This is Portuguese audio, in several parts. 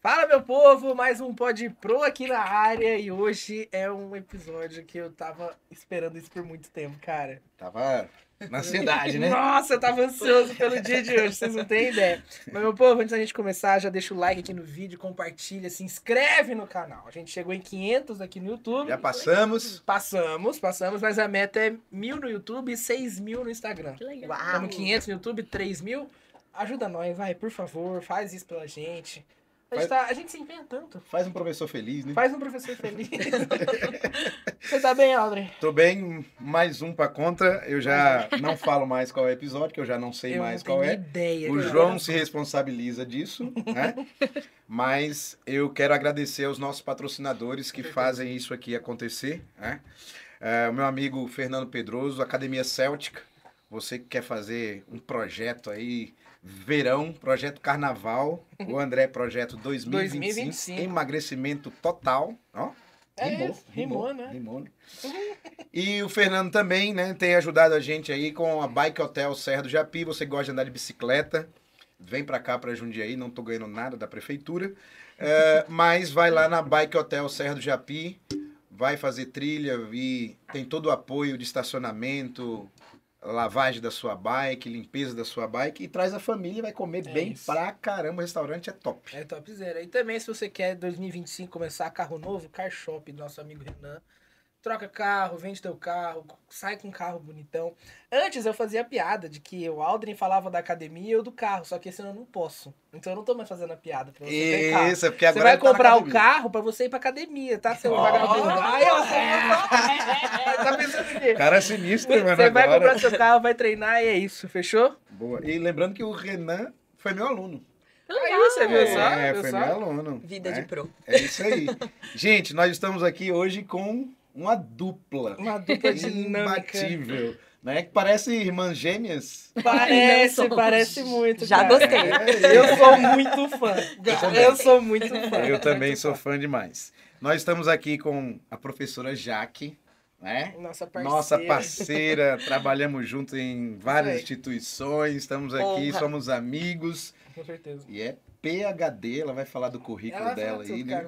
Fala, meu povo, mais um Pod Pro aqui na área e hoje é um episódio que eu tava esperando isso por muito tempo, cara. Tava na ansiedade, né? Nossa, eu tava ansioso pelo dia de hoje, vocês não têm ideia. Mas, meu povo, antes da gente começar, já deixa o like aqui no vídeo, compartilha, se inscreve no canal. A gente chegou em 500 aqui no YouTube. Já passamos. Passamos, mas a meta é 1.000 no YouTube e 6.000 no Instagram. Que legal. Estamos 500 no YouTube, 3.000. Ajuda nós, vai, por favor, faz isso pela gente. A gente se empenha tanto. Faz um professor feliz, né? Faz um professor feliz. Você tá bem, Audrey? Tô bem, mais um pra conta. Eu já não falo mais qual é o episódio, que eu já não sei mais qual é. Ideia. O João se responsabiliza disso, né? Mas eu quero agradecer aos nossos patrocinadores que fazem isso aqui acontecer, né? O meu amigo Fernando Pedroso, Academia Céltica. Você que quer fazer um projeto aí, verão, projeto carnaval, o André projeto 2025, emagrecimento total, ó. Rimou, né? E o Fernando também, né, tem ajudado a gente aí com a Bike Hotel Serra do Japi. Você gosta de andar de bicicleta, vem pra cá, pra Jundiaí, não tô ganhando nada da prefeitura, mas vai lá na Bike Hotel Serra do Japi, vai fazer trilha e tem todo o apoio de estacionamento, lavagem da sua bike, limpeza da sua bike e traz a família e vai comer bem isso. pra caramba. O restaurante é top. É topzera. E também, se você quer 2025 começar carro novo, Car Shop, do nosso amigo Renan. Troca carro, vende teu carro, sai com um carro bonitão. Antes eu fazia piada de que o Aldrin falava da academia e eu do carro, só que esse ano eu não posso. Então eu não tô mais fazendo a piada pra você ter carro. Isso, é porque Você agora vai ele tá na comprar o academia. carro pra você ir pra academia, tá, seu vagabundo? Ai, eu sei. Tá pensando o quê? Cara sinistro, mano, Você vai agora. comprar seu carro, vai treinar e é isso, fechou? Boa. E lembrando que o Renan foi meu aluno. Aí você viu só? Viu Foi só? meu aluno. Vida né? de pro. É isso aí. Gente, nós estamos aqui hoje com uma dupla. Uma dupla dinâmica. Imbatível. Né? Que parece irmãs gêmeas. Parece muito. Já cara. gostei. Eu sou muito fã. Eu sou muito fã. Eu também sou fã demais. Nós estamos aqui com a professora Jaque, né? Nossa parceira. Trabalhamos juntos em várias aí. instituições, estamos aqui, Honra. somos amigos. Com certeza. E é PhD, ela vai falar do currículo dela aí, né?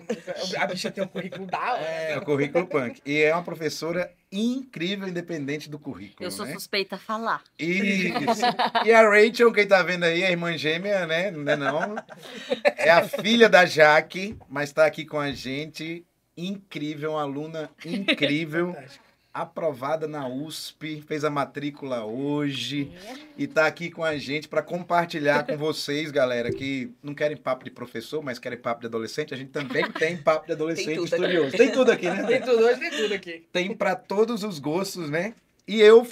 A bicha tem um currículo da hora. É, o currículo punk. E é uma professora incrível, independente do currículo, Eu sou né? suspeita a falar. Isso. E a Rachel, quem tá vendo aí, a irmã gêmea, né? Não é não? É a filha da Jaque, mas tá aqui com a gente. Incrível, uma aluna incrível. Fantástico. Aprovada na USP, fez a matrícula hoje e tá aqui com a gente para compartilhar com vocês, galera, que não querem papo de professor, mas querem papo de adolescente. A gente também tem papo de adolescente tudo estudioso. Tem tudo aqui, né? Tem tudo, hoje tem tudo aqui. Tem para todos os gostos, né? E eu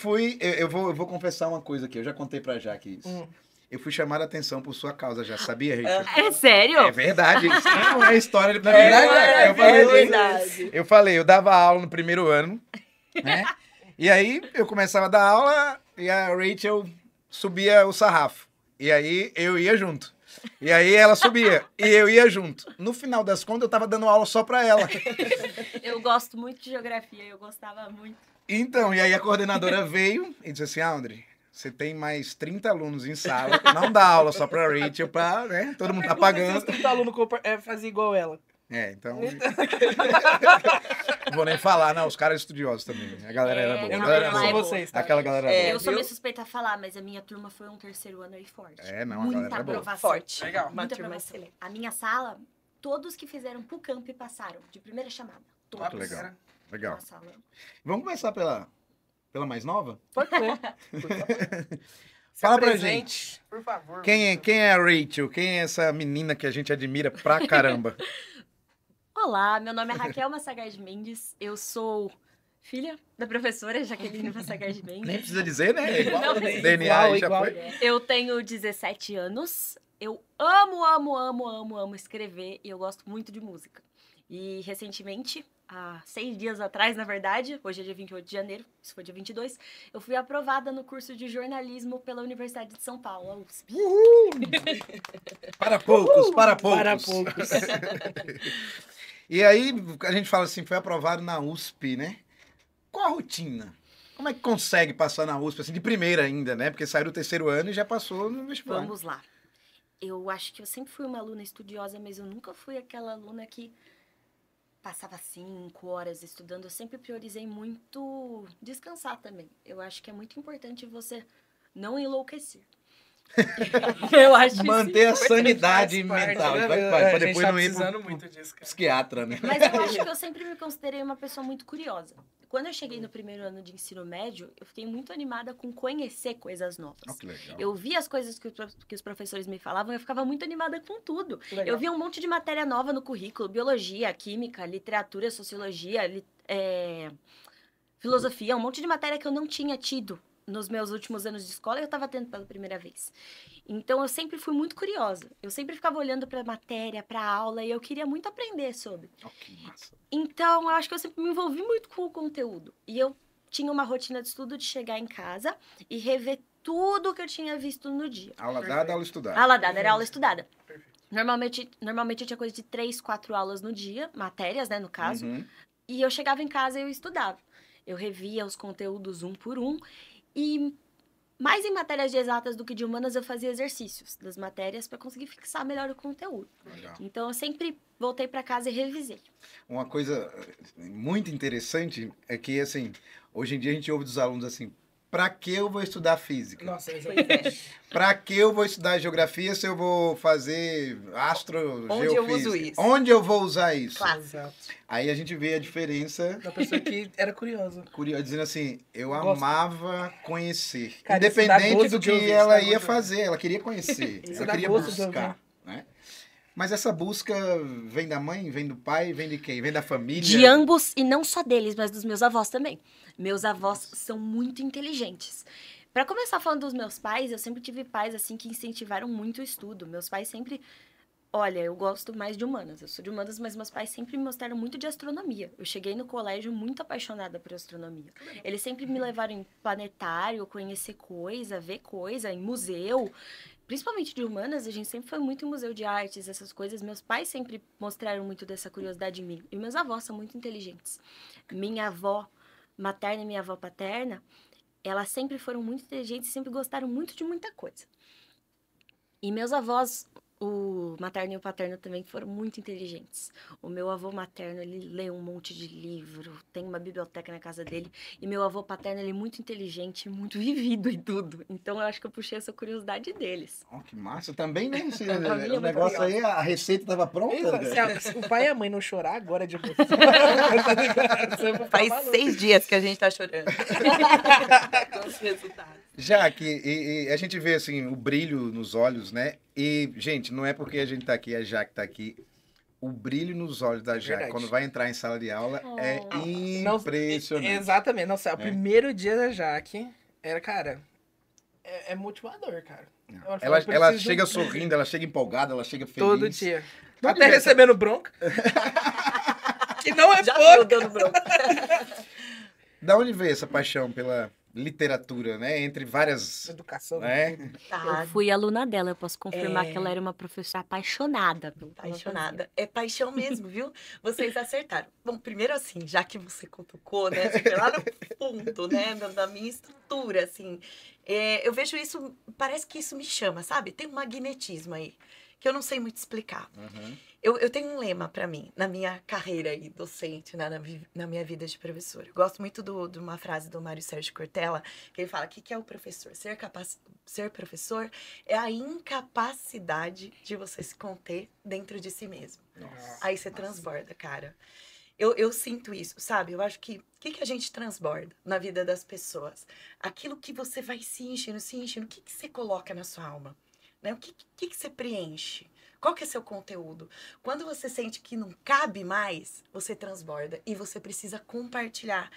vou confessar uma coisa aqui, eu já contei pra Jaque isso. Eu fui chamar a atenção por sua causa, já sabia, Rachel? É sério? É verdade, isso não é história. Na verdade, eu falei, verdade. eu falei, eu dava aula no primeiro ano, né? E aí eu começava a dar aula e a Rachel subia o sarrafo. E aí eu ia junto. E aí ela subia e eu ia junto. No final das contas, eu tava dando aula só pra ela. Eu gosto muito de geografia, eu gostava muito. Então, e aí a coordenadora veio e disse assim, Audrey, você tem mais 30 alunos em sala, não dá aula só pra Rachel, pra, né? Todo mundo tá pagando. Os 30 alunos fazia igual ela. É, então... Não vou nem falar, não, os caras estudiosos também. A galera era boa. Eu A não galera era conheço boa. vocês, tá? Aquela galera era boa. Eu sou meio suspeita a falar, mas a minha turma foi um terceiro ano aí forte. É, não, a Muita galera é boa. aprovação. Forte. Legal. Uma Muita turma aprovação. excelente. A minha sala, todos que fizeram pro camp passaram, de primeira chamada. Todos. Muito legal. Legal. Na sala. Vamos começar pela mais nova? Pode ser. Fala pra Presente, por favor. Quem é a Rachel? Quem é essa menina que a gente admira pra caramba? Olá, meu nome é Raquel Massagard Mendes, eu sou filha da professora Jaqueline Massagard Mendes. Nem precisa dizer, né? É igual, Não, o DNA aí já igual. foi. Eu tenho 17 anos, eu amo escrever e eu gosto muito de música. E recentemente, há 6 dias atrás, na verdade, hoje é dia 28 de janeiro, isso foi dia 22, eu fui aprovada no curso de jornalismo pela Universidade de São Paulo, a USP. Para poucos, para poucos. Para poucos. E aí, a gente fala assim, foi aprovado na USP, né? Qual a rotina? Como é que consegue passar na USP, assim, de primeira ainda, né? Porque saiu do terceiro ano e já passou no vestibular. Vamos lá. Eu acho que eu sempre fui uma aluna estudiosa, mas eu nunca fui aquela aluna que passava 5 horas estudando. Eu sempre priorizei muito descansar também. Eu acho que é muito importante você não enlouquecer. Eu acho isso Manter a importante. sanidade Faz parte, mental. né? Pra A gente depois tá não ir precisando pro muito disso, cara. psiquiatra, né? Mas eu acho que eu sempre me considerei uma pessoa muito curiosa. Quando eu cheguei no primeiro ano de ensino médio, eu fiquei muito animada com conhecer coisas novas. Ó, que legal. Eu via as coisas que os professores me falavam, eu ficava muito animada com tudo. Legal. Eu via um monte de matéria nova no currículo, biologia, química, literatura, sociologia, filosofia, um monte de matéria que eu não tinha tido nos meus últimos anos de escola e eu estava tendo pela primeira vez. Então, eu sempre fui muito curiosa. Eu sempre ficava olhando para a matéria, para a aula, e eu queria muito aprender sobre. Ó, que massa. Então, eu acho que eu sempre me envolvi muito com o conteúdo. E eu tinha uma rotina de estudo de chegar em casa e rever tudo que eu tinha visto no dia. Aula dada, aula estudada. Aula dada, era aula estudada. Perfeito. Normalmente eu tinha coisa de 3, 4 aulas no dia, matérias, né, no caso. Uhum. E eu chegava em casa e eu estudava. Eu revia os conteúdos um por um. E mais em matérias de exatas do que de humanas, eu fazia exercícios das matérias para conseguir fixar melhor o conteúdo. Legal. Então, eu sempre voltei para casa e revisei. Uma coisa muito interessante é que, assim, hoje em dia a gente ouve dos alunos assim, pra que eu vou estudar física? Nossa, Pois exatamente. Pra que eu vou estudar geografia se eu vou fazer Onde eu uso astrogeofísica? isso? Onde eu vou usar isso? Claro. Exato. Aí a gente vê a diferença, Da pessoa que era curiosa. dizendo assim, eu Gosto. amava conhecer. Cara, isso dá Independente gosto do de que ouvir, isso ela dá ia gosto de ouvir. fazer, ela queria conhecer, Isso ela dá queria gosto de buscar, ouvir. né? Mas essa busca vem da mãe, vem do pai, vem de quem? Vem da família? De ambos, e não só deles, mas dos meus avós também. Meus avós são muito inteligentes. Para começar falando dos meus pais, eu sempre tive pais assim que incentivaram muito o estudo. Meus pais sempre... Olha, eu gosto mais de humanas. Eu sou de humanas, mas meus pais sempre me mostraram muito de astronomia. Eu cheguei no colégio muito apaixonada por astronomia. Eles sempre me levaram em planetário, conhecer coisa, ver coisa, em museu. Principalmente de humanas, a gente sempre foi muito em museu de artes, essas coisas. Meus pais sempre mostraram muito dessa curiosidade em mim. E meus avós são muito inteligentes. Minha avó materna e minha avó paterna, elas sempre foram muito inteligentes e sempre gostaram muito de muita coisa. E meus avós, o materno e o paterno também foram muito inteligentes. O meu avô materno, ele lê um monte de livro, tem uma biblioteca na casa dele. E meu avô paterno, ele é muito inteligente, muito vivido e tudo. Então, eu acho que eu puxei essa curiosidade deles. Ó, que massa. Também, né? Esse, A família é o muito negócio aí, curiosa. a receita estava pronta? Exato. Se o pai e a mãe não chorar agora de emoção. Faz 6 dias que a gente tá chorando. Com os resultados. Jaque, e a gente vê assim o brilho nos olhos, né? E, gente, não é porque a gente tá aqui, a Jaque tá aqui. O brilho nos olhos da Jaque, Verdade. quando vai entrar em sala de aula, é Não, impressionante. Exatamente. Nossa, o primeiro dia da Jaque era, cara, é motivador, cara. Ela preciso chega sorrindo, ela chega empolgada, ela chega feliz. todo dia. Todo Até dia. recebendo bronca. Que não é Já pouco. viu dando bronca. Da onde veio essa paixão pela literatura, né? Entre várias, Educação. né? Eu Tá, fui aluna dela, eu posso confirmar É. que ela era uma professora apaixonada pelo que ela apaixonada. É paixão mesmo, viu? Vocês acertaram. Bom, primeiro assim, já que você cutucou, né? Você foi lá no fundo, né? Da minha estrutura, assim. Eu vejo isso, parece que isso me chama, sabe? Tem um magnetismo aí, que eu não sei muito explicar. Uhum. Eu tenho um lema para mim, na minha carreira aí, docente, né, na minha vida de professora. Eu gosto muito de uma frase do Mário Sérgio Cortella, que ele fala: o que é o professor? Ser professor é a incapacidade de você se conter dentro de si mesmo. Nossa. Aí você transborda, cara. Eu sinto isso, sabe? Eu acho que... O que a gente transborda na vida das pessoas? Aquilo que você vai se enchendo. O que você coloca na sua alma? Né? O que você preenche? Qual que é seu conteúdo? Quando você sente que não cabe mais, você transborda e você precisa compartilhar.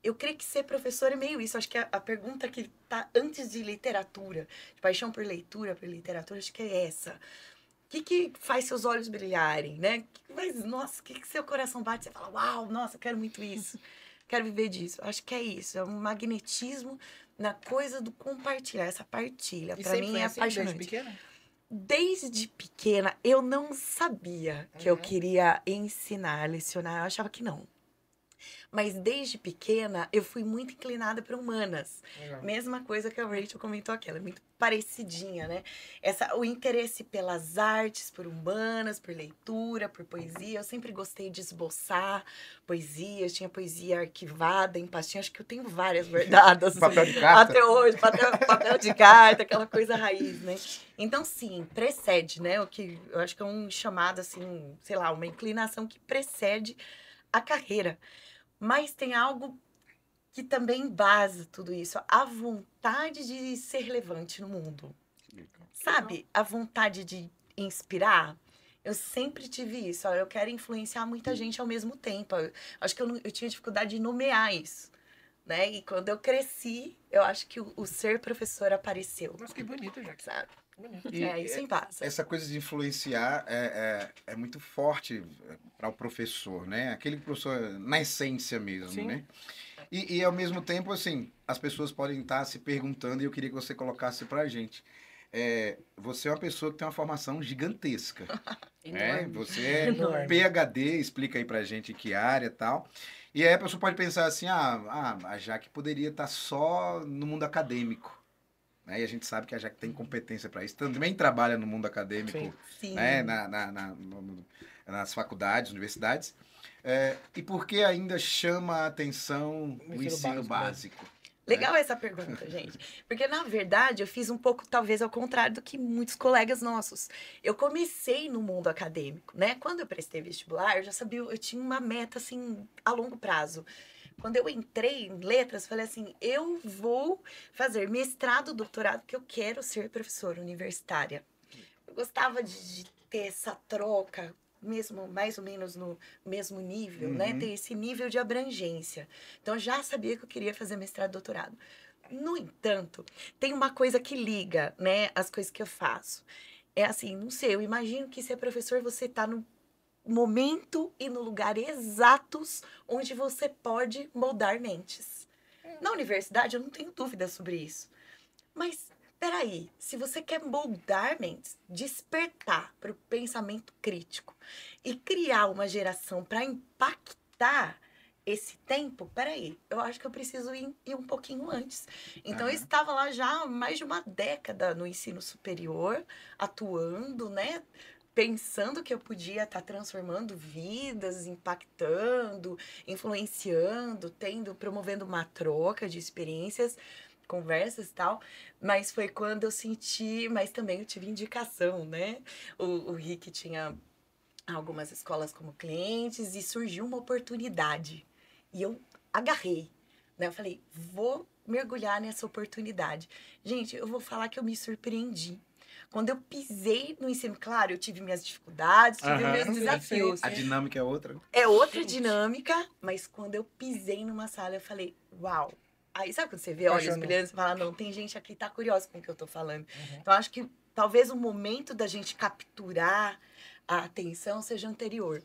Eu creio que ser professor é meio isso. Acho que a pergunta que tá antes de literatura, de paixão por literatura, acho que é essa. O que faz seus olhos brilharem, né? Nossa, o que seu coração bate? Você fala: uau, nossa, eu quero muito isso. Quero viver disso. Acho que é isso. É um magnetismo na coisa do compartilhar, essa partilha. E Pra sempre mim foi é assim, desde apaixonante. pequena? Desde pequena, eu não sabia que eu queria ensinar, lecionar. Eu achava que não. Mas desde pequena, eu fui muito inclinada para humanas. Legal. Mesma coisa que a Rachel comentou aqui, ela é muito parecidinha, né? O interesse pelas artes, por humanas, por leitura, por poesia. Eu sempre gostei de esboçar poesias, tinha poesia arquivada em pastinha, acho que eu tenho várias guardadas. Papel de carta. Até hoje, papel de carta, aquela coisa raiz, né? Então, sim, precede, né? O que eu acho que é um chamado, assim, sei lá, uma inclinação que precede a carreira. Mas tem algo que também embasa tudo isso, a vontade de ser relevante no mundo. Sabe? A vontade de inspirar. Eu sempre tive isso. Ó, eu quero influenciar muita gente ao mesmo tempo. Acho que eu tinha dificuldade de nomear isso. Né? E quando eu cresci, eu acho que o ser professor apareceu. Nossa, que bonito, já. Sabe? Bonito. Isso embasa. Essa coisa de influenciar é muito forte para o professor, né? Aquele professor na essência mesmo, Sim. né? E ao mesmo tempo, assim, as pessoas podem estar se perguntando, e eu queria que você colocasse pra gente. Você é uma pessoa que tem uma formação gigantesca. Né? Enorme. Você é Enorme. PhD, explica aí pra gente que área e tal. E aí a pessoa pode pensar assim, a Jaque poderia estar só no mundo acadêmico. Né? E a gente sabe que a Jaque tem competência para isso. Também trabalha no mundo acadêmico, Sim. Sim. né? Nas faculdades, universidades. E por que ainda chama a atenção o ensino básico? Legal essa pergunta, gente. Porque, na verdade, eu fiz um pouco, talvez, ao contrário do que muitos colegas nossos. Eu comecei no mundo acadêmico, né? Quando eu prestei vestibular, eu já sabia, eu tinha uma meta, assim, a longo prazo. Quando eu entrei em letras, falei assim, eu vou fazer mestrado, doutorado, porque eu quero ser professora universitária. Eu gostava de ter essa troca, mesmo mais ou menos no mesmo nível, né? Ter esse nível de abrangência. Então, eu já sabia que eu queria fazer mestrado e doutorado. No entanto, tem uma coisa que liga, né, as coisas que eu faço. É assim, não sei, eu imagino que ser professor, você está no momento e no lugar exatos onde você pode moldar mentes. Na universidade, eu não tenho dúvida sobre isso. Mas, peraí, se você quer moldar mentes, despertar para o pensamento crítico e criar uma geração para impactar esse tempo, peraí, eu acho que eu preciso ir um pouquinho antes. Então, eu estava lá já há mais de uma década no ensino superior, atuando, né? Pensando que eu podia estar transformando vidas, impactando, influenciando, promovendo uma troca de experiências, conversas e tal. Mas foi quando eu senti, mas também eu tive indicação, né? O Rick tinha algumas escolas como clientes e surgiu uma oportunidade. E eu agarrei, né? Eu falei, vou mergulhar nessa oportunidade. Gente, eu vou falar que eu me surpreendi. Quando eu pisei no ensino, claro, eu tive minhas dificuldades, tive meus desafios. A dinâmica é outra. É outra dinâmica, mas quando eu pisei numa sala, eu falei, uau. Aí, sabe quando você vê olhos brilhando e fala, não, tem gente aqui que tá curiosa com o que eu tô falando. Então, acho que talvez o momento da gente capturar a atenção seja anterior.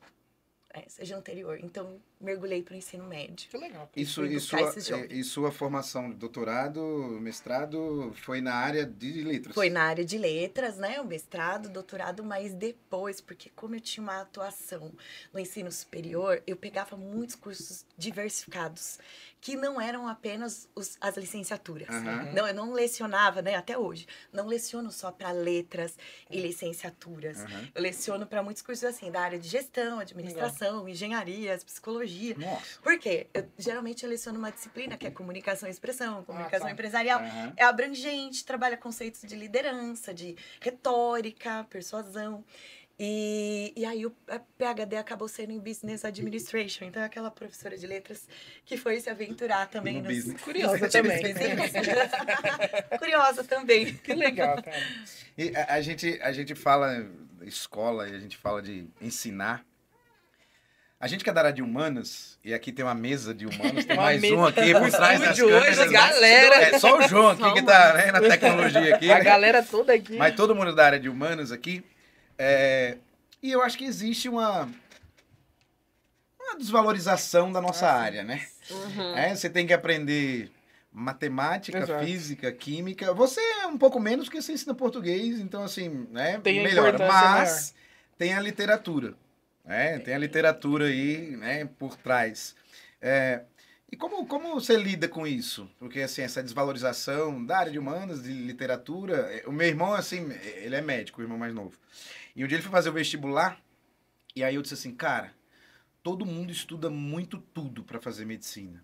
Seja anterior. Então, mergulhei para o ensino médio. Que legal. E sua formação de doutorado, mestrado, foi na área de letras? Foi na área de letras, né? O mestrado, doutorado, mas depois, porque como eu tinha uma atuação no ensino superior, eu pegava muitos cursos diversificados, que não eram apenas as licenciaturas. Não, eu não lecionava, né? Até hoje. Não leciono só para letras e licenciaturas. Eu leciono para muitos cursos, assim, da área de gestão, administração, engenharias, psicologia. Nossa. Por quê? Geralmente eu leciono uma disciplina que é comunicação e expressão, comunicação empresarial. É abrangente, trabalha conceitos de liderança, de retórica, persuasão. E aí o PhD acabou sendo em Business Administration. Então é aquela professora de letras que foi se aventurar também no business. Curiosa também. Curiosa também. Que legal, cara. E a gente fala escola e a gente fala de ensinar. A gente que é da área de humanas, e aqui tem uma mesa de humanas, tem mais um aqui por trás das de hoje, câmeras. galera. É só o João aqui que tá, né, na tecnologia aqui. A né? galera toda aqui. Mas todo mundo da área de humanas aqui. E eu acho que existe uma desvalorização da nossa área, né? Você tem que aprender matemática, Exato. física, química. Você é um pouco menos porque você ensina português, então assim, né? Tem melhora. importância Mas tem a literatura. Tem a literatura aí, né, por trás. E como você lida com isso? Porque, assim, essa desvalorização da área de humanas, de literatura... O meu irmão, assim, ele é médico, o irmão mais novo. E um dia ele foi fazer o vestibular, e aí eu disse assim, cara, todo mundo estuda muito tudo para fazer medicina.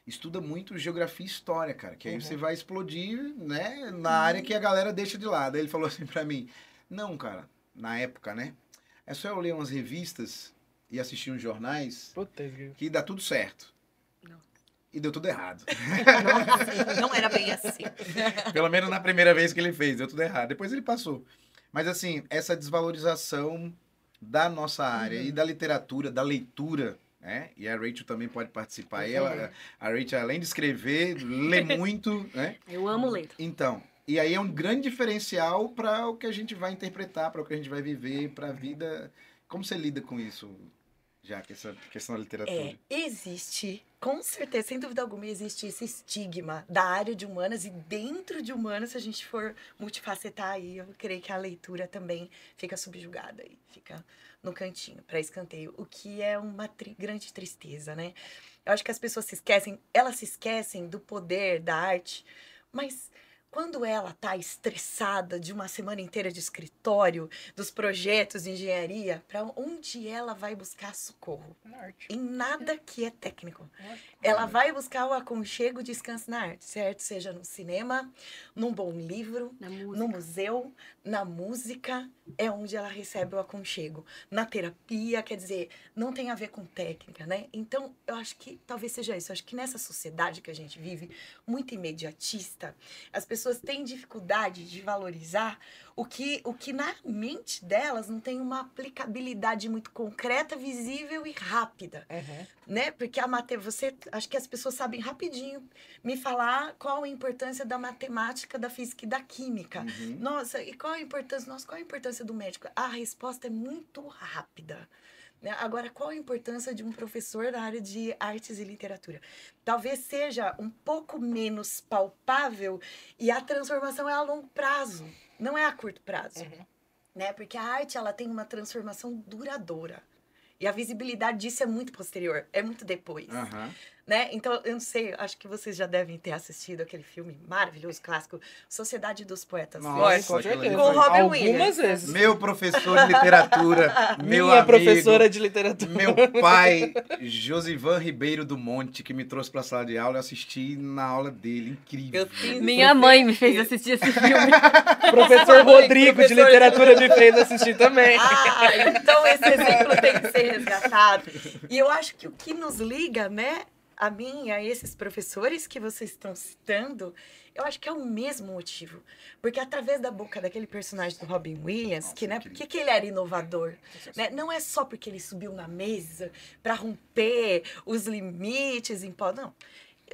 Estuda muito geografia e história, cara, que aí você vai explodir, né, na área que a galera deixa de lado. Aí ele falou assim pra mim, não, cara, na época, né, é só eu ler umas revistas e assistir uns jornais Puta, que dá tudo certo. Não. E deu tudo errado. Nossa, não era bem assim. Pelo menos na primeira vez que ele fez, deu tudo errado. Depois ele passou. Mas assim, essa desvalorização da nossa área e da literatura, da leitura, né? E a Rachel também pode participar. E a Rachel, além de escrever, lê muito, né? Eu amo ler. Então, e aí é um grande diferencial para o que a gente vai interpretar, para o que a gente vai viver, para a vida. Como você lida com isso, já que essa questão da literatura? Existe, com certeza, sem dúvida alguma, existe esse estigma da área de humanas, e dentro de humanas, se a gente for multifacetar aí, eu creio que a leitura também fica subjugada e fica no cantinho, para escanteio, o que é uma grande tristeza, né? Eu acho que as pessoas elas se esquecem do poder da arte, mas quando ela tá estressada de uma semana inteira de escritório, dos projetos de engenharia, para onde ela vai buscar socorro? Na arte. Em nada que é técnico. Ela vai buscar o aconchego, o descanso na arte, certo? Seja no cinema, num bom livro, Na música. no museu, na música, é onde ela recebe o aconchego. Na terapia, quer dizer, não tem a ver com técnica, né? Então, eu acho que talvez seja isso. Eu acho que nessa sociedade que a gente vive, muito imediatista, as pessoas têm dificuldade de valorizar o que na mente delas não tem uma aplicabilidade muito concreta, visível e rápida, né? Porque acho que as pessoas sabem rapidinho me falar qual a importância da matemática, da física e da química. Nossa, e qual a importância do médico? A resposta é muito rápida. Agora, qual a importância de um professor na área de artes e literatura? Talvez seja um pouco menos palpável, e a transformação é a longo prazo, não é a curto prazo. Né? Porque a arte, ela tem uma transformação duradoura. E a visibilidade disso é muito posterior, é muito depois. Né? Então, eu não sei, acho que vocês já devem ter assistido aquele filme maravilhoso, clássico, Sociedade dos Poetas. Nossa, com certeza. Com o Robin Algumas Williams. vezes. Meu professor de literatura, meu Minha amigo, professora de literatura. meu pai, Josivan Ribeiro do Monte, que me trouxe pra sala de aula, eu assisti na aula dele, incrível. Eu tenho Minha mãe me fez assistir esse filme. Professor Rodrigo de professor literatura me fez assistir também. Então esse exemplo tem que ser resgatado. E eu acho que o que nos liga, né, a mim e a esses professores que vocês estão citando, eu acho que é o mesmo motivo. Porque através da boca daquele personagem do Robin Williams, Nossa, que, né, que por que ele era inovador? Né? Não é só porque ele subiu na mesa para romper os limites impostos, não.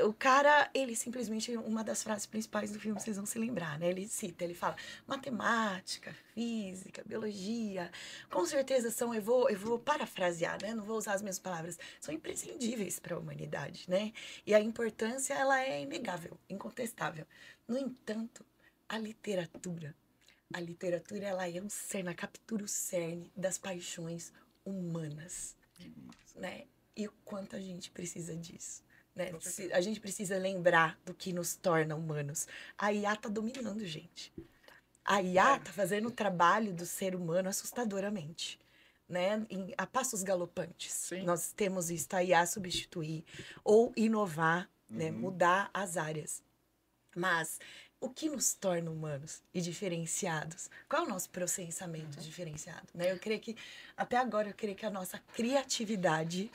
O cara, ele simplesmente, uma das frases principais do filme, vocês vão se lembrar, né? Ele fala, matemática, física, biologia, com certeza eu vou parafrasear, né? Não vou usar as mesmas palavras, são imprescindíveis para a humanidade, né? E a importância, ela é inegável, incontestável. No entanto, a literatura, ela é um cerne, captura o cerne das paixões humanas, né? E o quanto a gente precisa disso. Né? A gente precisa lembrar do que nos torna humanos. A IA tá dominando, gente. A IA tá fazendo o trabalho do ser humano assustadoramente. Né? A passos galopantes. Sim. Nós temos visto a IA substituir ou inovar, né? Mudar as áreas. Mas o que nos torna humanos e diferenciados? Qual é o nosso processamento diferenciado? Né? Eu creio que, até agora, a nossa criatividade,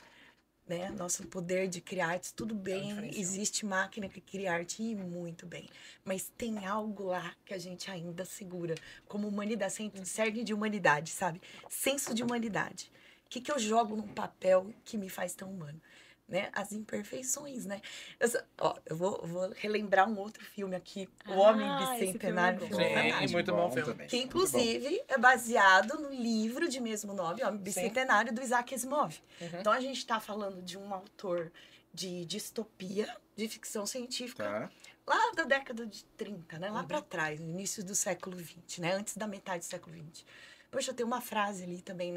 né? Nosso poder de criar arte, tudo bem, existe máquina que cria arte e muito bem, mas tem algo lá que a gente ainda segura como humanidade, cerne de humanidade, sabe? Senso de humanidade. O que eu jogo num papel que me faz tão humano? Né? As imperfeições, né? Eu vou relembrar um outro filme aqui, O Homem Bicentenário. Esse Filme filme é bom. fantástico. Muito bom filme. Que, inclusive, é baseado no livro de mesmo nome, Homem Bicentenário, do Isaac Asimov. Então, a gente está falando de um autor de distopia, de ficção científica, lá da década de 30, né? Lá para trás, no início do século XX, né? Antes da metade do século XX. Poxa, tem uma frase ali também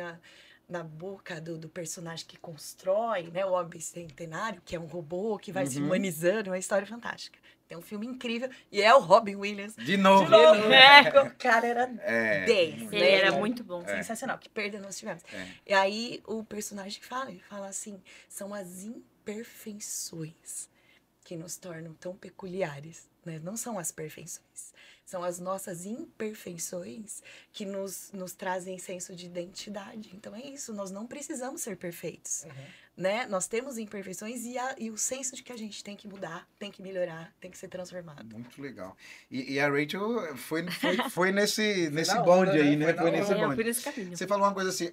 na boca do personagem que constrói, né, o Homem Bicentenário, que é um robô que vai se humanizando, é uma história fantástica. Tem um filme incrível, e é o Robin Williams. De novo. De novo. O cara era 10. Ele era muito bom. Sensacional, que perda nós tivemos. E aí o personagem ele fala assim, são as imperfeições que nos tornam tão peculiares, né? Não são as perfeições, são as nossas imperfeições que nos trazem senso de identidade. Então é isso, nós não precisamos ser perfeitos, né? Nós temos imperfeições e o senso de que a gente tem que mudar, tem que melhorar, tem que ser transformado. Muito legal. E a Rachel foi nesse na bonde onda, aí, né? né? Foi Foi na nesse onda. Eu bonde. fui nesse caminho. Você falou uma coisa assim,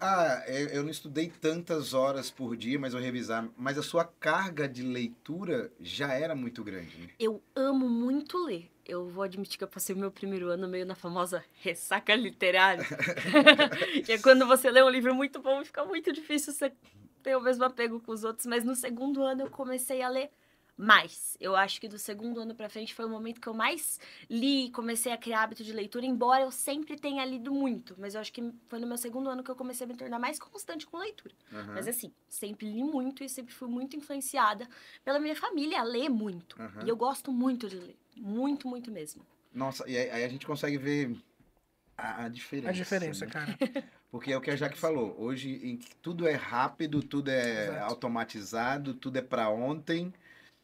eu não estudei tantas horas por dia, mas eu revisar. Mas a sua carga de leitura já era muito grande, né? Eu amo muito ler. Eu vou admitir que eu passei o meu primeiro ano meio na famosa ressaca literária. Que é quando você lê um livro muito bom e fica muito difícil você ter o mesmo apego com os outros. Mas no segundo ano eu comecei a ler mais. Eu acho que do segundo ano pra frente foi o momento que eu mais li, comecei a criar hábito de leitura, embora eu sempre tenha lido muito. Mas eu acho que foi no meu segundo ano que eu comecei a me tornar mais constante com leitura. Mas assim, sempre li muito e sempre fui muito influenciada pela minha família a ler muito. E eu gosto muito de ler. Muito, muito mesmo. Nossa, e aí a gente consegue ver a diferença. A diferença, né? cara. Porque é o que a Jaque falou. Hoje tudo é rápido, tudo é Exato. automatizado, tudo é para ontem.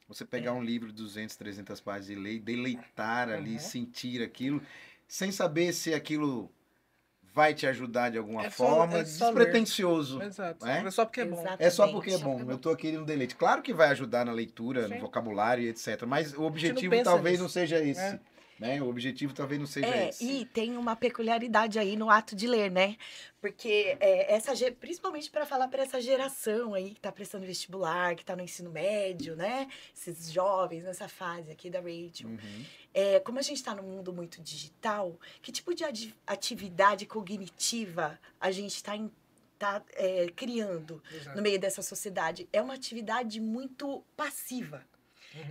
Você pegar um livro de 200, 300 páginas e ler, deleitar ali, sentir aquilo, sem saber se aquilo vai te ajudar de alguma forma, é só despretensioso. Exato. É? É só porque é bom. Exato. É só porque é Exatamente. bom. Eu tô aqui no deleite. Claro que vai ajudar na leitura, Sim. no vocabulário e etc. Mas o objetivo pensa talvez nisso. não seja esse. É. Né? O objetivo talvez não seja esse. E tem uma peculiaridade aí no ato de ler, né? Porque principalmente para falar para essa geração aí que tá prestando vestibular, que tá no ensino médio, né? Esses jovens nessa fase aqui da Rachel. Como a gente tá num mundo muito digital, que tipo de atividade cognitiva a gente tá criando Exato. no meio dessa sociedade? É uma atividade muito passiva.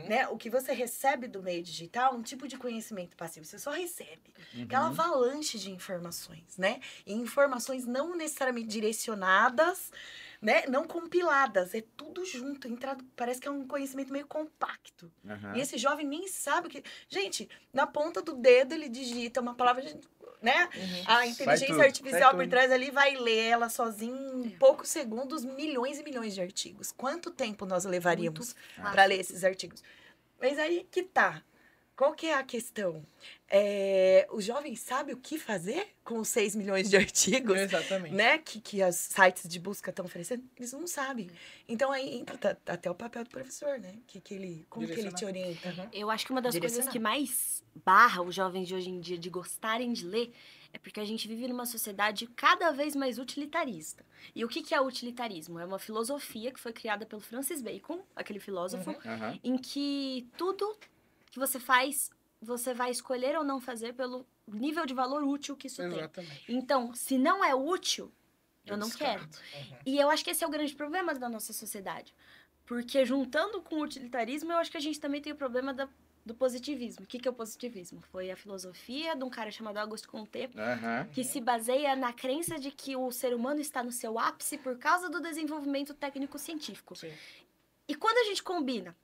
Né? O que você recebe do meio digital é um tipo de conhecimento passivo. Você só recebe aquela avalanche de informações, né? E informações não necessariamente direcionadas, né? Não compiladas. É tudo junto. Parece que é um conhecimento meio compacto. E esse jovem nem sabe o que... Gente, na ponta do dedo ele digita uma palavra... Né? A inteligência tudo, artificial sai por tudo. trás ali vai ler ela sozinha em poucos segundos, milhões e milhões de artigos. Quanto tempo nós levaríamos para ler esses artigos? Mas aí que tá. Qual que é a questão? O jovem sabe o que fazer com os 6 milhões de artigos? Exatamente. Né? Que os sites de busca estão oferecendo? Eles não sabem. Então aí entra até o papel do professor, né? Como que ele te orienta? Eu acho que uma das coisas Direcionar. que mais barra os jovens de hoje em dia de gostarem de ler é porque a gente vive numa sociedade cada vez mais utilitarista. E o que é utilitarismo? É uma filosofia que foi criada pelo Francis Bacon, aquele filósofo, em que tudo que você faz, você vai escolher ou não fazer pelo nível de valor útil que isso tem. Exatamente. Então, se não é útil, eu não quero. descarto. E eu acho que esse é o grande problema da nossa sociedade. Porque juntando com o utilitarismo, eu acho que a gente também tem o problema do positivismo. O que é o positivismo? Foi a filosofia de um cara chamado Auguste Comte, que se baseia na crença de que o ser humano está no seu ápice por causa do desenvolvimento técnico-científico. Sim. E quando a gente combina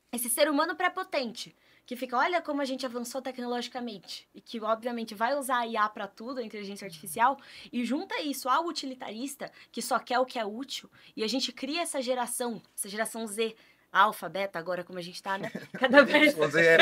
esse ser humano prepotente, que fica, olha como a gente avançou tecnologicamente, e que obviamente vai usar a IA para tudo, a inteligência artificial, e junta isso ao utilitarista, que só quer o que é útil, e a gente cria essa geração Z, alfa, beta, agora como a gente tá, né? Cada vez... Você é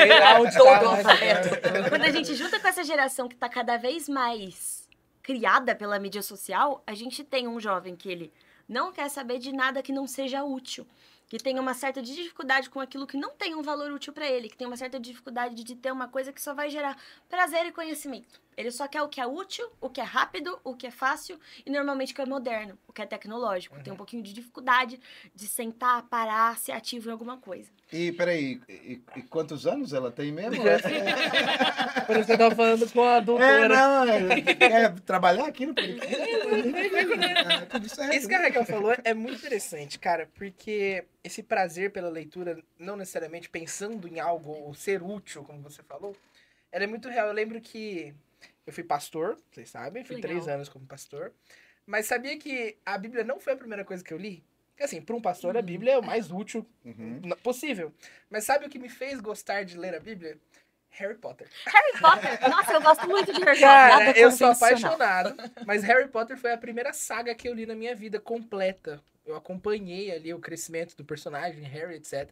Todo alfabeto. Quando a gente junta com essa geração que tá cada vez mais criada pela mídia social, a gente tem um jovem que ele não quer saber de nada que não seja útil, que tem uma certa dificuldade com aquilo que não tem um valor útil para ele, que tem uma certa dificuldade de ter uma coisa que só vai gerar prazer e conhecimento. Ele só quer o que é útil, o que é rápido, o que é fácil e normalmente o que é moderno, o que é tecnológico. Tem um pouquinho de dificuldade de sentar, parar, ser ativo em alguma coisa. E peraí, e quantos anos ela tem mesmo? Por isso que eu tava falando com a doutora. Quer trabalhar aqui no podcast? Tudo certo. Isso que a Raquel falou é muito interessante, cara, porque esse prazer pela leitura, não necessariamente pensando em algo ou ser útil, como você falou, ela é muito real. Eu lembro que eu fui pastor, vocês sabem, fui Legal. 3 anos como pastor. Mas sabia que a Bíblia não foi a primeira coisa que eu li? Porque, assim, para um pastor, a Bíblia é o mais útil possível. Mas sabe o que me fez gostar de ler a Bíblia? Harry Potter. Harry Potter. Nossa, eu gosto muito de Harry Potter. Cara, Nada eu sou convencional. apaixonado. Mas Harry Potter foi a primeira saga que eu li na minha vida completa. Eu acompanhei ali o crescimento do personagem, Harry, etc.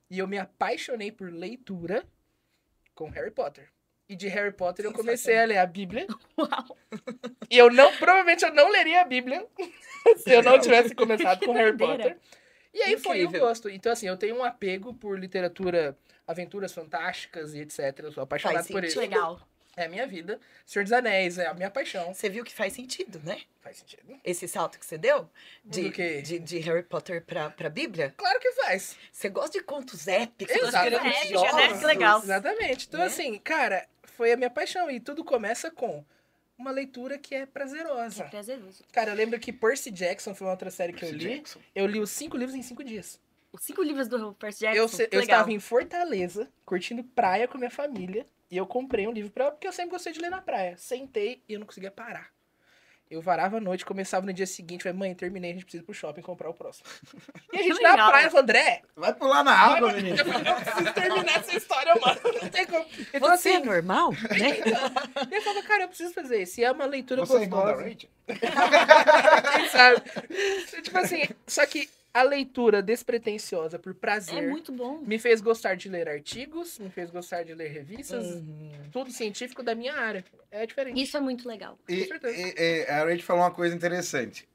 E eu me apaixonei por leitura com Harry Potter. E de Harry Potter eu comecei a ler a Bíblia. Uau. E provavelmente eu não leria a Bíblia se eu não tivesse começado com Harry Potter. E aí foi o Incrível. gosto. Então, assim, eu tenho um apego por literatura, aventuras fantásticas e etc. Eu sou apaixonado Faz por sentido. isso. Legal. É a minha vida. Senhor dos Anéis é a minha paixão. Você viu que faz sentido, né? Faz sentido? Esse salto que você deu Do quê? de Harry Potter pra Bíblia. Claro que faz. Você gosta de contos épicos, Exatamente. Épica, né? Que legal. Exatamente. Então, Né? assim, cara, foi a minha paixão. E tudo começa com uma leitura que é prazerosa. É prazeroso. Cara, eu lembro que Percy Jackson foi uma outra série que eu Percy li. Jackson. Eu li os 5 livros em 5 dias. Os 5 livros do Percy Jackson. Eu que eu legal. estava em Fortaleza, curtindo praia com minha família. E eu comprei um livro porque eu sempre gostei de ler na praia. Sentei e eu não conseguia parar. Eu varava a noite, começava no dia seguinte, falei, mãe, terminei, a gente precisa ir pro shopping comprar o próximo. E a gente na legal. praia falou, André, Vai pular na água, menino. eu preciso terminar essa história, mano. Não tem como. Então, Você é assim, normal, né? eu falava, cara, eu preciso fazer isso. E é uma leitura Você é irmão da gostosa. Rachel? Quem sabe? Tipo assim, só que a leitura despretensiosa por prazer É muito bom. me fez gostar de ler artigos, me fez gostar de ler revistas, Uhum. tudo científico da minha área. É diferente. Isso é muito legal. E, Com certeza. a Rachel falou uma coisa interessante.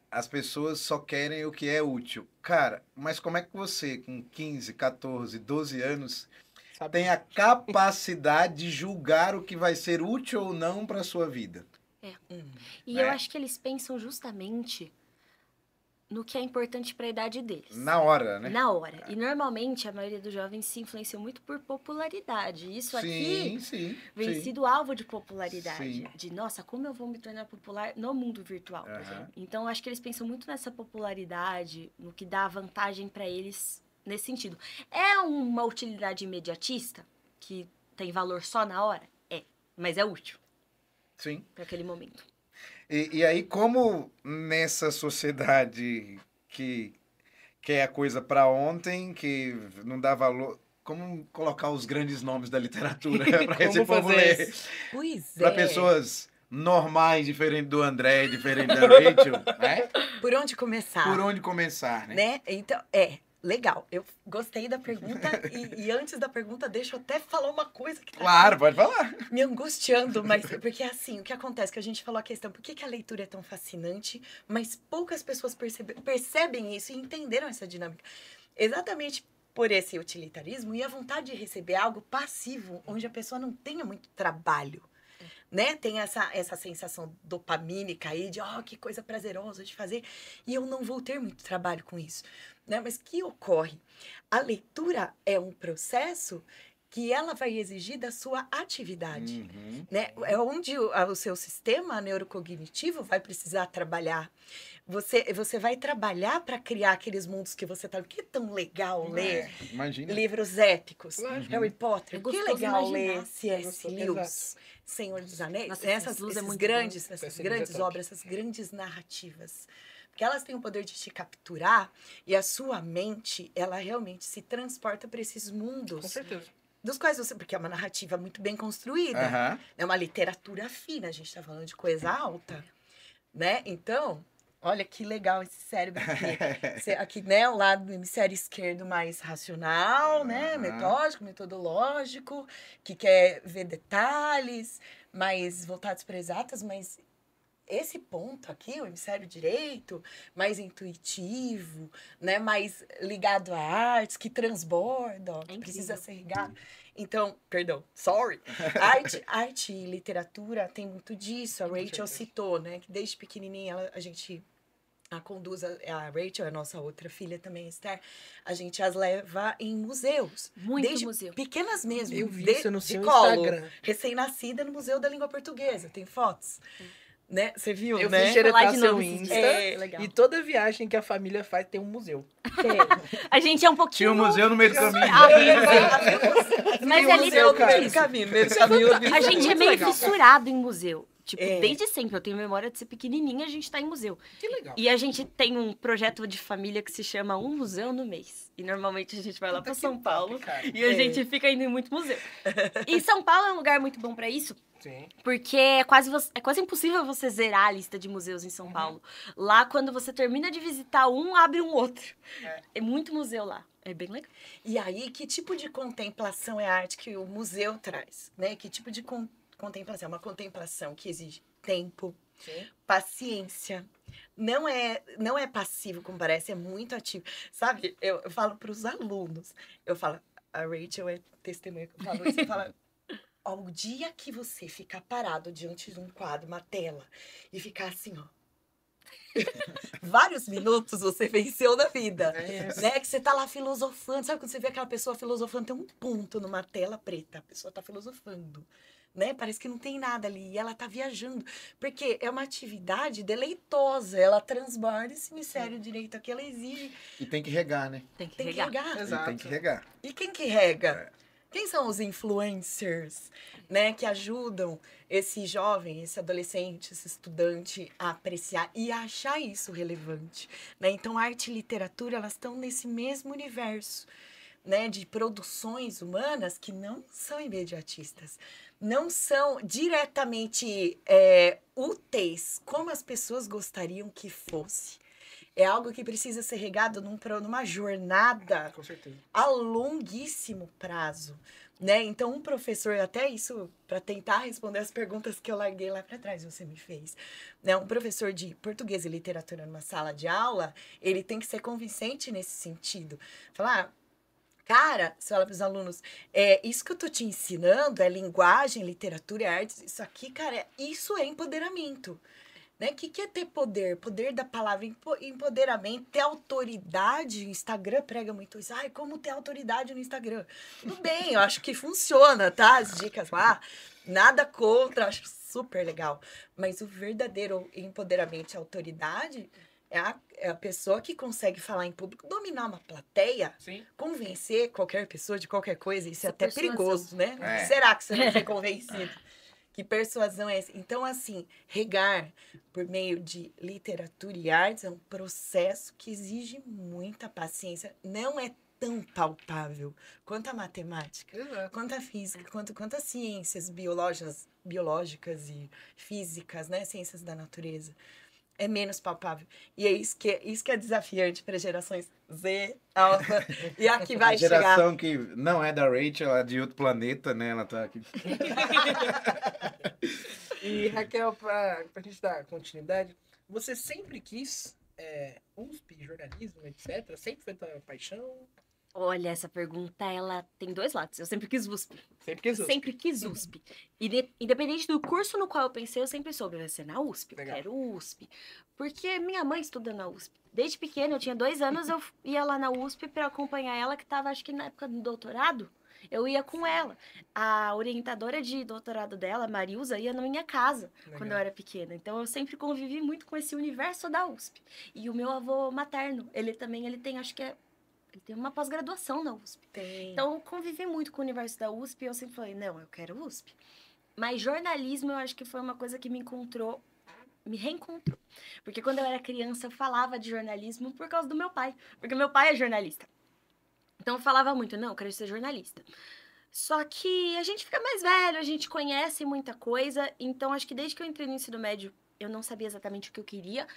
As pessoas só querem o que é útil. Cara, mas como é que você, com 15, 14, 12 anos, Sabe? tem a capacidade de julgar o que vai ser útil ou não para sua vida? E Né? eu acho que eles pensam justamente no que é importante para a idade deles. Na hora, né? Na hora. E normalmente a maioria dos jovens se influenciam muito por popularidade. Isso aqui sim. vem sim. sido alvo de popularidade. Sim. De, nossa, como eu vou me tornar popular no mundo virtual, por Aham. exemplo. Então, eu acho que eles pensam muito nessa popularidade, no que dá vantagem para eles nesse sentido. É uma utilidade imediatista, que tem valor só na hora? É. Mas é útil Sim. para aquele momento. E aí, como nessa sociedade que quer a coisa para ontem, que não dá valor, como colocar os grandes nomes da literatura para Como esse povo fazer ler? isso? Pois é. Para pessoas normais, diferente do André, diferente da Rachel, né? Por onde começar? Por onde começar, né? Né? Então, legal. Eu gostei da pergunta e antes da pergunta, deixa eu até falar uma coisa que tá Claro, pode falar. me angustiando, mas porque assim, o que acontece, que a gente falou a questão, por que a leitura é tão fascinante, mas poucas pessoas percebem isso e entenderam essa dinâmica. Exatamente por esse utilitarismo e a vontade de receber algo passivo, onde a pessoa não tenha muito trabalho. Né? Tem essa sensação dopamínica aí de, que coisa prazerosa de fazer, e eu não vou ter muito trabalho com isso. Né? Mas o que ocorre? A leitura é um processo que ela vai exigir da sua atividade. Uhum. Né? É onde o seu sistema neurocognitivo vai precisar trabalhar. Você vai trabalhar para criar aqueles mundos que você tá... Que é tão legal ler Imagina. livros épicos. Lógico. Harry Potter. É que gostoso legal imaginar. ler C.S. Gostoso, Lewis, Senhor dos Anéis. Nossa, essas C.S. Lewis é esses muito grandes, bom. essas C.S. Lewis é grandes top. obras, essas grandes narrativas. Porque elas têm o poder de te capturar e a sua mente, ela realmente se transporta para esses Com mundos. certeza. Dos quais você... Porque é uma narrativa muito bem construída. Aham. É uma literatura fina, a gente está falando de coisa alta, né? Então, olha que legal esse cérebro aqui. Aqui, né, o lado do hemisfério esquerdo mais racional, né? Aham. Metódico, metodológico, que quer ver detalhes, mais voltados para exatas, mas esse ponto aqui, o hemisfério direito, mais intuitivo, né? Mais ligado a artes, que transborda, ó, que incrível. precisa ser irrigado. Então, perdão, sorry. Arte e literatura tem muito disso. A Com Rachel certeza. citou, né? Que desde pequenininha a gente conduz, a Rachel, a nossa outra filha também, Esther, a gente as leva em museus. Muito desde museu. pequenas mesmo. Eu vi de, isso no de seu colo, Instagram. recém-nascida no Museu da Língua Portuguesa. Tem fotos. Né? Você viu, Eu né? fiz Falar xeretar de seu novo esses Insta. dias. É, Legal. E toda viagem que a família faz tem um museu. A gente é um pouquinho... Tinha um museu no meio do caminho. Mas Tem um é museu no meio do literalmente isso. caminho. No meio do caminho. A gente é meio legal. fissurado em museu. Tipo, É. desde sempre. Eu tenho memória de ser pequenininha, a gente tá em museu. Que legal. E a gente tem um projeto de família que se chama Um Museu no Mês. E normalmente a gente vai lá Puta pra que São top, Paulo cara. e a gente fica indo em muito museu. E São Paulo é um lugar muito bom pra isso, Sim. porque é quase impossível você zerar a lista de museus em São Paulo. Lá, quando você termina de visitar um, abre um outro. É muito museu lá. É bem legal. E aí, que tipo de contemplação é a arte que o museu traz, né? Que tipo de contemplação? Uma contemplação que exige tempo, Sim. paciência. Não é passivo, como parece, é muito ativo. Sabe, eu falo para os alunos, eu falo, a Rachel é testemunha que eu falo isso, eu falo, ó, o dia que você ficar parado diante de um quadro, uma tela, e ficar assim, ó, vários minutos você venceu na vida. É isso. Né? Que você tá lá filosofando. Sabe quando você vê aquela pessoa filosofando? Tem um ponto numa tela preta. A pessoa tá filosofando. Né? Parece que não tem nada ali. E ela tá viajando. Porque é uma atividade deleitosa. Ela transborda esse mistério direito aqui. Ela exige. E tem que regar, né? Tem que Tem que regar. regar. Exato. E tem que regar. E quem que rega? Quem são os influencers, né, que ajudam esse jovem, esse adolescente, esse estudante a apreciar e a achar isso relevante, né? Então, arte e literatura, elas estão nesse mesmo universo, né, de produções humanas que não são imediatistas, não são diretamente úteis como as pessoas gostariam que fosse. É algo que precisa ser regado numa jornada Com certeza. a longuíssimo prazo, né? Então, um professor, até isso, para tentar responder as perguntas que eu larguei lá para trás, você me fez, né? Um professor de português e literatura numa sala de aula, ele tem que ser convincente nesse sentido. Falar, cara, você fala para os alunos, isso que eu tô te ensinando é linguagem, literatura e artes, isso aqui, cara, isso é empoderamento. Né? O que é ter poder? Poder da palavra, empoderamento, ter autoridade. O Instagram prega muito isso. Ai, como ter autoridade no Instagram? Tudo bem, eu acho que funciona, tá? As dicas lá. Nada contra, acho super legal. Mas o verdadeiro empoderamento e autoridade é a pessoa que consegue falar em público, dominar uma plateia, Sim. convencer qualquer pessoa de qualquer coisa. Isso é Essa até persuasão. perigoso, né? É. Será que você não foi convencido? Que persuasão é essa? Então, assim, regar por meio de literatura e artes é um processo que exige muita paciência. Não é tão palpável quanto a matemática, Exato. quanto a física, quanto as ciências biológicas e físicas, né? Ciências da natureza. É menos palpável. E é isso que é desafiante para gerações Z, alfa, e a que vai A chegar. geração que não é da Rachel, ela é de outro planeta, né? Ela tá aqui. E Raquel, pra gente dar continuidade, você sempre quis USP, jornalismo, etc? Sempre foi tua paixão? Olha, essa pergunta, ela tem dois lados. Eu sempre quis USP. Sempre quis USP. Sempre quis USP. E independente do curso no qual eu pensei, eu sempre soube, vai ser na USP. Legal. Eu quero USP. Porque minha mãe estuda na USP. Desde pequena, eu tinha 2 anos, eu ia lá na USP para acompanhar ela, que estava, acho que na época do doutorado. Eu ia com ela. A orientadora de doutorado dela, Marilza, ia na minha casa Legal. quando eu era pequena. Então, eu sempre convivi muito com esse universo da USP. E o meu avô materno, ele tem, acho que ele tem uma pós-graduação na USP. Tem. Então, eu convivi muito com o universo da USP e eu sempre falei, não, eu quero USP. Mas jornalismo, eu acho que foi uma coisa que me reencontrou. Porque quando eu era criança, eu falava de jornalismo por causa do meu pai. Porque meu pai é jornalista. Então, eu falava muito, não, eu quero ser jornalista. Só que a gente fica mais velho, a gente conhece muita coisa. Então, acho que desde que eu entrei no ensino médio, eu não sabia exatamente o que eu queria.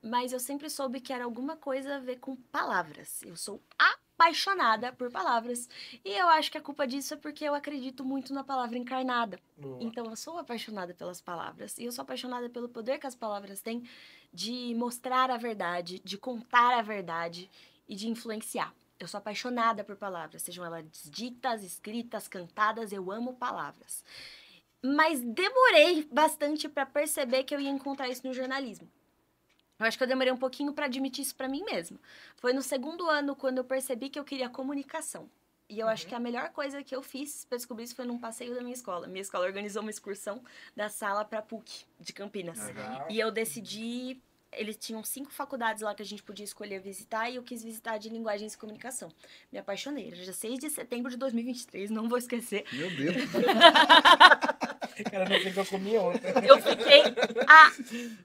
Mas eu sempre soube que era alguma coisa a ver com palavras. Eu sou apaixonada por palavras. E eu acho que a culpa disso é porque eu acredito muito na palavra encarnada. Boa. Então, eu sou apaixonada pelas palavras. E eu sou apaixonada pelo poder que as palavras têm de mostrar a verdade, de contar a verdade e de influenciar. Eu sou apaixonada por palavras, sejam elas ditas, escritas, cantadas, eu amo palavras. Mas demorei bastante para perceber que eu ia encontrar isso no jornalismo. Eu acho que eu demorei um pouquinho para admitir isso para mim mesma. Foi no 2º ano quando eu percebi que eu queria comunicação. E eu acho que a melhor coisa que eu fiz para descobrir isso foi num passeio da minha escola. Minha escola organizou uma excursão da sala para PUC de Campinas. Legal. E eu decidi eles tinham 5 faculdades lá que a gente podia escolher visitar e eu quis visitar de linguagens e comunicação. Me apaixonei. Era dia 6 de setembro de 2023, não vou esquecer. Meu Deus. Cara, não sei o que eu comi ontem. Eu fiquei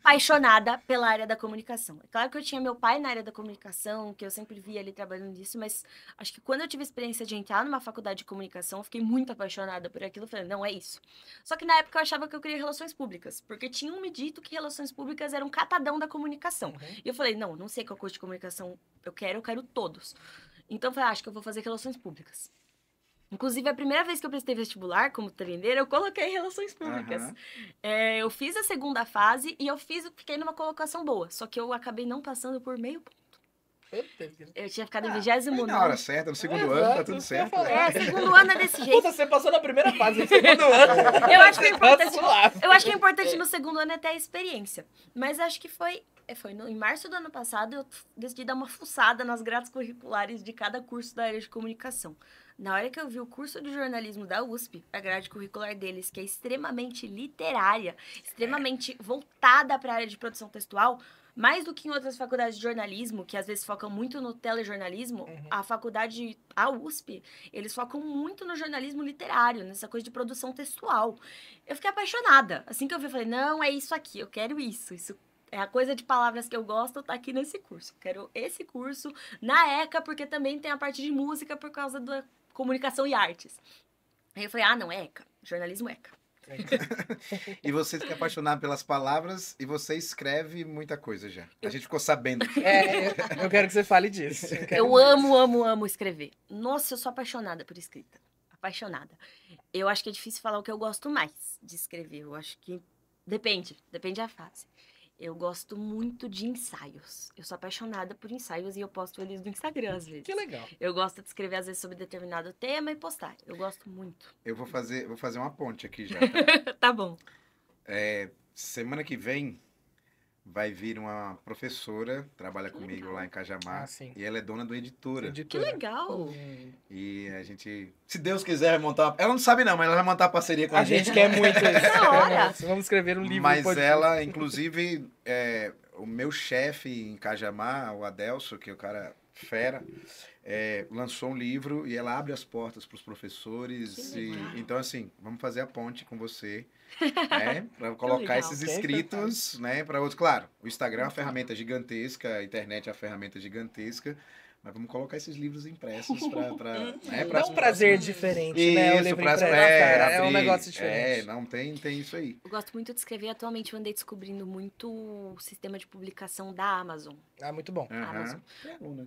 apaixonada pela área da comunicação. É claro que eu tinha meu pai na área da comunicação, que eu sempre via ele trabalhando nisso, mas acho que quando eu tive a experiência de entrar numa faculdade de comunicação, eu fiquei muito apaixonada por aquilo. Eu falei, não, é isso. Só que na época eu achava que eu queria relações públicas, porque tinham me dito que relações públicas era um catadão da comunicação. E eu falei, não sei qual curso de comunicação eu quero todos. Então eu falei, acho que eu vou fazer relações públicas. Inclusive, a primeira vez que eu prestei vestibular como trevendeira, eu coloquei relações públicas. Aham. Eu fiz a segunda fase e fiquei numa colocação boa. Só que eu acabei não passando por meio ponto. Eu tinha ficado em 29º. Foi na hora certa, no segundo ano, tá tudo certo. Segundo ano é desse jeito. Puta, você passou na primeira fase, no segundo ano. Eu acho que é importante, suave. eu acho que é importante no segundo ano é ter a experiência. Mas acho que foi em março do ano passado, eu decidi dar uma fuçada nas grades curriculares de cada curso da área de comunicação. Na hora que eu vi o curso de jornalismo da USP, a grade curricular deles, que é extremamente literária, extremamente voltada para a área de produção textual, mais do que em outras faculdades de jornalismo, que às vezes focam muito no telejornalismo, a USP, eles focam muito no jornalismo literário, nessa coisa de produção textual. Eu fiquei apaixonada. Assim que eu vi, eu falei, não, é isso aqui, eu quero isso. Isso é a coisa de palavras que eu gosto, tá aqui nesse curso. Eu quero esse curso na ECA, porque também tem a parte de música por causa da comunicação e artes. Aí eu falei, não, é ECA, jornalismo ECA. E você fica apaixonado pelas palavras e você escreve muita coisa já. A gente ficou sabendo. Eu quero que você fale disso. Eu amo escrever. Nossa, eu sou apaixonada por escrita. Apaixonada. Eu acho que é difícil falar o que eu gosto mais de escrever. Eu acho que depende da fase. Eu gosto muito de ensaios. Eu sou apaixonada por ensaios e eu posto eles no Instagram às vezes. Que legal. Eu gosto de escrever às vezes sobre determinado tema e postar. Eu gosto muito. Eu vou fazer uma ponte aqui já. Tá bom. Semana que vem vai vir uma professora, trabalha comigo lá em Cajamar, e ela é dona do editora. Que legal. E a gente, se Deus quiser, vai montar ela não sabe não, mas ela vai montar parceria com a gente. A gente quer muito isso. Da hora. Vamos escrever um livro. Mas ela, inclusive, o meu chefe em Cajamar, o Adelso, que é o cara fera, lançou um livro e ela abre as portas para os professores. Então, assim, vamos fazer a ponte com você, para colocar esses escritos, né, para outros. Claro, o Instagram é uma ferramenta gigantesca, a internet é uma ferramenta gigantesca, mas vamos colocar esses livros impressos para dá um prazer diferente, né? O livro impresso, é um negócio diferente. Não tem isso aí. Eu gosto muito de escrever. Atualmente eu andei descobrindo muito o sistema de publicação da Amazon. Muito bom. Amazon.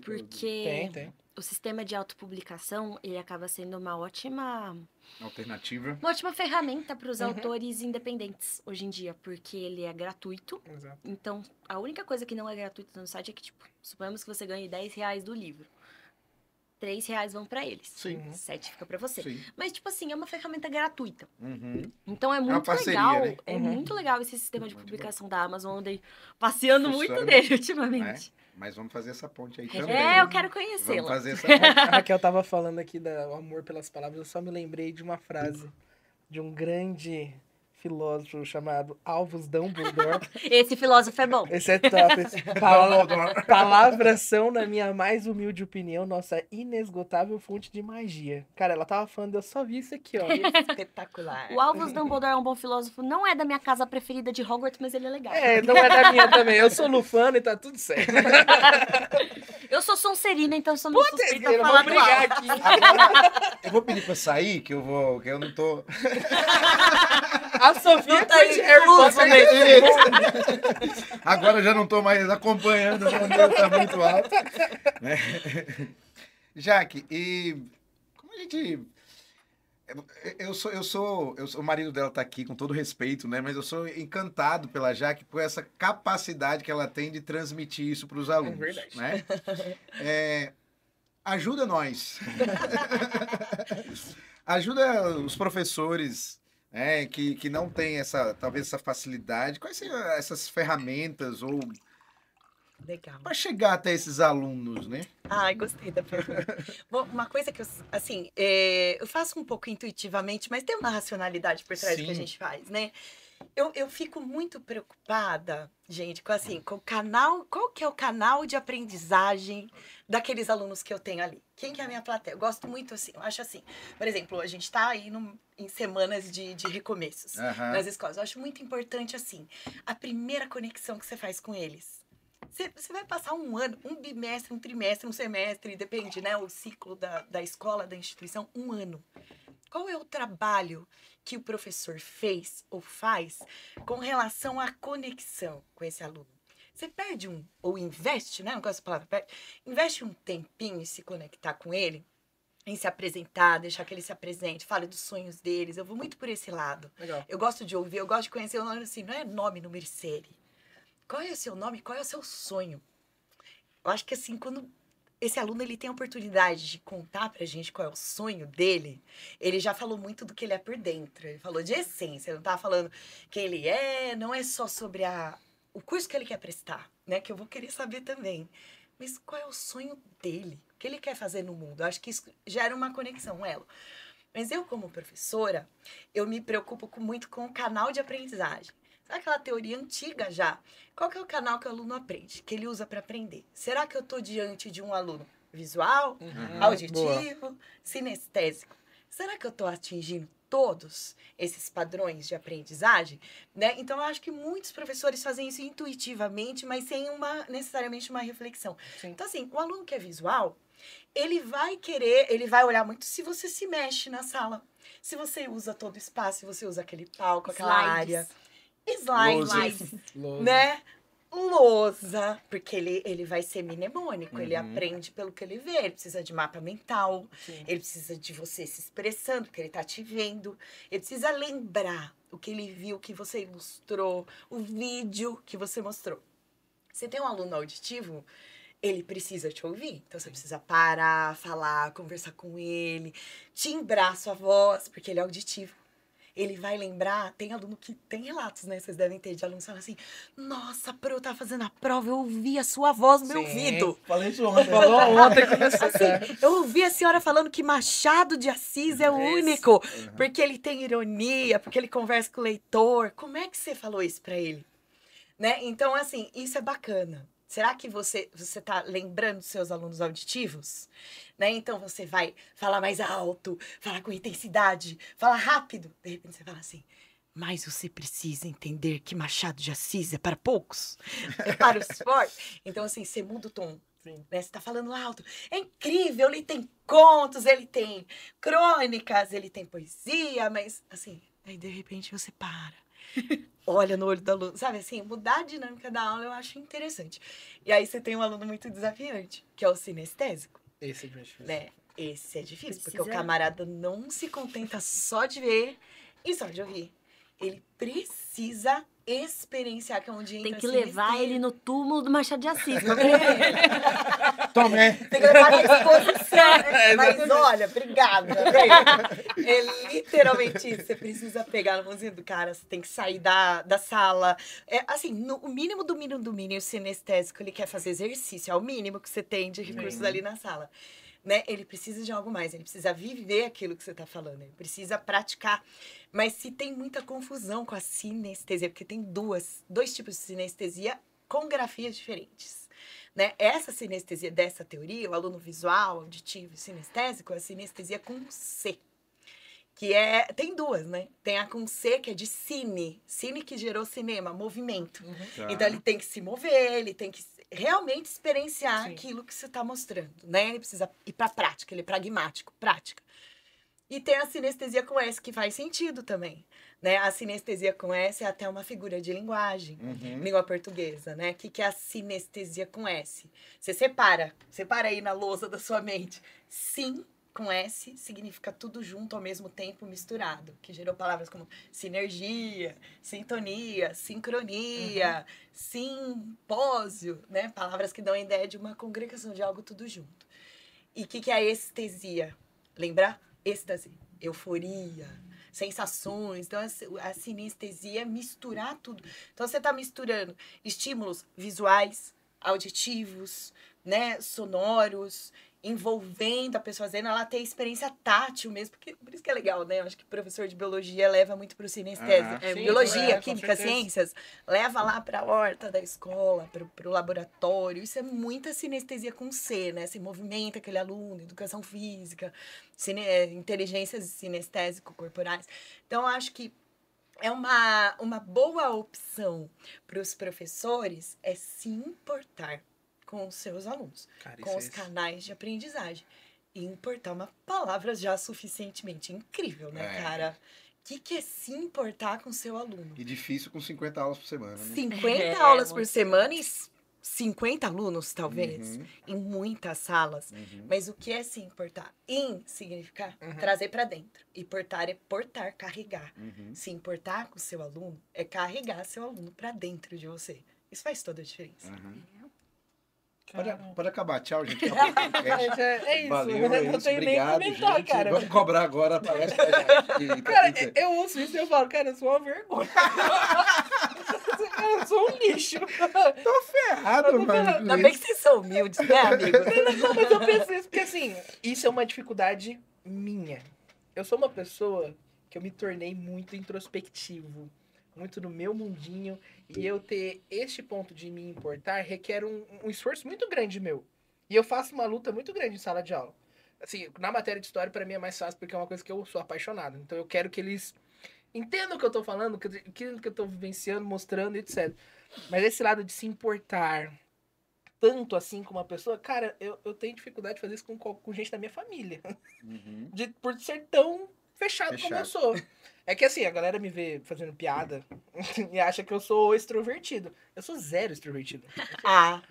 Porque tem. O sistema de autopublicação, ele acaba sendo uma ótima alternativa. Uma ótima ferramenta para os autores independentes hoje em dia, porque ele é gratuito. Exato. Então, a única coisa que não é gratuita no site é que, tipo, suponhamos que você ganhe R$10 do livro. R$3 vão para eles. Sim. 7 fica para você. Sim. Mas, tipo assim, é uma ferramenta gratuita. Uhum. Então, é muito parceria, legal. né? É muito legal esse sistema de publicação da Amazon. Andei passeando muito Fuçando. nele ultimamente. Mas vamos fazer essa ponte aí também. Eu quero conhecê-la. Vamos fazer essa ponte. A Raquel tava falando aqui do amor pelas palavras, eu só me lembrei de uma frase de um grande filósofo chamado Alvus Dumbledore. Esse filósofo é bom. Esse é top. Palavras são, na minha mais humilde opinião, nossa inesgotável fonte de magia. Cara, ela tava falando, eu só vi isso aqui, ó. Espetacular. O Alvus Dumbledore é um bom filósofo. Não é da minha casa preferida de Hogwarts, mas ele é legal. Não é da minha também. Eu sou lufano e tá tudo certo. Eu sou Sonserina, então sou meio suspeita a Vamos falar do brigar Alvus. Agora, eu vou pedir pra sair, que eu não tô... A Sofia tá tá de Harry Potter. Agora eu já não tô mais acompanhando, o meu tá muito alto. Né? Jaque, e como a gente... Eu sou o marido dela tá aqui, com todo respeito, né? Mas eu sou encantado pela Jaque por essa capacidade que ela tem de transmitir isso para os alunos. É verdade. Né? Ajuda nós. Ajuda os professores, que não têm talvez essa facilidade. Quais são essas ferramentas ou Legal. para chegar até esses alunos, né? Ai, gostei da pergunta. Bom, uma coisa que eu faço um pouco intuitivamente, mas tem uma racionalidade por trás do que a gente faz, né? Eu fico muito preocupada, gente, com o canal. Qual que é o canal de aprendizagem daqueles alunos que eu tenho ali? Quem que é a minha plateia? Eu gosto muito assim, eu acho assim. Por exemplo, a gente está aí em semanas de recomeços nas escolas. Eu acho muito importante, assim, a primeira conexão que você faz com eles. Você vai passar um ano, um bimestre, um trimestre, um semestre, depende, né? O ciclo da escola, da instituição, um ano. Qual é o trabalho que o professor fez ou faz com relação à conexão com esse aluno? Você perde ou investe, né? Não gosto da palavra, investe um tempinho em se conectar com ele, em se apresentar, deixar que ele se apresente, fale dos sonhos deles. Eu vou muito por esse lado. Legal. Eu gosto de ouvir, eu gosto de conhecer o nome assim, não é nome, número e série. Qual é o seu nome? Qual é o seu sonho? Eu acho que assim, quando esse aluno ele tem a oportunidade de contar pra gente qual é o sonho dele, ele já falou muito do que ele é por dentro. Ele falou de essência, ele não tá falando quem ele é, não é só sobre o curso que ele quer prestar, né? Que eu vou querer saber também. Mas qual é o sonho dele? O que ele quer fazer no mundo? Eu acho que isso gera uma conexão, um elo. Mas eu, como professora, eu me preocupo muito com o canal de aprendizagem. Sabe aquela teoria antiga já? Qual que é o canal que o aluno aprende, que ele usa para aprender? Será que eu estou diante de um aluno visual, auditivo, sinestésico? Será que eu estou atingindo todos esses padrões de aprendizagem? Né? Então, eu acho que muitos professores fazem isso intuitivamente, mas sem necessariamente uma reflexão. Sim. Então, assim, o aluno que é visual, ele vai olhar muito se você se mexe na sala. Se você usa todo o espaço, se você usa aquele palco, aquela área. Slides, né? Lousa, porque ele vai ser mnemônico, ele aprende pelo que ele vê, ele precisa de mapa mental, ele precisa de você se expressando, porque ele tá te vendo, ele precisa lembrar o que ele viu, o que você ilustrou, o vídeo que você mostrou. Você tem um aluno auditivo, ele precisa te ouvir, então você precisa parar, falar, conversar com ele, timbrar sua voz, porque ele é auditivo. Ele vai lembrar, tem aluno que tem relatos, né? Vocês devem ter de alunos falando assim: nossa, eu tava fazendo a prova, eu ouvi a sua voz no meu ouvido. Falei isso ontem. Falou ontem que você Assim, eu ouvi a senhora falando que Machado de Assis é o único, porque ele tem ironia, porque ele conversa com o leitor. Como é que você falou isso pra ele? Né? Então, assim, isso é bacana. Será que você tá lembrando dos seus alunos auditivos? Né? Então, você vai falar mais alto, falar com intensidade, falar rápido. De repente, você fala assim: mas você precisa entender que Machado de Assis é para poucos, é para os fortes. Então, assim, você muda o tom. Sim. Né? Você tá falando alto. É incrível, ele tem contos, ele tem crônicas, ele tem poesia, mas, assim, aí, de repente, você para. Olha no olho do aluno, sabe assim, mudar a dinâmica da aula eu acho interessante. E aí você tem um aluno muito desafiante, que é o sinestésico. Esse é difícil. Né? Esse é difícil, porque o camarada não se contenta só de ver e só de ouvir. Ele precisa experienciar, que é onde entra tem que levar ele no túmulo do Machado de Assis. Tomé. Tem que levar na exposição. Mas olha, obrigada. É literalmente isso. Você precisa pegar na mãozinha do cara, você tem que sair da sala. É, assim, o mínimo do mínimo do mínimo, o sinestésico, ele quer fazer exercício. É o mínimo que você tem de recursos ali na sala. Né? Ele precisa de algo mais, ele precisa viver aquilo que você está falando, ele precisa praticar. Mas se tem muita confusão com a sinestesia, porque tem dois tipos de sinestesia com grafias diferentes. Né? Essa sinestesia dessa teoria, o aluno visual, auditivo e sinestésico, é a sinestesia com C. Que tem duas, né? Tem a com C, que é de cine que gerou cinema, movimento. Então ele tem que se mover, ele tem que realmente experienciar aquilo que você está mostrando, né? Ele precisa ir para a prática, ele é pragmático, prática. E tem a sinestesia com S, que faz sentido também, né? A sinestesia com S é até uma figura de linguagem, língua portuguesa, né? O que é a sinestesia com S? Você separa aí na lousa da sua mente. Sim, com S significa tudo junto ao mesmo tempo, misturado, que gerou palavras como sinergia, sintonia, sincronia, simpósio, né? Palavras que dão a ideia de uma congregação, de algo tudo junto. E o que é a estesia? Lembra? Êxtase, euforia, sensações. Então, a sinestesia é misturar tudo. Então, você está misturando estímulos visuais, auditivos, né? Sonoros. envolvendo a pessoa, fazendo ela ter experiência tátil mesmo, porque por isso que é legal, né? Eu acho que o professor de biologia leva muito pro sinestésico. Sim, Biologia, com química, certeza. ciências, leva lá pra horta da escola, pro laboratório. Isso é muita sinestesia com C, né? Se movimenta aquele aluno, educação física, inteligências sinestésico-corporais. Então, eu acho que é uma boa opção para os professores é se importar com os seus alunos, Cara, com os isso canais de aprendizagem. E importar uma palavra já suficientemente incrível, né, É. cara? O que é se importar com o seu aluno? E difícil com 50 aulas por semana, né? 50 aulas por muito semana e 50 alunos, talvez, Uhum. em muitas salas. Uhum. Mas o que é se importar? In significa Uhum. trazer para dentro. E portar é portar, carregar. Uhum. Se importar com o seu aluno é carregar seu aluno para dentro de você. Isso faz toda a diferença. Uhum. Caramba. Pode acabar, tchau, gente. Acabou o podcast. É isso, Valeu, eu é não isso. tenho nem Obrigado, comentar, gente. cara. Vamos cobrar agora a palestra da gente. Cara, eu ouço isso e eu falo, cara, eu sou uma vergonha. Eu sou um lixo. Errado, mano. Ainda bem que vocês são humildes, né, amigo? Não, mas eu penso isso porque, assim, isso é uma dificuldade minha. Eu sou uma pessoa que eu me tornei muito introspectivo, muito no meu mundinho, e eu ter este ponto de me importar requer um esforço muito grande meu. E eu faço uma luta muito grande em sala de aula. Assim, na matéria de história, pra mim é mais fácil porque é uma coisa que eu sou apaixonado. Então eu quero que eles entendam o que eu tô falando, que eu tô vivenciando, mostrando, etc. Mas esse lado de se importar tanto assim com uma pessoa, cara, eu tenho dificuldade de fazer isso com gente da minha família. Uhum. Por ser tão fechado como eu Fechado. sou. É que assim, a galera me vê fazendo piada e acha que eu sou extrovertido. Eu sou zero extrovertido. Ah,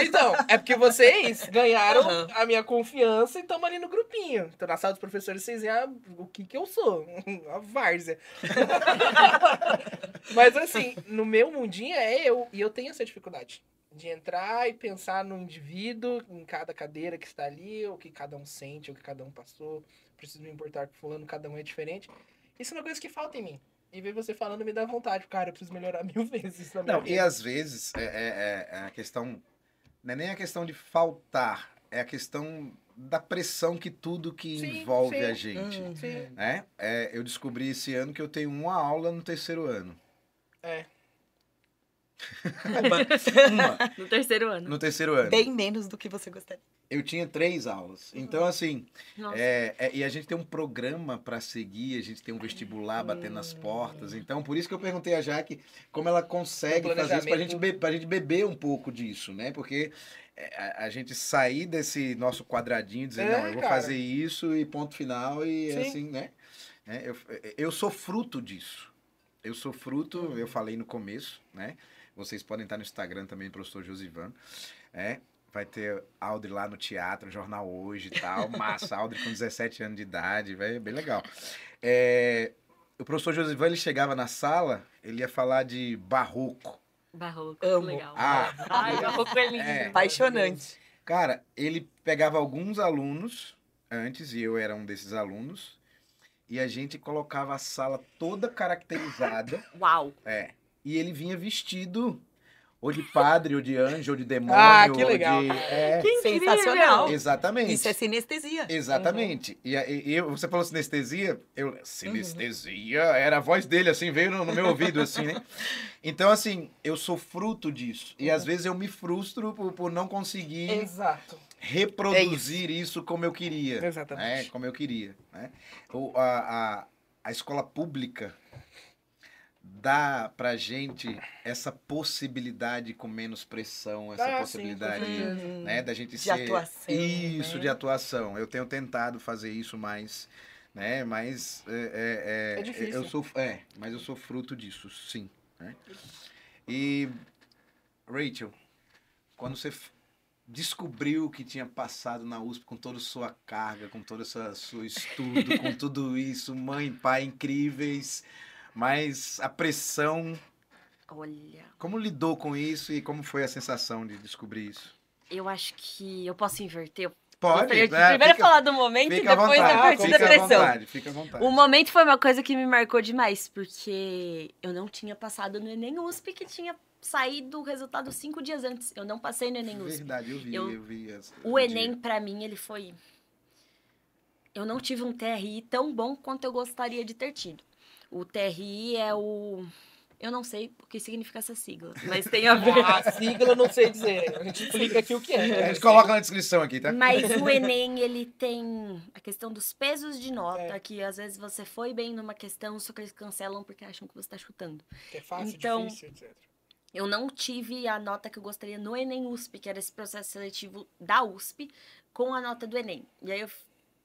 Então, é porque vocês ganharam Aham. a minha confiança e estão ali no grupinho. Então, na sala dos professores, vocês veem o que eu sou. A várzea. Mas assim, no meu mundinho é eu. E eu tenho essa dificuldade. De entrar e pensar no indivíduo, em cada cadeira que está ali, o que cada um sente, o que cada um passou. Preciso me importar com fulano, cada um é diferente. Isso é uma coisa que falta em mim. E ver você falando me dá vontade. Cara, eu preciso melhorar 1000 vezes isso na minha Não, e vida. às vezes é a questão. Não é nem a questão de faltar, é a questão da pressão que tudo que Sim, envolve sim. a gente. Sim. Né? Eu descobri esse ano que eu tenho uma aula no terceiro ano. É. Uma No terceiro ano. no terceiro ano. bem menos do que você gostaria. Eu tinha 3 aulas. Então, assim, Nossa. e a gente tem um programa para seguir, a gente tem um vestibular batendo nas portas. Então, por isso que eu perguntei a Jaque como ela consegue No fazer isso planejamento. pra gente beber um pouco disso, né? Porque a gente sair desse nosso quadradinho e dizer, não, eu vou cara. fazer isso e ponto final e Sim. assim, né? Eu sou fruto disso. Eu sou fruto, eu falei no começo, né? Vocês podem estar no Instagram também, professor Josivan. Vai ter Audrey lá no teatro, Jornal Hoje e tal. Massa, Audrey com 17 anos de idade, é bem legal. O professor Josivan, ele chegava na sala, ele ia falar de barroco. Barroco, Amo. legal. Ah, Ai, barroco é lindo. Apaixonante. Cara, ele pegava alguns alunos antes, e eu era um desses alunos, e a gente colocava a sala toda caracterizada, Uau. e ele vinha vestido ou de padre, ou de anjo, ou de demônio. Ah, que ou legal. de... Que incrível. Sensacional. Exatamente. Isso é sinestesia. Exatamente. E você falou sinestesia, sinestesia, era a voz dele, assim, veio no meu ouvido, assim, né? Então, assim, eu sou fruto disso. E às vezes eu me frustro por não conseguir Exato. reproduzir isso como eu queria. Exatamente. Como eu queria. Né? A escola pública dá pra gente essa possibilidade com menos pressão, essa Ah, possibilidade, sim, com certeza. né, da gente De ser atuação, isso, né? de atuação. Eu tenho tentado fazer isso mais, né, mas É difícil. mas eu sou fruto disso, sim, né? E Rachel, quando você descobriu que tinha passado na USP com toda a sua carga, com todo esse seu estudo, com tudo isso, mãe e pai incríveis, mas a pressão, Olha, como lidou com isso e como foi a sensação de descobrir isso? eu acho que eu posso inverter. Pode, Gostaria de primeiro falar do momento e fica à depois da vontade, parte da fica à pressão. vontade, fica à vontade. O momento foi uma coisa que me marcou demais, porque eu não tinha passado no Enem USP, que tinha saído o resultado 5 dias antes. Eu não passei no Enem USP. Verdade, eu vi. O Enem, pra mim, ele foi... Eu não tive um TRI tão bom quanto eu gostaria de ter tido. O TRI é o... Eu não sei o que significa essa sigla, mas tem a ver. A sigla eu não sei dizer. A gente explica aqui o que é. A gente coloca na descrição aqui, tá? Mas o Enem, ele tem a questão dos pesos de nota, que às vezes você foi bem numa questão, só que eles cancelam porque acham que você tá chutando. Que é fácil, Então, difícil, etc. Eu não tive a nota que eu gostaria no Enem USP, que era esse processo seletivo da USP, com a nota do Enem. E aí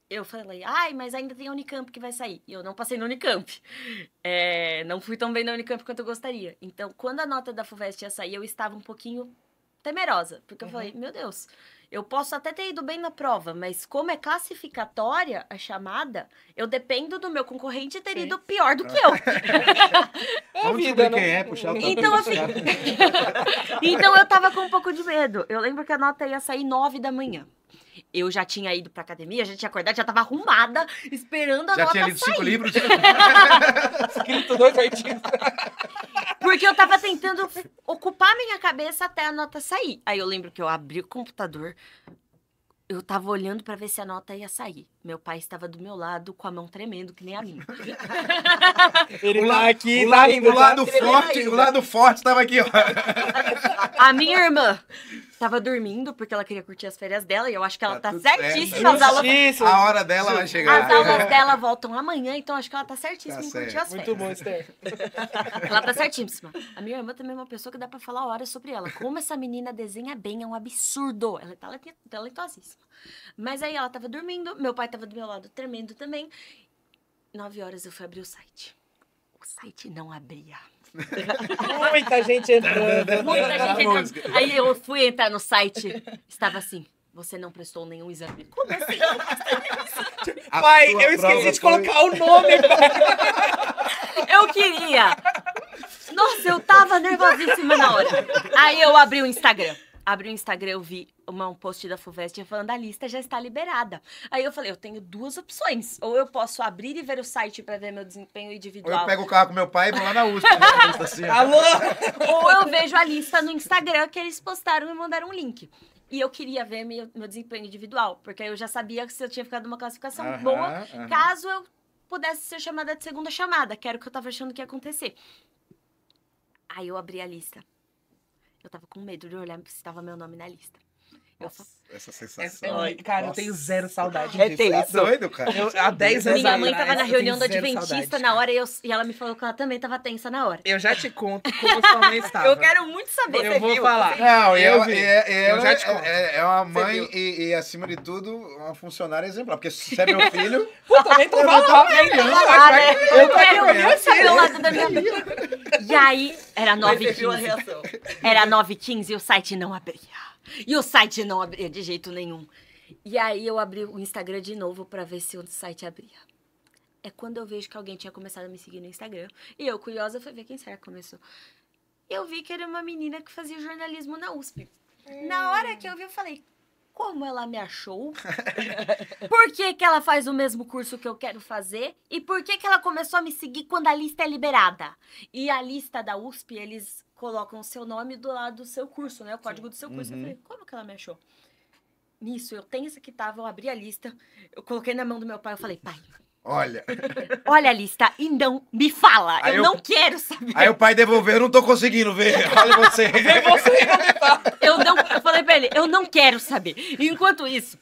eu falei, mas ainda tem a Unicamp que vai sair. E eu não passei no Unicamp. Não fui tão bem na Unicamp quanto eu gostaria. Então, quando a nota da FUVEST ia sair, eu estava um pouquinho temerosa. Porque eu falei, meu Deus, eu posso até ter ido bem na prova, mas como é classificatória a chamada, eu dependo do meu concorrente ter ido pior do que eu. Vamos vida, descobrir né? quem é, puxar o tapete. Então, assim, então eu tava com um pouco de medo. Eu lembro que a nota ia sair 9 da manhã. Eu já tinha ido pra academia, já tinha acordado, já tava arrumada, esperando a Já nota tinha lido 5 sair. livros? Escrito 2 artigos. Porque eu tava tentando ocupar minha cabeça até a nota sair. Aí eu lembro que eu abri o computador, eu tava olhando pra ver se a nota ia sair. Meu pai estava do meu lado com a mão tremendo, que nem a minha. Ele tá aqui, O tá indo, tá? o lado forte tava aqui, ó. A minha irmã tava dormindo porque ela queria curtir as férias dela e eu acho que ela Tá tá tudo certíssima. certo. As aulas, Justiça. A hora dela vai chegar. as aulas dela voltam amanhã, então acho que ela tá certíssima Tá em curtir certo. as férias. Muito bom, Esther. Ela tá certíssima. A minha irmã também é uma pessoa que dá pra falar horas sobre ela. Como essa menina desenha bem, é um absurdo. Ela tá talentosíssima. Mas aí ela tava dormindo, meu pai tava do meu lado tremendo também. 9 horas eu fui abrir o site. O site não abria. Muita gente entrando. Muita gente música. entrando. Aí eu fui entrar no site, estava assim, você não prestou nenhum exame. Como assim? A Pai, sua eu esqueci prova de foi- colocar o nome, pai. Eu queria. Nossa, eu tava nervosíssima na hora. Aí eu abri o Instagram. Eu vi um post da FUVEST falando a lista já está liberada. Aí eu falei, eu tenho 2 opções. Ou eu posso abrir e ver o site para ver meu desempenho Ou individual. eu pego o carro com meu pai e vou lá na USP. Né? Assim, ó. Alô? Ou eu vejo a lista no Instagram que eles postaram e mandaram um link. E eu queria ver meu desempenho individual, porque aí eu já sabia que se eu tinha ficado numa classificação Aham, boa, aham. caso eu pudesse ser chamada de segunda chamada, que era o que eu tava achando que ia acontecer. Aí eu abri a lista. Eu tava com medo de olhar se estava meu nome na lista. Essa sensação. Cara, eu tenho zero saudade É disso. tenso. Tá doido, cara? Há 10 anos Minha mãe atrás, tava na eu reunião do tenho zero Adventista saudade, na cara. hora e ela me falou que ela também tava tensa na hora. Eu já te conto como sua mãe estava. Eu quero muito saber. Eu vou falar. Não, Eu ela, vi. ela Eu já te conto. é uma mãe viu? e, acima de tudo, uma funcionária exemplar. Porque se é meu filho, Puta, nem tô falando. Eu quero muito saber o lado da minha vida. E aí, era Mas você viu a 9h15. reação. Era 9h15 e o site não abria. E o site não abria de jeito nenhum. E aí eu abri o Instagram de novo pra ver se o site abria. É quando eu vejo que alguém tinha começado a me seguir no Instagram. E eu, curiosa, fui ver quem será que começou. Eu vi que era uma menina que fazia jornalismo na USP. Na hora que eu vi, eu falei, como ela me achou? Por que que ela faz o mesmo curso que eu quero fazer? E por que que ela começou a me seguir quando a lista é liberada? E a lista da USP, eles colocam o seu nome do lado do seu curso, né? O código do seu curso. Eu falei, como que ela me achou? Nisso, eu tenho essa que tava, eu abri a lista, eu coloquei na mão do meu pai, eu falei, pai, olha. olha a lista e não me fala, Aí eu eu- não quero saber. Aí o pai devolveu, eu não tô conseguindo ver. Olha você. Eu falei pra ele, eu não quero saber. E enquanto isso,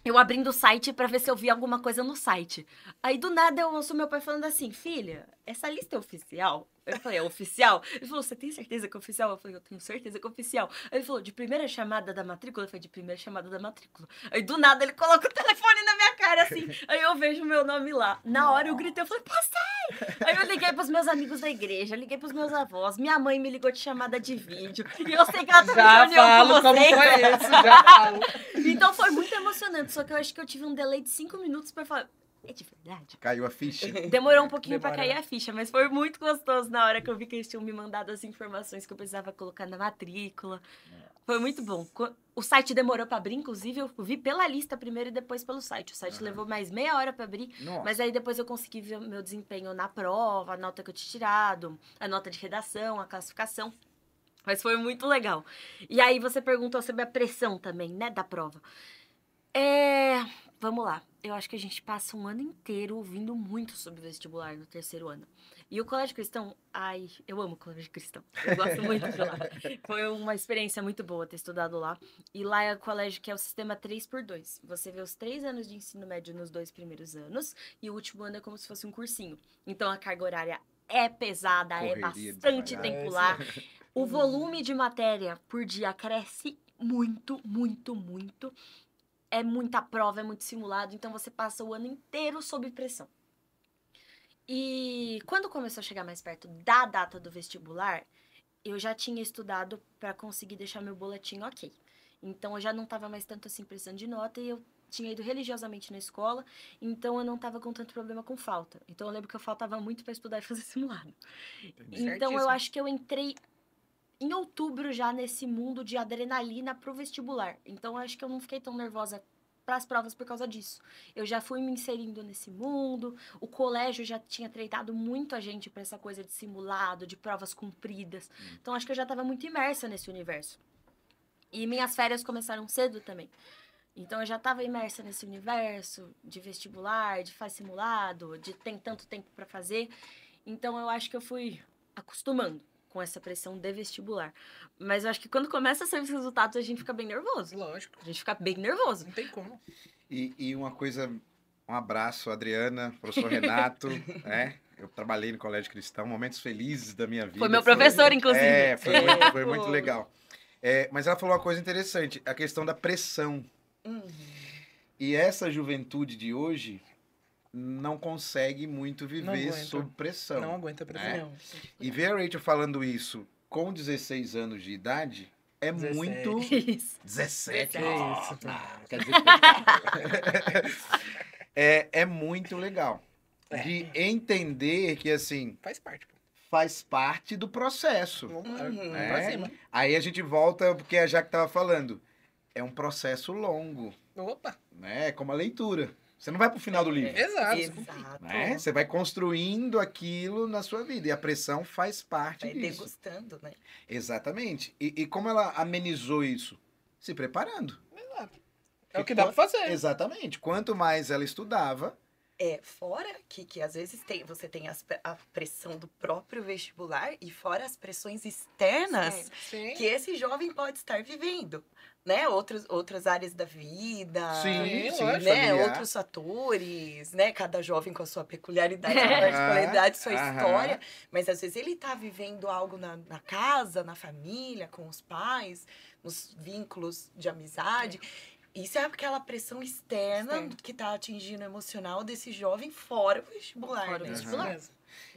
eu abrindo o site pra ver se eu via alguma coisa no site. Aí do nada eu ouço meu pai falando assim, filha, essa lista é oficial? Eu falei, é oficial? Ele falou, você tem certeza que é oficial? Eu falei, eu tenho certeza que é oficial. Aí ele falou, de primeira chamada da matrícula? Eu falei, de primeira chamada da matrícula. Aí do nada ele coloca o telefone na minha cara assim. Aí eu vejo o meu nome lá. Na hora eu gritei, eu falei, passei! Aí eu liguei pros meus amigos da igreja, liguei pros meus avós. Minha mãe me ligou de chamada de vídeo. E eu sei que ela tá em Já reunião falo com como vocês. foi esse, já falo. Então foi muito emocionante, só que eu acho que eu tive um delay de 5 minutos pra falar, é de verdade? Caiu a ficha. Demorou um pouquinho pra Demora. cair a ficha, mas foi muito gostoso na hora que eu vi que eles tinham me mandado as informações que eu precisava colocar na matrícula. Foi muito bom. O site demorou pra abrir, inclusive eu vi pela lista primeiro e depois pelo site. O site levou mais meia hora pra abrir, Nossa. mas aí depois eu consegui ver o meu desempenho na prova, a nota que eu tinha tirado, a nota de redação, a classificação. Mas foi muito legal. E aí você perguntou sobre a pressão também, né, da prova. Vamos lá. Eu acho que a gente passa um ano inteiro ouvindo muito sobre vestibular no terceiro ano. E o Colégio Cristão, eu amo o Colégio Cristão. Eu gosto muito de lá. Foi uma experiência muito boa ter estudado lá. E lá é o colégio que é o sistema 3x2. Você vê os 3 anos de ensino médio nos 2 primeiros anos e o último ano é como se fosse um cursinho. Então a carga horária é pesada, é bastante tempo lá. O volume de matéria por dia cresce muito, muito, muito. É muita prova, é muito simulado, então você passa o ano inteiro sob pressão. E quando começou a chegar mais perto da data do vestibular, eu já tinha estudado para conseguir deixar meu boletim ok. Então eu já não estava mais tanto assim precisando de nota e eu tinha ido religiosamente na escola, então eu não estava com tanto problema com falta. Então eu lembro que eu faltava muito para estudar e fazer simulado. Então eu acho que eu entrei em outubro já nesse mundo de adrenalina pro vestibular. Então, acho que eu não fiquei tão nervosa para as provas por causa disso. Eu já fui me inserindo nesse mundo, o colégio já tinha treinado muito a gente para essa coisa de simulado, de provas cumpridas. Então, acho que eu já estava muito imersa nesse universo. E minhas férias começaram cedo também. Então, eu já estava imersa nesse universo de vestibular, de faz simulado, de tem tanto tempo para fazer. Então, eu acho que eu fui acostumando com essa pressão de vestibular. Mas eu acho que quando começa a sair os resultados, a gente fica bem nervoso. Lógico. A gente fica bem nervoso. Não tem como. E uma coisa, um abraço, Adriana, professor Renato, né? Eu trabalhei no Colégio Cristão, momentos felizes da minha vida. Foi meu professor, inclusive. Foi muito legal. Mas ela falou uma coisa interessante, a questão da pressão. E essa juventude de hoje não consegue muito viver sob pressão. Não aguenta pressão. E ver a Rachel falando isso com 16 anos de idade é 17. Muito... Isso. 17? Isso. Quer dizer... é muito legal. De entender que, assim... Faz parte. Faz parte do processo. Pra cima. Aí a gente volta, porque a Jaque estava falando. É um processo longo. Opa. Né? Como a leitura. Você não vai pro final do livro. Exato. Né? Você vai construindo aquilo na sua vida. E a pressão faz parte disso. Vai degustando, né? Exatamente. E como ela amenizou isso? Se preparando. Exato. É o que dá pra fazer. Exatamente. Quanto mais ela estudava... Fora que às vezes você tem a pressão do próprio vestibular e fora as pressões externas que esse jovem pode estar vivendo, né? Outras áreas da vida, né? Outros fatores, né? Cada jovem com a sua peculiaridade, sua particularidade, sua história. Mas às vezes ele está vivendo algo na casa, na família, com os pais, nos vínculos de amizade. Isso é aquela pressão externa que está atingindo o emocional desse jovem fora o vestibular. Fora o vestibular.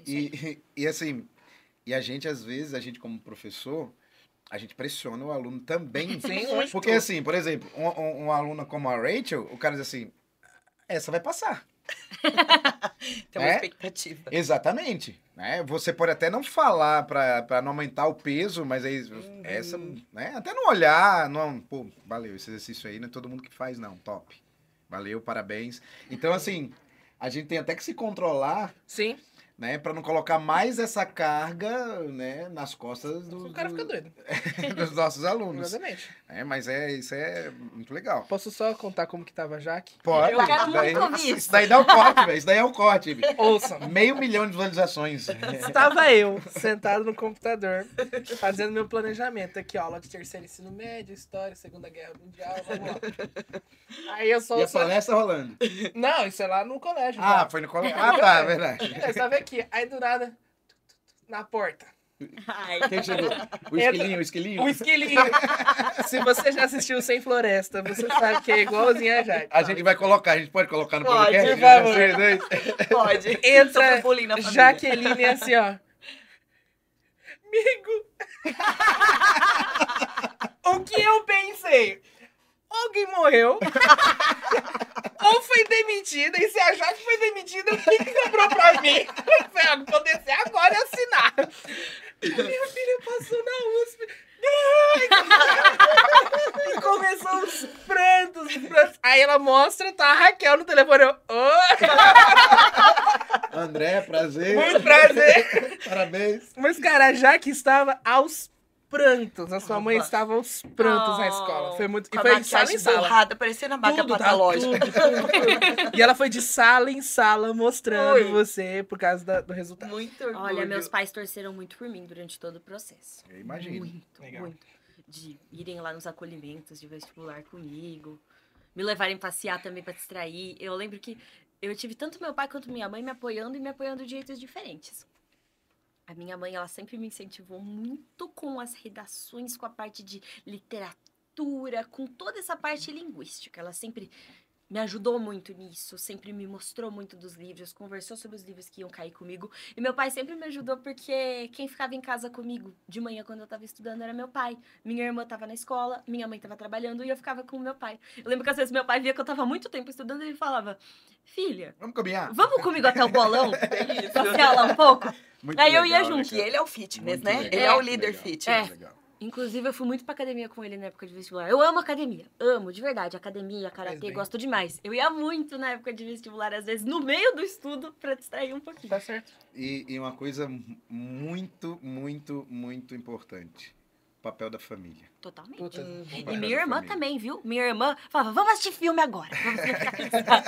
E assim, a gente, às vezes, como professor, a gente pressiona o aluno também. Sim, porque, assim, por exemplo, uma aluna como a Rachel, o cara diz assim, essa vai passar. Tem uma expectativa. Exatamente. Né? Você pode até não falar para não aumentar o peso, mas aí essa, né? Até não olhar, não, pô, valeu, esse exercício aí não é todo mundo que faz, não, top. Valeu, parabéns. Então, assim, a gente tem até que se controlar. Sim. Né, para não colocar mais essa carga, né, nas costas O cara fica doido. dos nossos alunos. Exatamente. Mas isso é muito legal. Posso só contar como que tava a Jaque? Pode. Eu quero muito ouvir isso. Isso daí dá o corte, velho. Isso daí é o corte, velho. Ouçam. 500 mil de visualizações. Estava eu, sentado no computador, fazendo meu planejamento. Aqui, ó, aula de terceiro ensino médio, história, Segunda Guerra Mundial, vamos lá. Aí eu sou... E a palestra rolando. Não, isso é lá no colégio. Ah, já. foi no colégio. Ah, tá, é verdade. É, você vai aqui. Aí do nada, na porta. Ai. Quem chegou? O esquilinho? O esquilinho. Se você já assistiu Sem Floresta, você sabe que é igualzinho a Jaque. A gente vai colocar, a gente pode colocar no Pode, podcast? por favor. Vocês dois? Pode. Entra Sofre bullying na família. Jaqueline assim, ó. Amigo. O que eu pensei? Alguém morreu. Ou foi demitida. E se a Jaque foi demitida, o que sobrou pra mim? Eu falei, vou descer agora e assinar. Minha filha passou na USP. E começou os prantos. Aí ela mostra, tá a Raquel no telefone. Eu, André, prazer. muito prazer. Parabéns. Mas, cara, a Jaque estava aos prantos. A sua mãe Tava. estava aos prantos na Oh, escola. Foi muito... Com E a foi de sala em maquiagem sala. borrada, parecendo a maca Tudo, patológica. tudo. E ela foi de sala em sala mostrando Foi. você por causa do resultado. Muito orgulho. Olha, meus pais torceram muito por mim durante todo o processo. Eu imagino. Muito, Legal. muito. De irem lá nos acolhimentos de vestibular comigo. Me levarem passear também pra distrair. Eu lembro que eu tive tanto meu pai quanto minha mãe me apoiando e me apoiando de jeitos diferentes. A minha mãe, ela sempre me incentivou muito com as redações, com a parte de literatura, com toda essa parte linguística. Ela sempre me ajudou muito nisso, sempre me mostrou muito dos livros, conversou sobre os livros que iam cair comigo. E meu pai sempre me ajudou porque quem ficava em casa comigo de manhã quando eu tava estudando era meu pai. Minha irmã tava na escola, minha mãe tava trabalhando e eu ficava com o meu pai. Eu lembro que às vezes meu pai via que eu tava muito tempo estudando e ele falava: filha, Vamos caminhar? vamos comigo até o bolão? É isso. Passear lá um pouco? Muito Aí eu ia legal, junto. Que ele é o fitness, Muito né? legal, Ele é o muito líder legal, fitness. É. muito legal. Inclusive, eu fui muito pra academia com ele na época de vestibular. Eu amo academia. Amo, de verdade. Academia, Faz karatê, bem. gosto demais. Eu ia muito na época de vestibular, às vezes, no meio do estudo, pra distrair um pouquinho. Tá certo. E uma coisa muito, muito, muito importante. O papel da família. Totalmente. Puta. Uhum. E Papel minha da irmã família. também, viu? Minha irmã falava: vamos assistir filme agora. Pra você ficar cansado.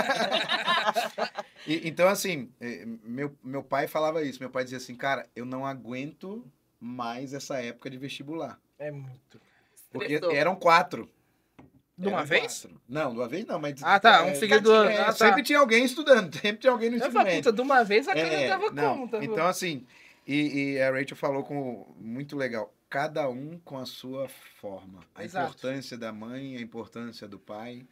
Então, assim, meu pai falava isso. Meu pai dizia assim, cara, eu não aguento mais essa época de vestibular. É muito. Porque Estressou. eram 4. De uma Eram vez? 4. Não, de uma vez não, mas... Ah, tá. Um seguido do outro. é, Ah, tá. sempre tinha alguém estudando, sempre tinha alguém no Eu ensino falei, médio. puta, de uma vez a coisa tava não, como? Tava... então, assim, e a Rachel falou muito legal, cada um com a sua forma. A Exato. importância da mãe, a importância do pai,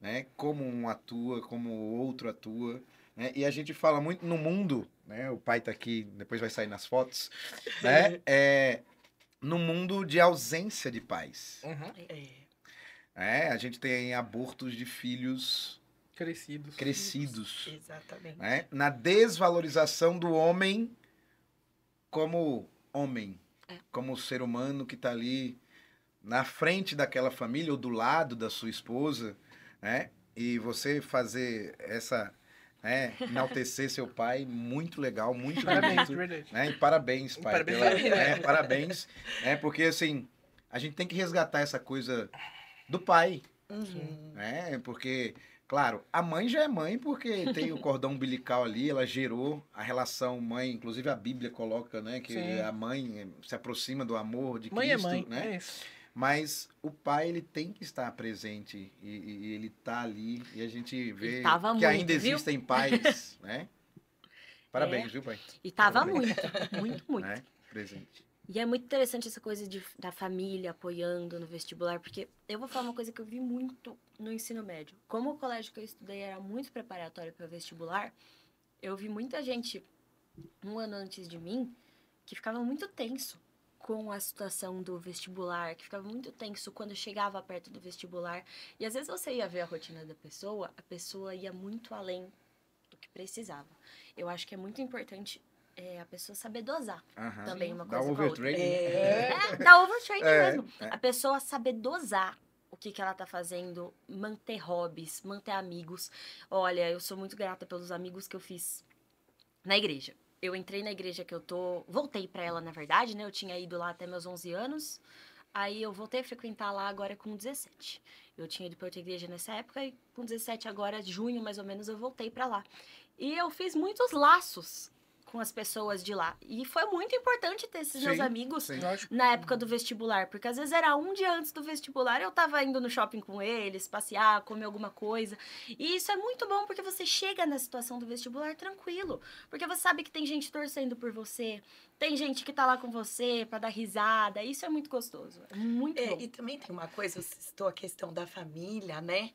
né? Como um atua, como o outro atua. Né? E a gente fala muito no mundo, né? O pai tá aqui, depois vai sair nas fotos, né? No mundo de ausência de pais. Uhum. A gente tem abortos de filhos Crescidos. crescidos. Exatamente. Né? Na desvalorização do homem como homem, como ser humano que está ali na frente daquela família ou do lado da sua esposa, né? E você fazer essa, né, enaltecer seu pai, muito legal, muito Parabéns, bonito, de verdade. né? E parabéns, pai, Parabéns, pela, família. né? Parabéns, né? Porque assim, a gente tem que resgatar essa coisa do pai, Uhum. né? Porque, claro, a mãe já é mãe porque tem o cordão umbilical ali, ela gerou a relação mãe, inclusive a Bíblia coloca, né, que Sim. a mãe se aproxima do amor de Mãe Cristo, é mãe, né? é isso. Mas o pai, ele tem que estar presente e ele tá ali e a gente vê E tava que muito, ainda viu? existem pais, né? Parabéns, É. viu, pai? E tava Parabéns. muito, muito. Né? Presente. E é muito interessante essa coisa da família apoiando no vestibular, porque eu vou falar uma coisa que eu vi muito no ensino médio. Como o colégio que eu estudei era muito preparatório para vestibular, eu vi muita gente, um ano antes de mim, que ficava muito tenso com a situação do vestibular, que ficava muito tenso quando chegava perto do vestibular. E às vezes você ia ver a rotina da pessoa, a pessoa ia muito além do que precisava. Eu acho que é muito importante a pessoa saber dosar Aham. também uma Dá coisa com a outra. overtraining. Dá overtraining É, mesmo. A pessoa saber dosar o que ela tá fazendo, manter hobbies, manter amigos. Olha, eu sou muito grata pelos amigos que eu fiz na igreja. Eu entrei na igreja que eu voltei pra ela, na verdade, né? Eu tinha ido lá até meus 11 anos. Aí eu voltei a frequentar lá agora com 17. Eu tinha ido pra outra igreja nessa época e com 17 agora, junho mais ou menos, eu voltei pra lá. E eu fiz muitos laços com as pessoas de lá. E foi muito importante ter esses meus Sim, amigos sim. Lógico. na época do vestibular. Porque às vezes era um dia antes do vestibular, eu tava indo no shopping com eles, passear, comer alguma coisa. E isso é muito bom porque você chega na situação do vestibular tranquilo. Porque você sabe que tem gente torcendo por você, tem gente que tá lá com você pra dar risada. Isso é muito gostoso. É muito bom. E também tem uma coisa, você citou a questão da família, né?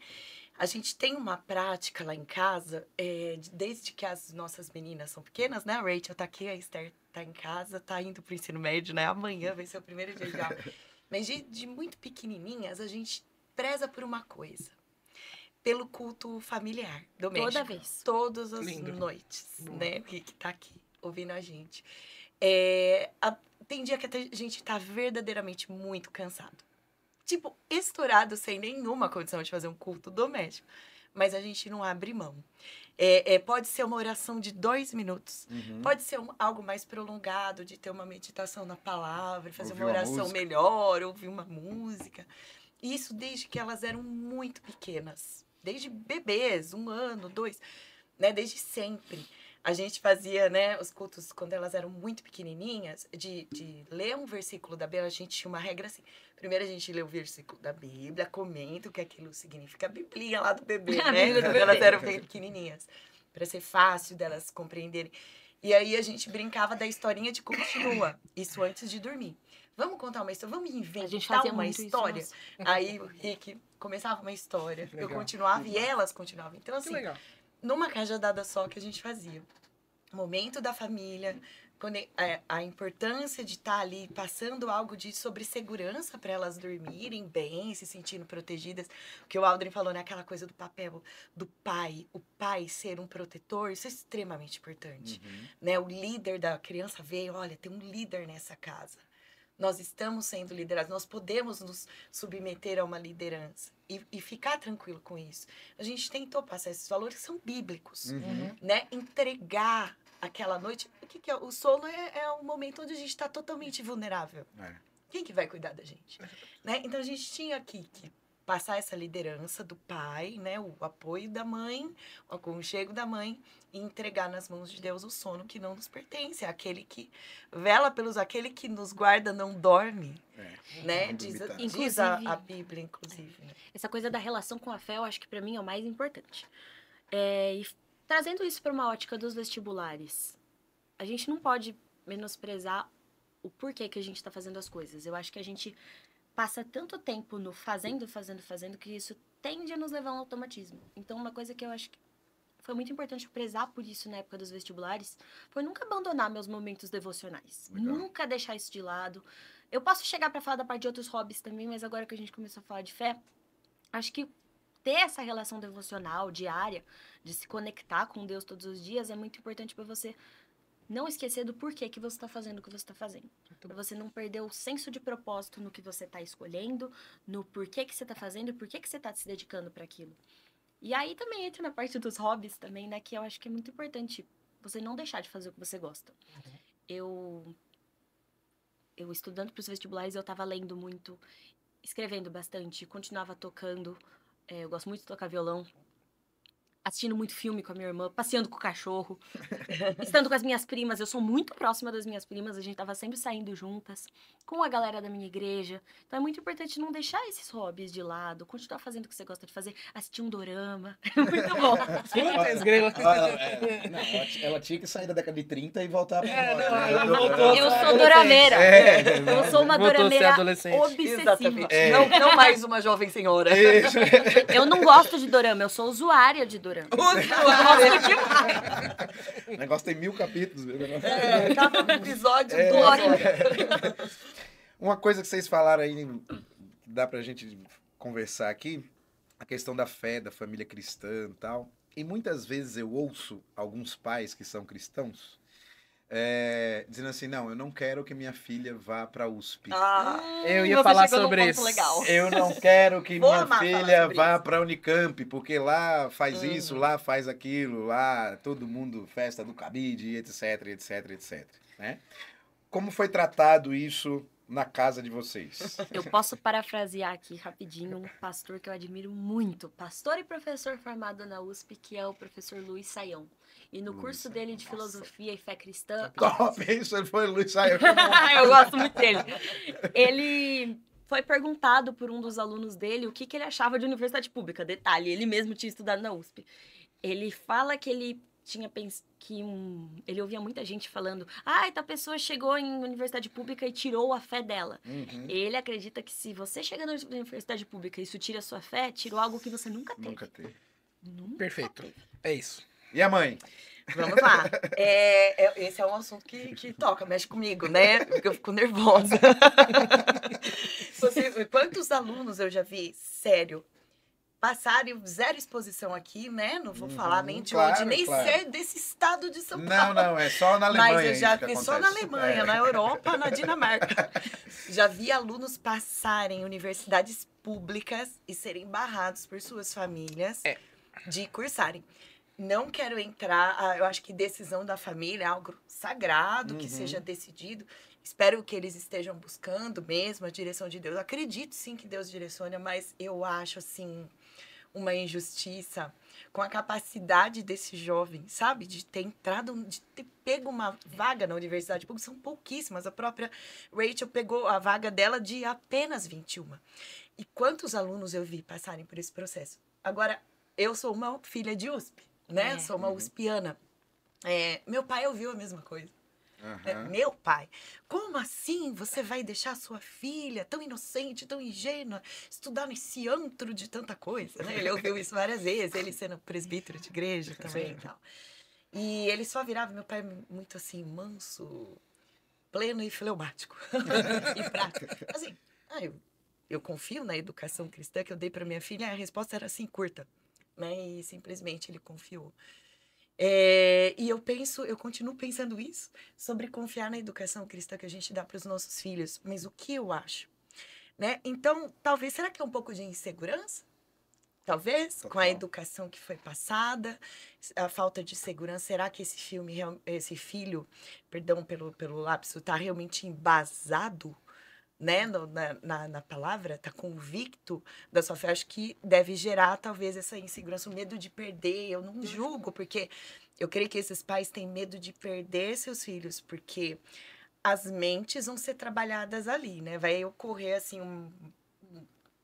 A gente tem uma prática lá em casa, desde que as nossas meninas são pequenas, né? A Rachel tá aqui, a Esther tá em casa, tá indo pro ensino médio, né? Amanhã vai ser o primeiro dia de aula. Mas de muito pequenininhas, a gente preza por uma coisa. Pelo culto familiar, doméstico. Toda vez. Todas as Lindo. noites, Bom. né? Que tá aqui, ouvindo a gente. Tem dia que a gente tá verdadeiramente muito cansado. Tipo, estourado, sem nenhuma condição de fazer um culto doméstico. mas a gente não abre mão. Pode ser uma oração de 2 minutos. Pode ser algo mais prolongado, de ter uma meditação na palavra, fazer Ouvir uma uma oração música. melhor, ouvir uma música. Isso desde que elas eram muito pequenas. Desde bebês, 1 ano, 2, né? Desde sempre. A gente fazia, né, os cultos quando elas eram muito pequenininhas, de ler um versículo da Bíblia. A gente tinha uma regra assim. Primeiro a gente lê o versículo da Bíblia, comenta o que aquilo significa, a Biblinha lá do bebê, A né? Bíblia do Quando bebê. elas eram bem pequenininhas, para ser fácil delas compreenderem. E aí a gente brincava da historinha de continua, isso antes de dormir. Vamos contar uma história, vamos A gente inventar fazia uma muito história. isso. Aí o Rick começava uma história, eu Legal. continuava e elas continuavam. Então Que assim, legal. numa cajadada só que a gente fazia. Momento da família, a importância de estar ali passando algo sobre segurança para elas dormirem bem, se sentindo protegidas. O que o Aldrin falou, né? Aquela coisa do papel do pai, o pai ser um protetor, isso é extremamente importante. Né? O líder da criança vê, olha, tem um líder nessa casa. Nós estamos sendo liderados, nós podemos nos submeter a uma liderança e ficar tranquilo com isso. A gente tentou passar esses valores que são bíblicos, né? Entregar aquela noite. O que é? O sono é um momento onde a gente está totalmente vulnerável. Quem que vai cuidar da gente? Né? Então a gente tinha aqui que passar essa liderança do pai, né? O apoio da mãe, o aconchego da mãe e entregar nas mãos de Deus o sono que não nos pertence. É aquele que vela aquele que nos guarda não dorme. Né? Diz a Bíblia, inclusive. Né? Essa coisa da relação com a fé, eu acho que pra mim é o mais importante. E trazendo isso para uma ótica dos vestibulares, a gente não pode menosprezar o porquê que a gente tá fazendo as coisas. Eu acho que a gente passa tanto tempo no fazendo, que isso tende a nos levar a um automatismo. Então, uma coisa que eu acho que foi muito importante eu prezar por isso na época dos vestibulares foi nunca abandonar meus momentos devocionais. Legal. Nunca deixar isso de lado. Eu posso chegar para falar da parte de outros hobbies também, mas agora que a gente começou a falar de fé, acho que ter essa relação devocional diária, de se conectar com Deus todos os dias, é muito importante para você não esquecer do porquê que você está fazendo o que você está fazendo. Para você não perder o senso de propósito no que você está escolhendo, no porquê que você está fazendo e porquê que você está se dedicando para aquilo. E aí também entra na parte dos hobbies também, né? Que eu acho que é muito importante você não deixar de fazer o que você gosta. Eu estudando para os vestibulares, eu estava lendo muito, escrevendo bastante, continuava tocando. Eu gosto muito de tocar violão. Assistindo muito filme com a minha irmã, passeando com o cachorro, estando com as minhas primas. Eu sou muito próxima das minhas primas, a gente tava sempre saindo juntas, com a galera da minha igreja. Então é muito importante não deixar esses hobbies de lado, continuar fazendo o que você gosta de fazer, assistir um dorama. É muito bom. Putz, grilo. Ela tinha que sair da década de 30 e voltar pra ela voltou. Eu sou dorameira. Eu sou uma Voltou a ser dorameira adolescente. obsessiva. Exatamente. Não mais uma jovem senhora. Isso. Eu não gosto de dorama, eu sou usuária de dorama. O negócio tem 1000 capítulos. Tava no episódio 2 Uma coisa que vocês falaram aí, dá pra gente conversar aqui, a questão da fé, da família cristã e tal. E muitas vezes eu ouço alguns pais que são cristãos dizendo assim, não, eu não quero que minha filha vá pra USP. Eu ia você falar chegou num sobre ponto isso. legal. Eu não quero que Vou minha amar falar filha sobre vá isso. pra Unicamp, porque lá faz isso, lá faz aquilo, lá todo mundo, festa do cabide, etc, etc, etc. Né? Como foi tratado isso na casa de vocês? Eu posso parafrasear aqui rapidinho um pastor que eu admiro muito, pastor e professor formado na USP, que é o professor Luiz Saião. E no curso dele de filosofia e fé cristã... Top, isso ele foi o Luiz Saião. Eu gosto muito dele. Ele foi perguntado por um dos alunos dele o que ele achava de universidade pública. Detalhe, ele mesmo tinha estudado na USP. Ele fala que ele tinha ele ouvia muita gente falando, tal pessoa chegou em universidade pública e tirou a fé dela. Ele acredita que se você chega na universidade pública e isso tira a sua fé, tirou algo que você nunca teve. Nunca teve. Perfeito. É isso. E a mãe? Vamos lá. Esse é um assunto que toca, mexe comigo, né? Porque eu fico nervosa. Quantos alunos eu já vi, sério, passarem zero exposição aqui, né? Não vou falar nem de claro, onde, nem claro. ser desse estado de São Paulo. Não, é só na Alemanha. Mas eu já isso que vi só na acontece. Alemanha, na Europa, na Dinamarca. Já vi alunos passarem em universidades públicas e serem barrados por suas famílias. de cursarem. Não quero entrar, eu acho que decisão da família é algo sagrado, que seja decidido. Espero que eles estejam buscando mesmo a direção de Deus. Acredito sim que Deus direciona, mas eu acho assim uma injustiça com a capacidade desse jovem, sabe? De ter entrado, de ter pego uma vaga na universidade pública. São pouquíssimas. A própria Rachel pegou a vaga dela de apenas 21. E quantos alunos eu vi passarem por esse processo? Agora, eu sou uma filha de USP, né? Sou uma uspiana. Meu pai ouviu a mesma coisa. Meu pai, como assim você vai deixar sua filha tão inocente, tão ingênua, estudar nesse antro de tanta coisa, né? Ele ouviu isso várias vezes, ele sendo presbítero de igreja também e tal. E ele só virava, meu pai muito assim, manso, pleno e fleumático. E prático. Assim, eu confio na educação cristã que eu dei para minha filha, a resposta era assim, curta, né? E simplesmente ele confiou. E eu continuo pensando isso, sobre confiar na educação cristã que a gente dá para os nossos filhos. Mas o que eu acho? Né? Então, talvez, será que é um pouco de insegurança? Talvez, com a educação que foi passada, a falta de segurança. Será que esse filho, perdão pelo lapso, está realmente embasado, né, na palavra, tá convicto da sua fé? Acho que deve gerar talvez essa insegurança, o medo de perder. Eu não julgo, porque eu creio que esses pais têm medo de perder seus filhos, porque as mentes vão ser trabalhadas ali, né? Vai ocorrer assim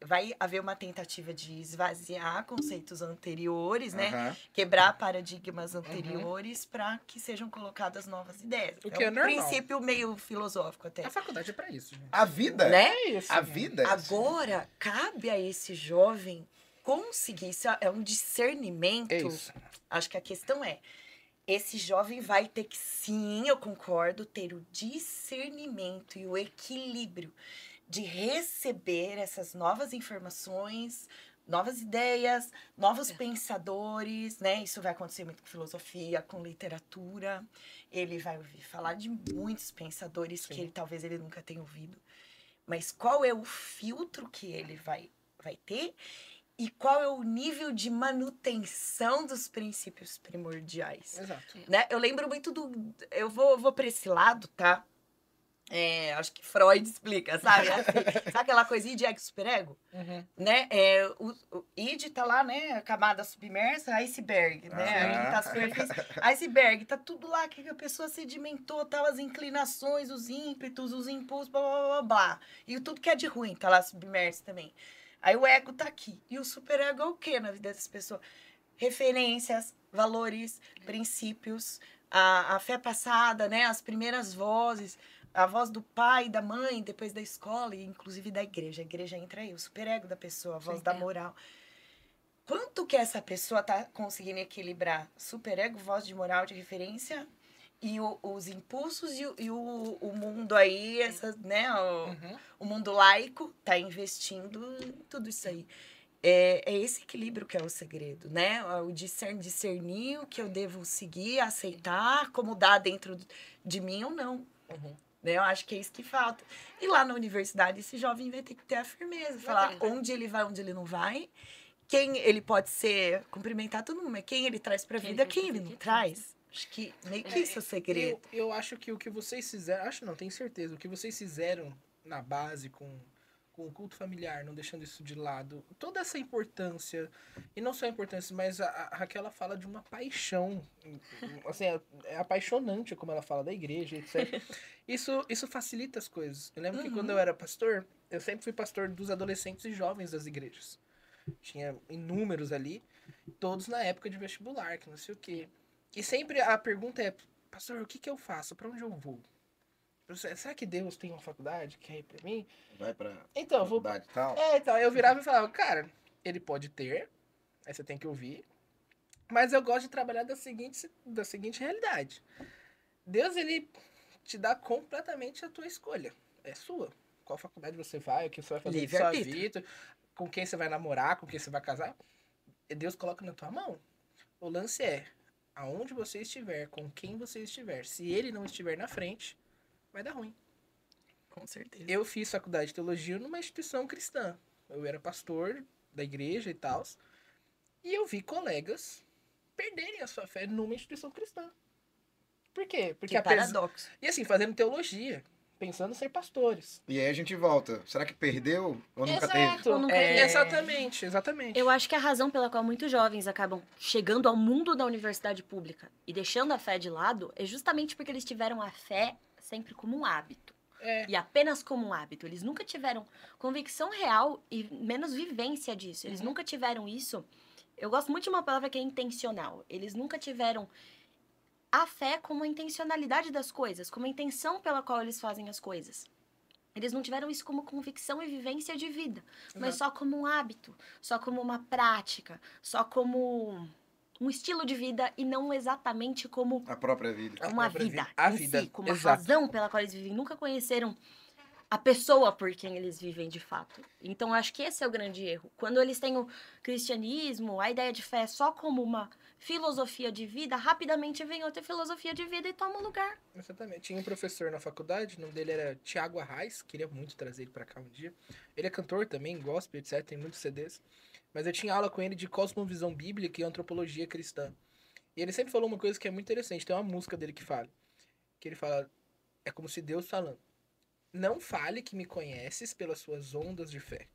vai haver uma tentativa de esvaziar conceitos anteriores, né? Quebrar paradigmas anteriores para que sejam colocadas novas ideias. O que é normal. Princípio meio filosófico até. A faculdade é pra isso, gente. A vida, né? É isso. A vida é assim. Agora, cabe a esse jovem conseguir, isso é um discernimento. É isso. Acho que a questão é, esse jovem vai ter que, sim, eu concordo, ter o discernimento e o equilíbrio de receber essas novas informações, novas ideias, novos pensadores, né? Isso vai acontecer muito com filosofia, com literatura. Ele vai ouvir falar de muitos pensadores que talvez ele nunca tenha ouvido. Mas qual é o filtro que ele vai ter? E qual é o nível de manutenção dos princípios primordiais? Exato. Né? Eu lembro muito eu vou para esse lado, tá? Acho que Freud explica, sabe? Assim, sabe aquela coisinha de ego superego? Né? O id tá lá, né? A camada submersa, iceberg, né? A gente tá superfície, iceberg, tá tudo lá que a pessoa sedimentou, tá as inclinações, os ímpetos, os impulsos, blá, blá, blá, blá. E tudo que é de ruim tá lá submerso também. Aí o ego tá aqui. E o superego é o quê na vida dessas pessoas? Referências, valores, princípios, a fé passada, né? As primeiras vozes, a voz do pai, da mãe, depois da escola e inclusive da igreja. A igreja entra aí, o superego da pessoa, a voz da moral. Quanto que essa pessoa tá conseguindo equilibrar superego, voz de moral, de referência e os impulsos e o mundo aí, né? O mundo laico tá investindo em tudo isso aí. É esse equilíbrio que é o segredo, né? O discernir o que eu devo seguir, aceitar, como dá dentro de mim ou não. Né? Eu acho que é isso que falta. E lá na universidade, esse jovem vai ter que ter a firmeza, falar onde ele vai, onde ele não vai, quem ele pode ser, cumprimentar todo mundo, mas quem ele traz pra vida, quem ele não traz. Acho que meio que isso é o segredo. Eu acho que o que vocês fizeram, acho não, tenho certeza, o que vocês fizeram na base com o culto familiar, não deixando isso de lado, toda essa importância, e não só a importância, mas a Raquel ela fala de uma paixão, assim, é apaixonante como ela fala da igreja, etc. Isso facilita as coisas. Eu lembro que quando eu era pastor, eu sempre fui pastor dos adolescentes e jovens das igrejas. Tinha inúmeros ali, todos na época de vestibular, que não sei o quê. E sempre a pergunta é, pastor, o que eu faço? Pra onde eu vou? Será que Deus tem uma faculdade que é pra mim? Vai pra então, faculdade e tal. Então, eu virava e falava, cara, ele pode ter, aí você tem que ouvir, mas eu gosto de trabalhar da seguinte realidade. Deus, ele te dá completamente a tua escolha. É sua. Qual faculdade você vai, o que você vai fazer da sua vida, com quem você vai namorar, com quem você vai casar. Deus coloca na tua mão. O lance é, aonde você estiver, com quem você estiver, se ele não estiver na frente, vai dar ruim. Com certeza. Eu fiz faculdade de teologia numa instituição cristã. Eu era pastor da igreja e tal. E eu vi colegas perderem a sua fé numa instituição cristã. Por quê? Porque Que paradoxo. E assim, fazendo teologia, pensando em ser pastores. E aí a gente volta. Será que perdeu ou nunca teve? Exato. Ou nunca teve. Exatamente, exatamente. Eu acho que a razão pela qual muitos jovens acabam chegando ao mundo da universidade pública e deixando a fé de lado é justamente porque eles tiveram a fé sempre como um hábito. É. E apenas como um hábito. Eles nunca tiveram convicção real e menos vivência disso. Eles nunca tiveram isso. Eu gosto muito de uma palavra que é intencional. Eles nunca tiveram a fé como a intencionalidade das coisas, como a intenção pela qual eles fazem as coisas. Eles não tiveram isso como convicção e vivência de vida, mas só como um hábito, só como uma prática, só como um estilo de vida e não exatamente como A própria vida. uma própria vida a em vida, si, como a exato. razão pela qual eles vivem. Nunca conheceram a pessoa por quem eles vivem de fato. Então, acho que esse é o grande erro. Quando eles têm o cristianismo, a ideia de fé só como uma filosofia de vida, rapidamente vem outra filosofia de vida e toma o lugar. Exatamente. Tinha um professor na faculdade, o nome dele era Tiago Arraes, queria muito trazer ele pra cá um dia. Ele é cantor também, gospel, etc, tem muitos CDs. Mas eu tinha aula com ele de cosmovisão bíblica e antropologia cristã. E ele sempre falou uma coisa que é muito interessante, tem uma música dele que ele fala, é como se Deus falando, não fale que me conheces pelas suas ondas de fé,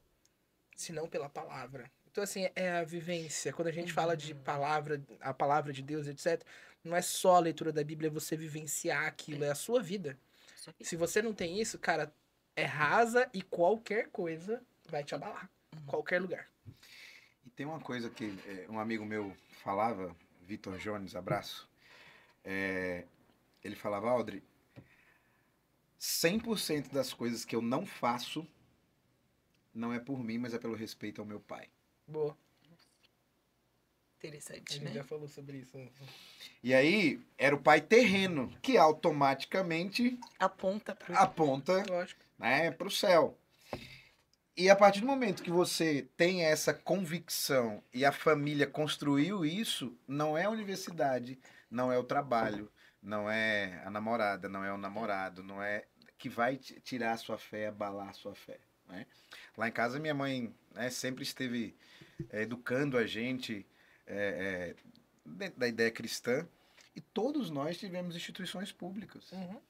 senão pela palavra. Então, assim, é a vivência. Quando a gente fala de palavra, a palavra de Deus, etc., não é só a leitura da Bíblia, é você vivenciar aquilo, é a sua vida. Se você não tem isso, cara, é rasa e qualquer coisa vai te abalar. Qualquer lugar. E tem uma coisa que um amigo meu falava, Vitor Jones, abraço. Ele falava, Audrey, 100% das coisas que eu não faço não é por mim, mas é pelo respeito ao meu pai. Boa. A Interessante, gente né? já falou sobre isso. E aí, era o pai terreno, que automaticamente Aponta pro... aponta, Lógico. né, para o céu. E a partir do momento que você tem essa convicção e a família construiu isso, não é a universidade, não é o trabalho, não é a namorada, não é o namorado, não é que vai tirar a sua fé, abalar a sua fé, né? Lá em casa minha mãe, né, sempre esteve educando a gente dentro da ideia cristã e todos nós tivemos instituições públicas. Uhum.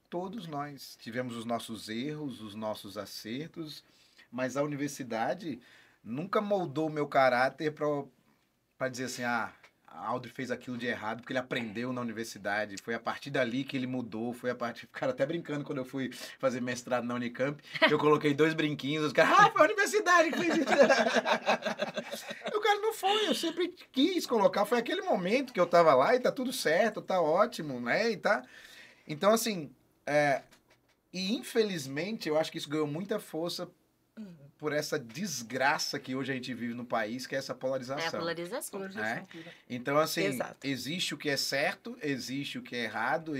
Todos nós tivemos os nossos erros, os nossos acertos, mas a universidade nunca moldou o meu caráter para dizer assim, a Audrey fez aquilo de errado porque ele aprendeu na universidade. Foi a partir dali que ele mudou. Foi a partir. Ficaram até brincando quando eu fui fazer mestrado na Unicamp. Eu coloquei 2 brinquinhos. Os caras, foi a universidade que fez isso. O cara não foi. Eu sempre quis colocar. Foi aquele momento que eu tava lá e tá tudo certo, tá ótimo, né? E tá. Então, assim. E infelizmente, eu acho que isso ganhou muita força por essa desgraça que hoje a gente vive no país, que é essa polarização. É a polarização. É. Então, assim, Exato. existe o que é certo, existe o que é errado,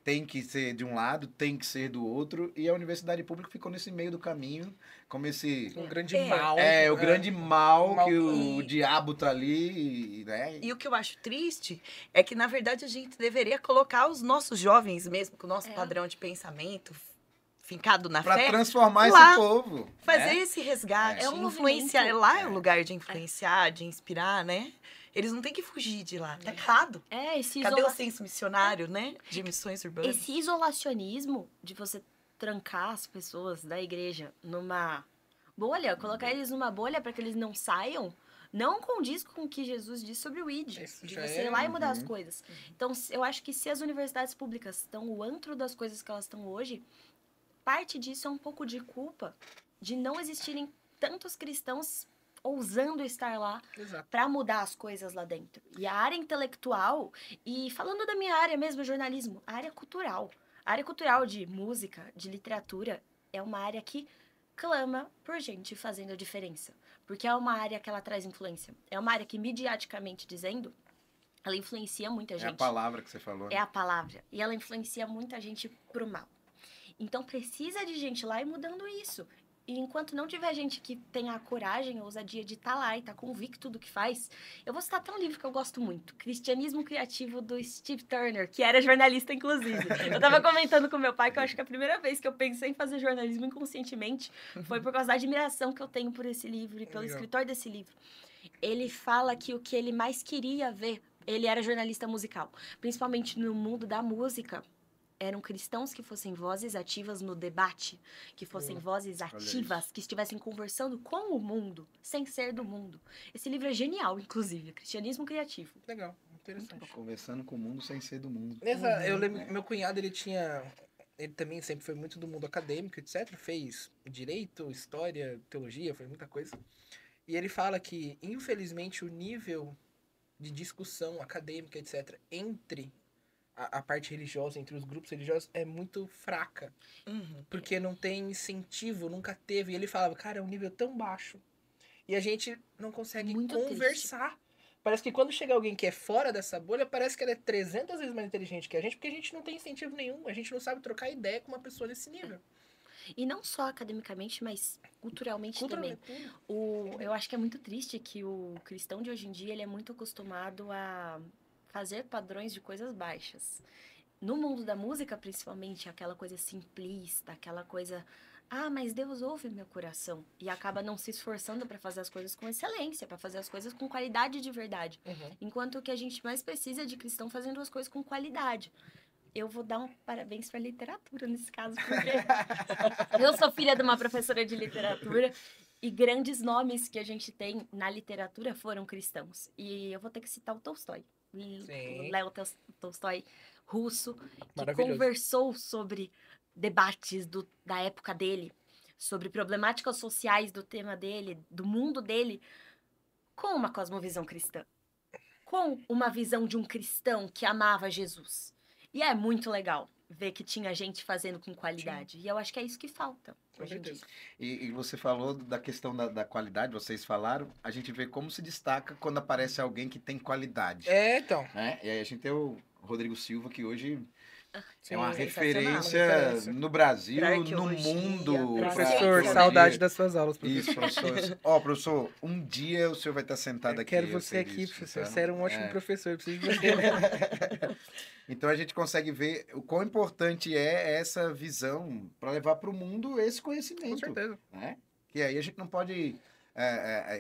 tem que ser de um lado, tem que ser do outro, e a universidade pública ficou nesse meio do caminho, como esse... Um grande mal. o grande mal que o E- diabo tá ali, né? E o que eu acho triste é que, na verdade, a gente deveria colocar os nossos jovens, mesmo com o nosso padrão de pensamento fincado na Pra fé, transformar lá, esse povo. fazer né? esse resgate, É um influenciar. movimento. Lá é o lugar de influenciar, de inspirar, né? Eles não têm que fugir de lá. Tá errado. Esse Cadê o senso missionário, né? De missões urbanas. Esse isolacionismo de você trancar as pessoas da igreja numa bolha, colocar eles numa bolha para que eles não saiam, não condiz com o que Jesus disse sobre o ID, Isso de já você é, ir lá e mudar as coisas. Então, eu acho que se as universidades públicas estão o antro das coisas que elas estão hoje, parte disso é um pouco de culpa de não existirem tantos cristãos ousando estar lá Exato. para mudar as coisas lá dentro. E a área intelectual, e falando da minha área mesmo, jornalismo, a área cultural. A área cultural de música, de literatura, é uma área que clama por gente fazendo a diferença. Porque é uma área que ela traz influência. É uma área que, midiaticamente dizendo, ela influencia muita É a gente. palavra que você falou. É a palavra. E ela influencia muita gente pro mal. Então precisa de gente lá e mudando isso. E enquanto não tiver gente que tenha a coragem, a ousadia de estar lá e estar convicto do que faz, eu vou citar até um livro que eu gosto muito, Cristianismo Criativo, do Steve Turner, que era jornalista, inclusive. Eu tava comentando com meu pai que eu acho que a primeira vez que eu pensei em fazer jornalismo inconscientemente foi por causa da admiração que eu tenho por esse livro e pelo Legal. escritor desse livro. Ele fala que o que ele mais queria ver, ele era jornalista musical, principalmente no mundo da música. Eram cristãos que fossem vozes ativas no debate, que fossem vozes ativas, que estivessem conversando com o mundo, sem ser do mundo. Esse livro é genial, inclusive, Cristianismo Criativo. Legal, interessante. Conversando com o mundo sem ser do mundo. Eu lembro que meu cunhado, ele também sempre foi muito do mundo acadêmico, etc. Fez direito, história, teologia, foi muita coisa. E ele fala que, infelizmente, o nível de discussão acadêmica, etc., entre a parte religiosa, entre os grupos religiosos, é muito fraca. Porque não tem incentivo, nunca teve. E ele falava, cara, é um nível tão baixo. E a gente não consegue Muito conversar. Parece que quando chega alguém que é fora dessa bolha, parece que ela é 300 vezes mais inteligente que a gente, porque a gente não tem incentivo nenhum. A gente não sabe trocar ideia com uma pessoa desse nível. E não só academicamente, mas culturalmente também. Tudo. Eu acho que é muito triste que o cristão de hoje em dia, ele é muito acostumado a fazer padrões de coisas baixas. No mundo da música, principalmente, aquela coisa simplista, aquela coisa... Ah, mas Deus ouve meu coração. E acaba não se esforçando para fazer as coisas com excelência, para fazer as coisas com qualidade de verdade. Enquanto que a gente mais precisa é de cristão fazendo as coisas com qualidade. Eu vou dar um parabéns para a literatura nesse caso, porque eu sou filha de uma professora de literatura e grandes nomes que a gente tem na literatura foram cristãos. E eu vou ter que citar o Tolstói. Sim. Léo Tolstói, russo, que Maravilhoso. conversou sobre debates da época dele, sobre problemáticas sociais do tema dele, do mundo dele, com uma cosmovisão cristã, com uma visão de um cristão que amava Jesus. E é muito legal ver que tinha gente fazendo com qualidade. E eu acho que é isso que falta Com hoje em dia. certeza. E você falou da questão da qualidade, vocês falaram, a gente vê como se destaca quando aparece alguém que tem qualidade. Então. Né? E aí a gente tem o Rodrigo Silva, que hoje Sim, é uma sensacional. referência no Brasil, Pra no arqueologia, mundo. pra Professor, ciência, saudade das suas aulas, professor. Isso, professor. Ó, professor, um dia o senhor vai estar sentado Eu aqui. quero eu você sei aqui, disso, professor. então, Você era um ótimo professor, eu preciso de você. Então a gente consegue ver o quão importante é essa visão para levar para o mundo esse Com conhecimento. certeza. Né? E aí a gente não pode...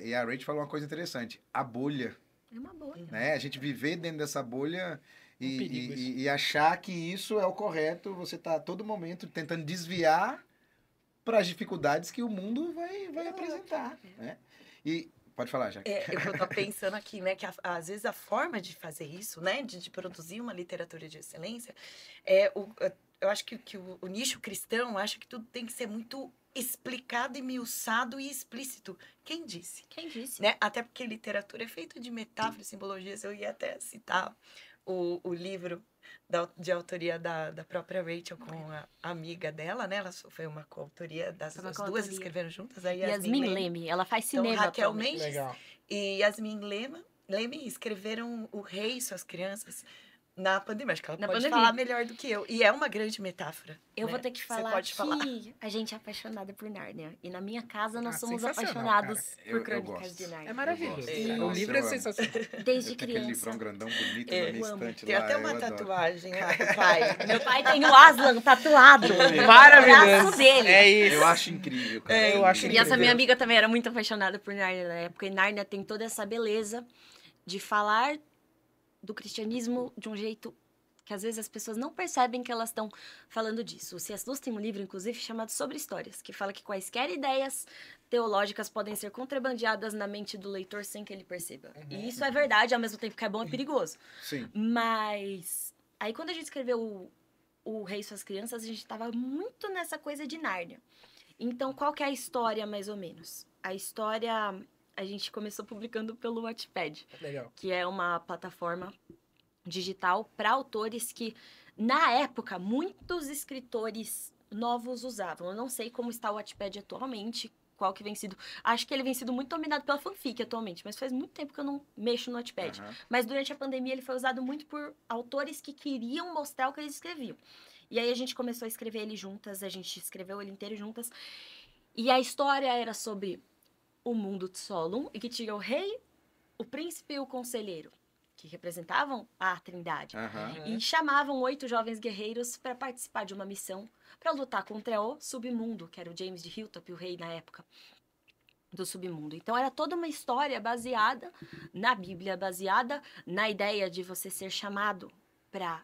e a Rach falou uma coisa interessante. A bolha. É uma boa. Né? A gente viver dentro dessa bolha Um perigo e achar que isso é o correto. Você está a todo momento tentando desviar para as dificuldades que o mundo vai apresentar. Né? E pode falar, Jaque. Eu tô pensando aqui, né, que às vezes a forma de fazer isso, né, de produzir uma literatura de excelência, eu acho que o nicho cristão acha que tudo tem que ser muito explicado, esmiuçado e explícito. Quem disse? Quem disse? Né? Até porque literatura é feita de metáforas, simbologias. Eu ia até citar o livro de autoria da própria Rachel com a amiga dela, né? Ela foi uma coautoria as duas escreveram juntas. Aí Yasmin Leme, ela faz então, cinema Raquel atualmente. Mendes Legal. e Yasmin Leme escreveram O Rei e Suas Crianças na pandemia. Acho que ela pode falar melhor do que eu. E é uma grande metáfora. Eu né? vou ter que falar pode falar. que a gente é apaixonada por Nárnia. E na minha casa nós somos sensacional, apaixonados cara. por Eu Crônicas gosto. de Nárnia. É maravilhoso. Eu gosto. O Nossa, livro eu é amo. sensacional. Desde Tem aquele livrão criança. grandão bonito Eu na minha amo. estante Tem lá. até eu uma adoro. tatuagem né, do pai. Meu pai tem o Aslan tatuado. Maravilhoso. No braço dele. É isso. Eu acho incrível, cara. Eu acho E incrível. essa minha amiga também era muito apaixonada por Nárnia na época. E Nárnia tem toda essa beleza de falar do cristianismo de um jeito que às vezes as pessoas não percebem que elas estão falando disso. O C.S. Lewis tem um livro, inclusive, chamado Sobre Histórias, que fala que quaisquer ideias teológicas podem ser contrabandeadas na mente do leitor sem que ele perceba. E isso é verdade, ao mesmo tempo que é bom e perigoso. Sim. Mas aí quando a gente escreveu o Rei e Suas Crianças, a gente estava muito nessa coisa de Nárnia. Então, qual que é a história, mais ou menos? A história, a gente começou publicando pelo Wattpad, Legal. que é uma plataforma digital para autores que, na época, muitos escritores novos usavam. Eu não sei como está o Wattpad atualmente, qual que vem sido... Acho que ele vem sido muito dominado pela fanfic atualmente, mas faz muito tempo que eu não mexo no Wattpad. Mas durante a pandemia ele foi usado muito por autores que queriam mostrar o que eles escreviam. E aí a gente começou a escrever ele juntas, a gente escreveu ele inteiro juntas. E a história era sobre o mundo de Solon, e que tinha o rei, o príncipe e o conselheiro, que representavam a Trindade. Aham. E chamavam 8 jovens guerreiros para participar de uma missão para lutar contra o submundo, que era o James de Hilltop, o rei na época do submundo. Então era toda uma história baseada na Bíblia, baseada na ideia de você ser chamado para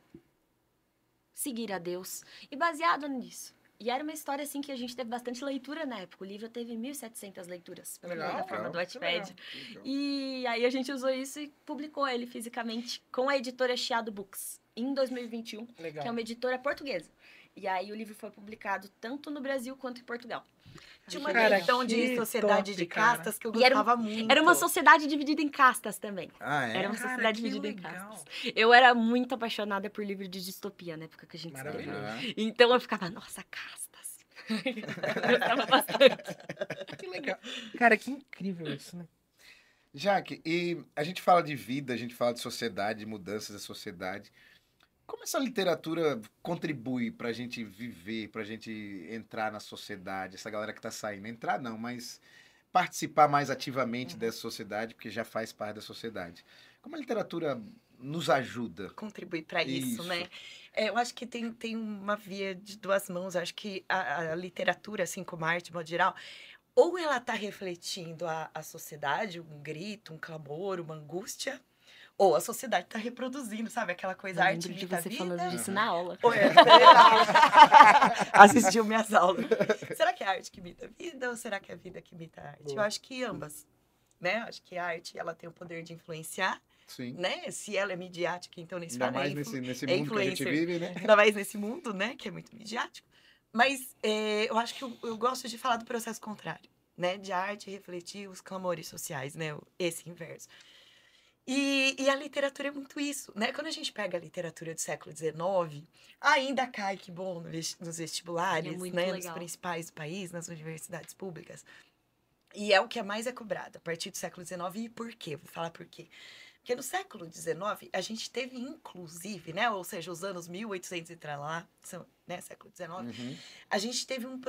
seguir a Deus e baseado nisso. E era uma história assim que a gente teve bastante leitura na época. O livro teve 1.700 leituras pela Legal, plataforma do Wattpad. Legal. E aí a gente usou isso e publicou ele fisicamente com a editora Chiado Books em 2021, Legal. que é uma editora portuguesa. E aí o livro foi publicado tanto no Brasil quanto em Portugal. Tinha uma Cara, questão de que sociedade top, de cara. castas que eu E era gostava muito. Era uma sociedade dividida em castas também. Ah, é? Era uma Cara, sociedade que dividida em legal. castas. Eu era muito apaixonada por livro de distopia na época que a gente Maravilhoso. escrevia. Aham. Então eu ficava, nossa, castas. Eu gostava bastante. Que legal. Cara, que incrível isso, né? Jaque, e a gente fala de vida, a gente fala de sociedade, de mudanças da sociedade. Como essa literatura contribui pra gente viver, pra gente entrar na sociedade, essa galera que tá saindo? Entrar não, mas participar mais ativamente dessa sociedade, porque já faz parte da sociedade. Como a literatura nos ajuda? Contribui para isso, Isso. né? Eu acho que tem uma via de duas mãos. Eu acho que a literatura, assim como a arte, de modo geral, ou ela está refletindo a sociedade, um grito, um clamor, uma angústia, ou a sociedade está reproduzindo, sabe? Aquela coisa, Eu arte lembro de imita a você vida. falando disso na aula. Ou assistiu minhas aulas. Será que é a arte que imita a vida ou será que é a vida que imita a arte? Eu Boa. acho que ambas, né? Eu acho que a arte, ela tem o poder de influenciar, Sim. né? Se ela é midiática, então nem se Ainda fala, mais é nesse é mundo que a gente influencer. vive, né? Ainda mais nesse mundo, né? Que é muito midiático. Mas eu acho que eu gosto de falar do processo contrário, né? De arte refletir os clamores sociais, né? Esse inverso. E a literatura é muito isso, né? Quando a gente pega a literatura do século XIX, ainda cai, que bom, nos vestibulares, É muito né? Nos legal. principais do país, nas universidades públicas. E é o que mais é cobrado a partir do século XIX. E por quê? Vou falar por quê. Porque no século XIX, a gente teve, inclusive, né? Ou seja, os anos 1800 e pra lá, né? Século XIX, Uhum. a gente teve um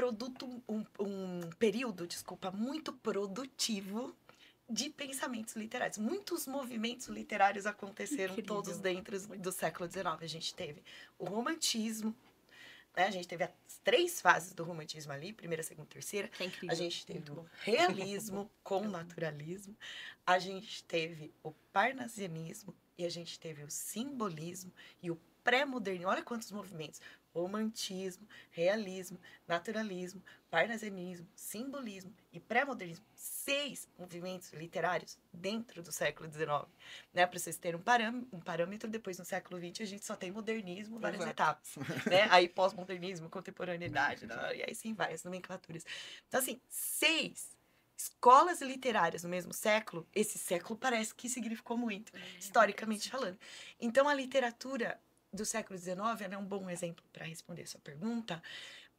período, desculpa, muito produtivo de pensamentos literários. Muitos movimentos literários aconteceram Incrível. todos dentro do século XIX. A gente teve o romantismo, né? A gente teve as 3 fases do romantismo ali, primeira, segunda, terceira. Que é incrível. A gente teve Muito o bom. realismo com o naturalismo. A gente teve o parnasianismo e a gente teve o simbolismo e o pré-modernismo. Olha quantos movimentos. Romantismo, realismo, naturalismo, parnasianismo, simbolismo e pré-modernismo. 6 movimentos literários dentro do século XIX. Né? Para vocês terem um parâmetro, depois no século XX a gente só tem modernismo, várias Exato. etapas. Né? Aí pós-modernismo, contemporaneidade, né? E aí sim vai, as nomenclaturas. Então assim, 6 escolas literárias no mesmo século, esse século parece que significou muito, historicamente falando. Então a literatura do século XIX ela é um bom exemplo para responder a sua pergunta,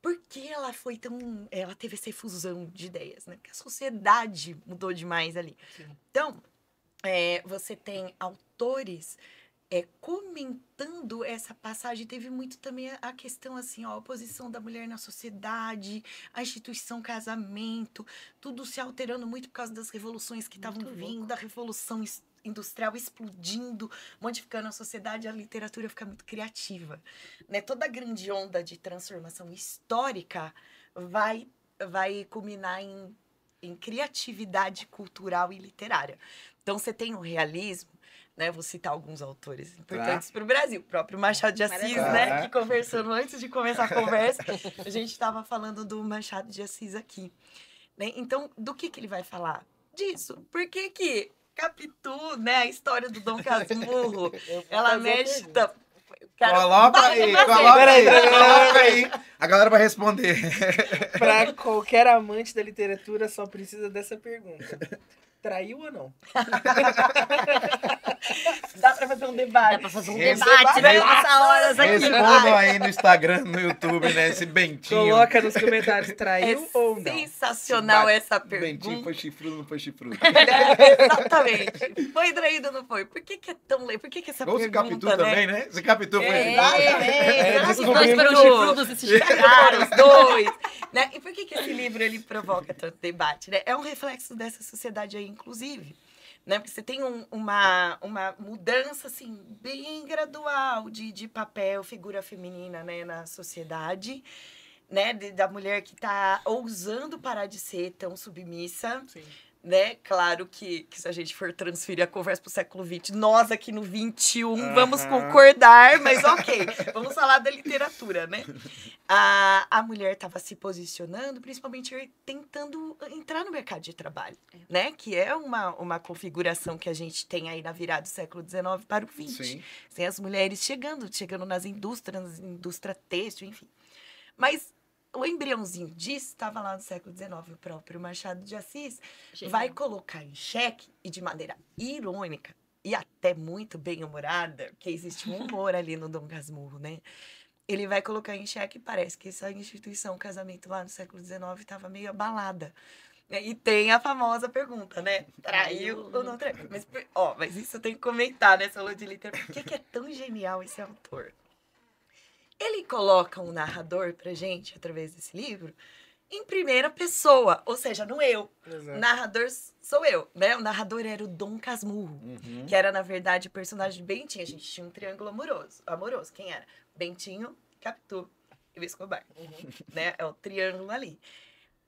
porque ela foi tão... Ela teve essa efusão de ideias, né? Porque a sociedade mudou demais ali. Sim. Então, você tem autores comentando essa passagem. Teve muito também a questão, assim, ó, a oposição da mulher na sociedade, a instituição casamento, tudo se alterando muito por causa das revoluções que estavam Muito vindo, louco. a revolução industrial explodindo, modificando a sociedade, a literatura fica muito criativa, né? Toda a grande onda de transformação histórica vai culminar em criatividade cultural e literária. Então, você tem o realismo, né? Vou citar alguns autores importantes para o Brasil. O próprio Machado de Assis, Maravilha. né? Que conversando antes de começar a conversa, a gente estava falando do Machado de Assis aqui. Né? Então, do que ele vai falar? Disso. Por que Capitu, né? A história do Dom Casmurro, ela mexe... Cara, Coloca aí, vai fazer. coloca aí. A galera vai responder. Pra qualquer amante da literatura, só precisa dessa pergunta. Traiu ou não? Dá pra fazer um debate. Dá pra fazer um Esse debate, né? Passar horas aqui. Respondam aí no Instagram, no YouTube, né? Esse Bentinho. Coloca nos comentários, traiu ou não? Sensacional essa Bentinho pergunta. foi chifrudo, não foi chifrudo? Exatamente. Foi traído ou não foi? Por que é tão lei? Por que essa Ou se pergunta, Capitu né? também, né? Se Capitu foi Será que os dois descobrimos foram chifrudos e se Cara, chifraram? os dois. Né? E por que esse livro ele provoca tanto debate? Né? É um reflexo dessa sociedade aí, inclusive. Né? Porque você tem uma mudança assim, bem gradual de papel, figura feminina, né, na sociedade. Né? Da mulher que está ousando parar de ser tão submissa. Sim. Né? Claro que se a gente for transferir a conversa para o século XX, nós aqui no XXI vamos concordar, mas ok, vamos falar da literatura, né? A mulher estava se posicionando, principalmente tentando entrar no mercado de trabalho, né? Que é uma configuração que a gente tem aí na virada do século XIX para o XX. Sim. Tem as mulheres chegando nas indústrias, indústria têxtil, enfim. Mas o embriãozinho disso estava lá no século XIX, o próprio Machado de Assis vai colocar em xeque, e de maneira irônica, e até muito bem-humorada, porque existe um humor ali no Dom Casmurro, né? Ele vai colocar em xeque, parece que essa instituição, casamento lá no século XIX, estava meio abalada. E tem a famosa pergunta, né? Traiu ou não traiu? Mas isso eu tenho que comentar nessa aula de literatura. Por que é tão genial esse autor? Ele coloca um narrador pra gente, através desse livro, em primeira pessoa, ou seja, no eu. Exato. O narrador sou eu, né? O narrador era o Dom Casmurro, que era, na verdade, o personagem de Bentinho. A gente tinha um triângulo amoroso. Quem era? Bentinho, Capitu e o Escobar. Né? É o triângulo ali.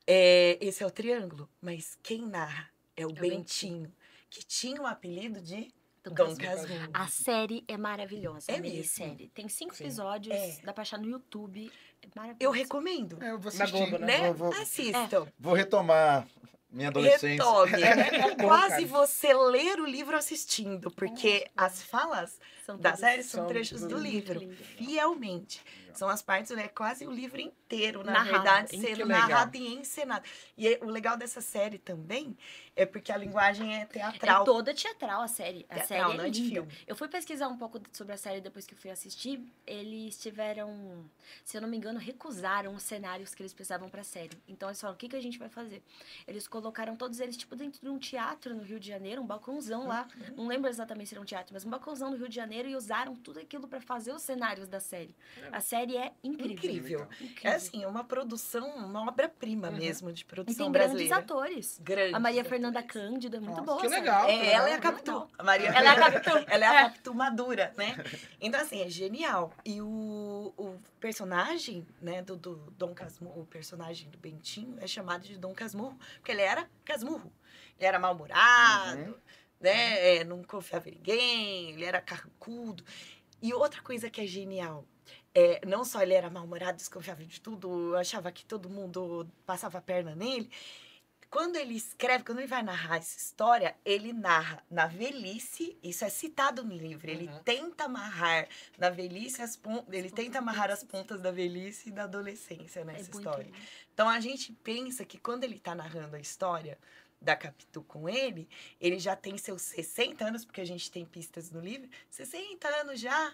Esse é o triângulo, mas quem narra é o Bentinho, que tinha o apelido de Dom Casmurro. A série é maravilhosa. É a minissérie. Tem 5 episódios, dá pra achar no YouTube. É maravilhoso. Eu recomendo, Eu vou Na assistir. Globo, né? né? Vou Assistam. retomar minha adolescência. Retome. É bom, quase cara. você ler o livro assistindo, porque as falas São da todas- série são são trechos do muito livro, lindo. fielmente. São as partes, né? Quase o livro inteiro, na Narrado. verdade, Que sendo legal. narrado e encenado. E o legal dessa série também é porque a linguagem é É teatral. toda teatral a série. A Teatral, série não é é de linda. filme. Eu fui pesquisar um pouco sobre a série depois que eu fui assistir. Eles tiveram, se eu não me engano, recusaram os cenários que eles precisavam pra série. Então eles falaram, o que a gente vai fazer? Eles colocaram todos eles, tipo, dentro de um teatro no Rio de Janeiro, um balcãozão lá. Não lembro exatamente se era um teatro, mas um balcãozão no Rio de Janeiro, e usaram tudo aquilo pra fazer os cenários da série. A série é incrível. Incrível. Incrível. É assim, é uma produção, uma obra-prima mesmo de E produção tem grandes brasileira. atores. Grandes A Maria atores. Fernanda Cândido é muito Nossa, boa. que a série. legal. Ela é a Muito Capitu. bom. A Maria Ela é a Capitu. Ela é a Capitu madura, né? Então, assim, é genial. E o personagem, né, do Dom Casmurro, o personagem do Bentinho, é chamado de Dom Casmurro, porque ele era Casmurro. Ele era mal-humorado, né? Não confiava em ninguém, ele era carrancudo. E outra coisa que é genial, não só ele era mal-humorado, desconfiava de tudo, achava que todo mundo passava a perna nele. Quando ele escreve, quando ele vai narrar essa história, ele narra na velhice, isso é citado no livro, ele tenta amarrar na velhice ele tenta amarrar as pontas da velhice e da adolescência nessa muito história. lindo. Então a gente pensa que quando ele está narrando a história da Capitu com ele já tem seus 60 anos, porque a gente tem pistas no livro, 60 anos já,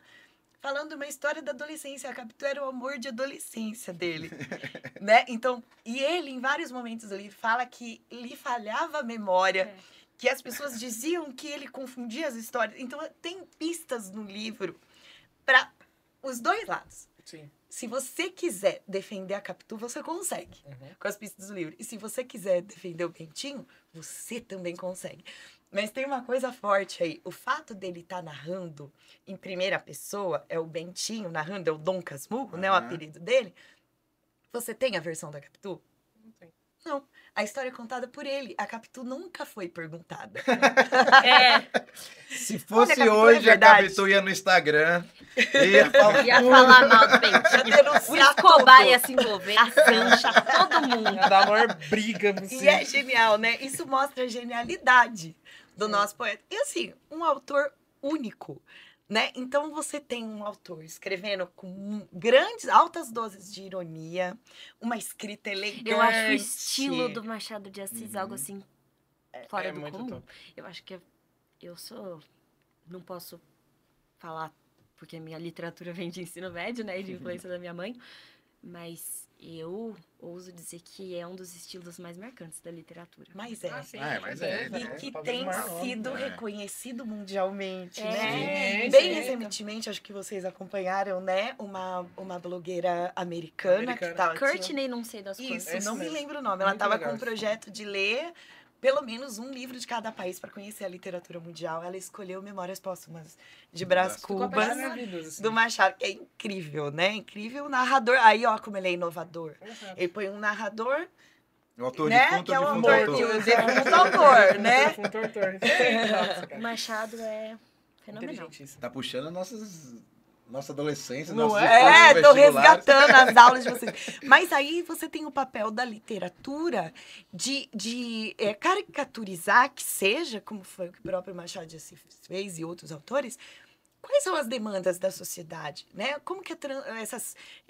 falando uma história da adolescência. A Capitu era o amor de adolescência dele, né? Então, e ele, em vários momentos do livro, fala que lhe falhava a memória, que as pessoas diziam que ele confundia as histórias. Então, tem pistas no livro para os dois lados. Sim. Se você quiser defender a Capitu, você consegue, com as pistas do livro. E se você quiser defender o Bentinho, você também consegue. Mas tem uma coisa forte aí. O fato dele estar narrando em primeira pessoa, é o Bentinho narrando, é o Dom Casmurro, né? O apelido dele. Você tem a versão da Capitu? Não tem. Não. A história é contada por ele. A Capitu nunca foi perguntada. Se fosse Capitu, hoje, é a verdade. Capitu ia no Instagram e ia falar. Ia falar mal do Bentinho. Ia denunciar O Escobar tudo. ia se envolver, a Sancha, todo mundo. Ia dar a maior briga. Assim. E é genial, né? Isso mostra a genialidade do nosso poeta. E assim, um autor único, né? Então você tem um autor escrevendo com altas doses de ironia, uma escrita elegante. Eu acho o estilo do Machado de Assis algo assim fora do muito comum. top. Eu acho que eu sou não posso falar porque a minha literatura vem de ensino médio, né, e de influência da minha mãe, mas eu ouso dizer que é um dos estilos mais marcantes da literatura. Mas é. Ah, sim, Mas com é, certeza. E né? que Talvez tem o maior nome. sido É. reconhecido mundialmente, É. né? Sim, Bem sim. recentemente, acho que vocês acompanharam, né? Uma blogueira americana que Americana. Courtney, não sei das Isso, quantas. não me mesmo. lembro o nome. Ela Muito estava legal com um isso. projeto de ler pelo menos um livro de cada país para conhecer a literatura mundial. Ela escolheu Memórias Póstumas de Brás Ficou Ficou Cubas, apaixonada na vida, assim. do Machado, que é incrível, né? Incrível narrador. Aí, ó, como ele é inovador. Exato. Ele põe um narrador, O autor né? defunto, Que é o defunto autor, autor. que o defunto autor, né? Defunto autor. Nossa, O cara. Machado é fenomenal. Inteligentíssimo. Tá puxando nossa adolescência, Não nossos é? estudos É, tô vestibulares. resgatando as aulas de vocês. Mas aí você tem o papel da literatura de caricaturizar, que seja, como foi o que o próprio Machado de Assis fez e outros autores, quais são as demandas da sociedade, né? Como que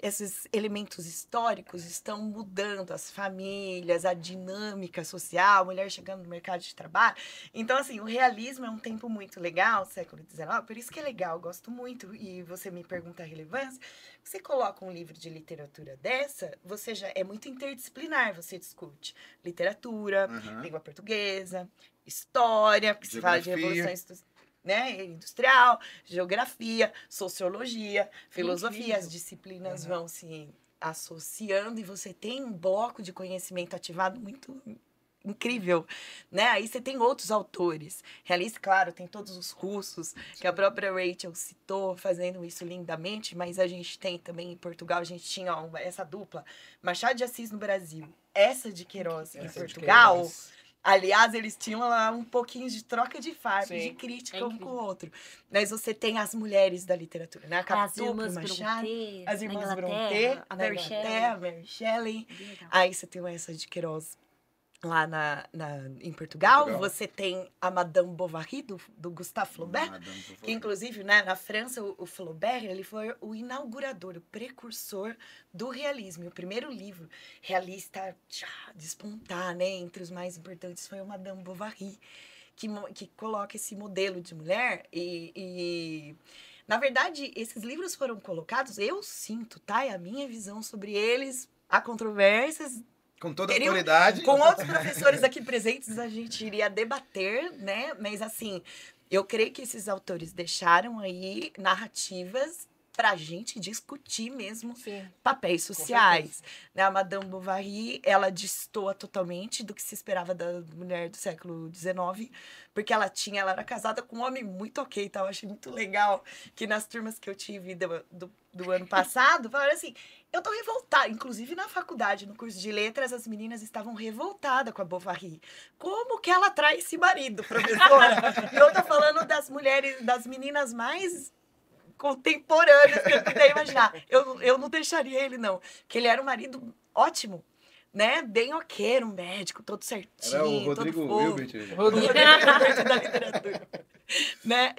esses elementos históricos estão mudando as famílias, a dinâmica social, a mulher chegando no mercado de trabalho. Então, assim, o realismo é um tempo muito legal, século XIX, por isso que é legal, eu gosto muito. E você me pergunta a relevância. Você coloca um livro de literatura dessa, você já é muito interdisciplinar, você discute literatura, Aham. língua portuguesa, história, porque se fala de Geografia. revolução né, industrial, geografia, sociologia, filosofia, Incrível. as disciplinas vão se associando e você tem um bloco de conhecimento ativado muito incrível, né? Aí você tem outros autores. Realista, claro, tem todos os russos, que a própria Rachel citou, fazendo isso lindamente, mas a gente tem também em Portugal, a gente tinha essa dupla, Machado de Assis no Brasil, essa de Queiroz em Essa de Portugal. Queiroz. Aliás, eles tinham lá um pouquinho de troca de farpas, Sim. de crítica É um com incrível. o outro. Mas você tem as mulheres da literatura, né? A As Capitu, irmãs Machado, Brontë, as na irmãs Inglaterra, Brontë, a na Mary Inglaterra, Shelley. Mary Shelley. Bem legal. Aí você tem essa de Queiroz lá em Portugal. Portugal. Você tem a Madame Bovary, do Gustave Flaubert. Madame Bovary. Que, inclusive, né, na França, o Flaubert, ele foi o inaugurador, o precursor do realismo. E o primeiro livro realista despontar, né, entre os mais importantes foi o Madame Bovary, que coloca esse modelo de mulher na verdade, esses livros foram colocados, eu sinto, tá? É a minha visão sobre eles, há controvérsias, Com toda a Teriam- autoridade. com outros professores aqui presentes, a gente iria debater, né? Mas, assim, eu creio que esses autores deixaram aí narrativas pra gente discutir mesmo Sim. papéis sociais. Né? A Madame Bovary, ela destoa totalmente do que se esperava da mulher do século XIX, porque ela era casada com um homem muito ok, tá? Eu achei muito legal que nas turmas que eu tive do ano passado, falaram assim, eu tô revoltada. Inclusive na faculdade, no curso de letras, as meninas estavam revoltadas com a Bovary. Como que ela trai esse marido, professora? E eu tô falando das mulheres, das meninas mais contemporâneas que eu puder imaginar. Eu não deixaria ele, não. Porque ele era um marido ótimo, né? Bem ok, era um médico, todo certinho, Era o Rodrigo todo fofo. Hilbert. Rodrigo Hilbert da literatura. Né?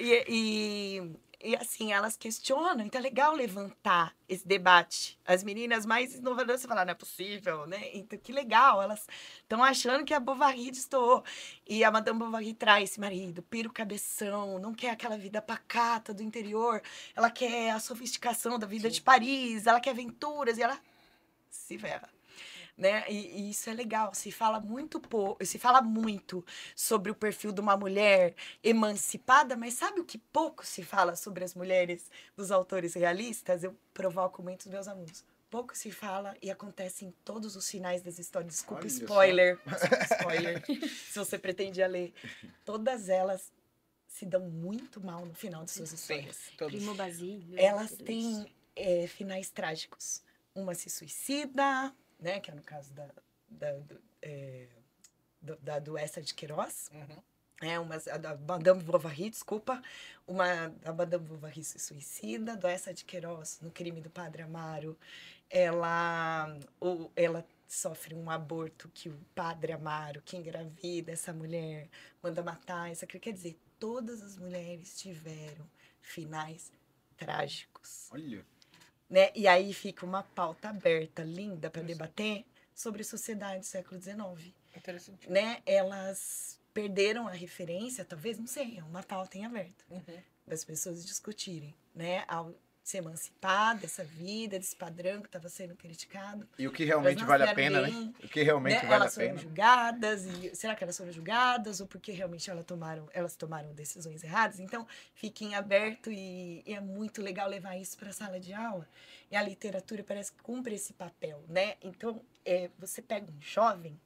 E assim, elas questionam, então é legal levantar esse debate. As meninas mais inovadoras falam, não é possível, né? Então, que legal, elas estão achando que a Bovary destoou. E a Madame Bovary traz esse marido, piro cabeção, não quer aquela vida pacata do interior, ela quer a sofisticação da vida de Paris, ela quer aventuras, e ela se ferra. Né? E isso é legal, se fala muito sobre o perfil de uma mulher emancipada, mas sabe o que pouco se fala sobre as mulheres dos autores realistas? Eu provoco muito os meus alunos. Pouco se fala e acontece em todos os finais das histórias. Desculpa, Olha só. spoiler. Se você pretendia ler. Todas elas se dão muito mal no final de suas Sim, histórias. todos. Primo Basílio. Elas tudo têm isso. finais trágicos. Uma se suicida, né? Que é no caso do Essa de Queiroz. Uhum. A da Madame Bovary, desculpa. A Madame Bovary se suicida. Do Essa de Queiroz, no Crime do Padre Amaro, ela sofre um aborto que o Padre Amaro, que engravida essa mulher, manda matar. Quer dizer, todas as mulheres tiveram finais trágicos. Olha. Né? E aí fica uma pauta aberta, linda, para debater sobre sociedade do século XIX. Interessante. Né? Elas perderam a referência, talvez, não sei, é uma pauta em aberto. Uhum. Das pessoas discutirem, né? Ao se emancipar dessa vida, desse padrão que estava sendo criticado. E o que realmente Elas vale a nasceram pena, bem, né? O que realmente né? vale a Elas foram pena. julgadas, e será que elas foram julgadas ou porque realmente elas tomaram decisões erradas? Então, fique em aberto e é muito legal levar isso para a sala de aula. E a literatura parece que cumpre esse papel, né? Então, você pega um jovem,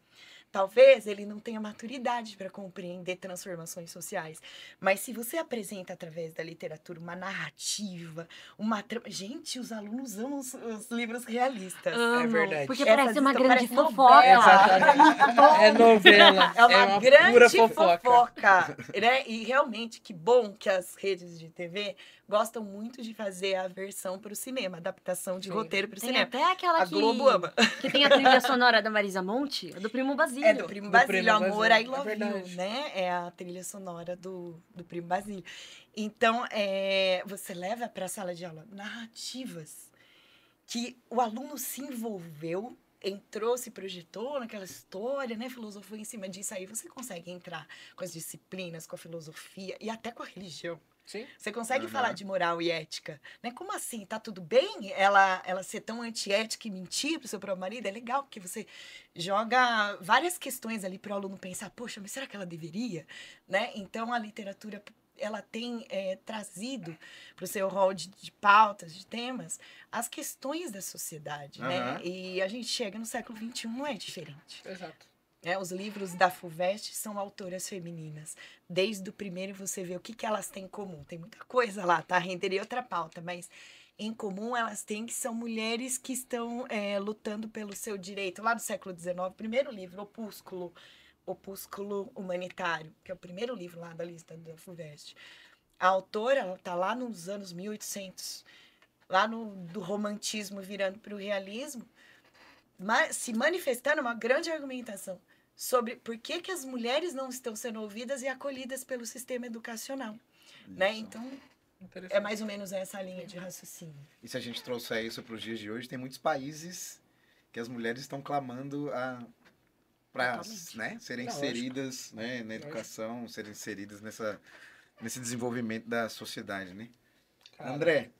talvez ele não tenha maturidade para compreender transformações sociais, mas se você apresenta através da literatura uma narrativa, uma trama... Gente, os alunos amam os livros realistas. Amo, verdade. Porque Essas parece uma histórias grande parecem fofoca. Exatamente. É novela. É uma grande pura fofoca, né? E realmente, que bom que as redes de TV gostam muito de fazer a versão para o cinema, adaptação de Sim. roteiro para o Tem cinema. até aquela A Globo ama. que tem a trilha sonora da Marisa Monte, a do Primo Basílio. É do Primo Do Basílio, Primo Amor, Basílio, I Love é You, verdade. né? É a trilha sonora do Primo Basílio. Então, você leva para a sala de aula narrativas que o aluno se envolveu, entrou, se projetou naquela história, né? Filosofou em cima disso. Aí você consegue entrar com as disciplinas, com a filosofia e até com a religião. Sim. Você consegue Uhum. falar de moral e ética, né? Como assim? Tá tudo bem ela ser tão antiética e mentir pro seu próprio marido? É legal, porque você joga várias questões ali pro aluno pensar, poxa, mas será que ela deveria? Né? Então, a literatura, ela tem trazido para o seu rol de pautas, de temas, as questões da sociedade, né? Aham. E a gente chega no século XXI, não é diferente. Exato. Os livros da FUVEST são autoras femininas. Desde o primeiro você vê o que elas têm em comum. Tem muita coisa lá, tá? Renderia outra pauta, mas em comum elas têm que são mulheres que estão lutando pelo seu direito. Lá do século XIX, primeiro livro, Opúsculo Humanitário, que é o primeiro livro lá da lista da FUVEST. A autora, ela tá lá nos anos 1800, lá do romantismo virando para o realismo, se manifestando uma grande argumentação sobre por que as mulheres não estão sendo ouvidas e acolhidas pelo sistema educacional, né? Então, é mais ou menos essa linha de raciocínio. E se a gente trouxer isso para os dias de hoje, tem muitos países que as mulheres estão clamando para Totalmente. né, serem Não, inseridas, né, na educação, serem inseridas nesse desenvolvimento da sociedade, né? Cara, André,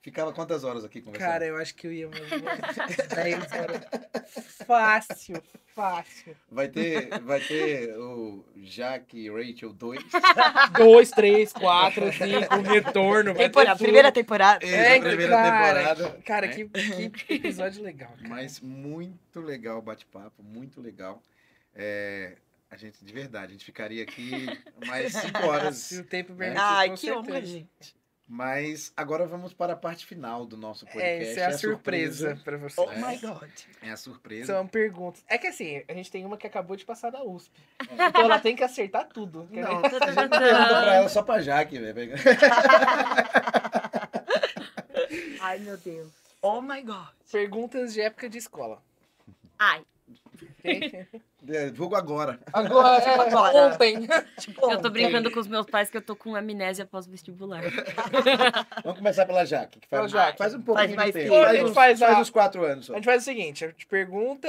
ficava quantas horas aqui conversando? Cara, eu acho que eu ia umas 10 horas. Fácil. Vai ter o Jack e Rachel 2. 2, 3, 4, 5, retorno. Vai ter tudo. Primeira temporada. Essa é a primeira cara, temporada. Cara, né? que episódio legal, cara. Mas muito legal o bate-papo, muito legal. A gente, de verdade, a gente ficaria aqui mais 5 horas. Se o tempo É. permitir, Ai, com que certeza. honra, gente. Mas agora vamos para a parte final do nosso podcast. Essa é a surpresa pra você. Oh my God. É a surpresa. São perguntas. É que assim, a gente tem uma que acabou de passar da USP. Então ela tem que acertar tudo. quer Não, ver? a gente pergunta pra ela só pra Jaque, velho. Ai, meu Deus. Oh my God. Perguntas de época de escola. Ai, Ok? Vulgo agora. Agora, ontem. eu tô brincando com os meus pais que eu tô com amnésia pós-vestibular. Vamos começar pela Jaque. Que Pela Jaque. faz um pouco Faz de mais tempo. tempo. A gente faz uns 4 anos só. A gente faz o seguinte, a gente pergunta,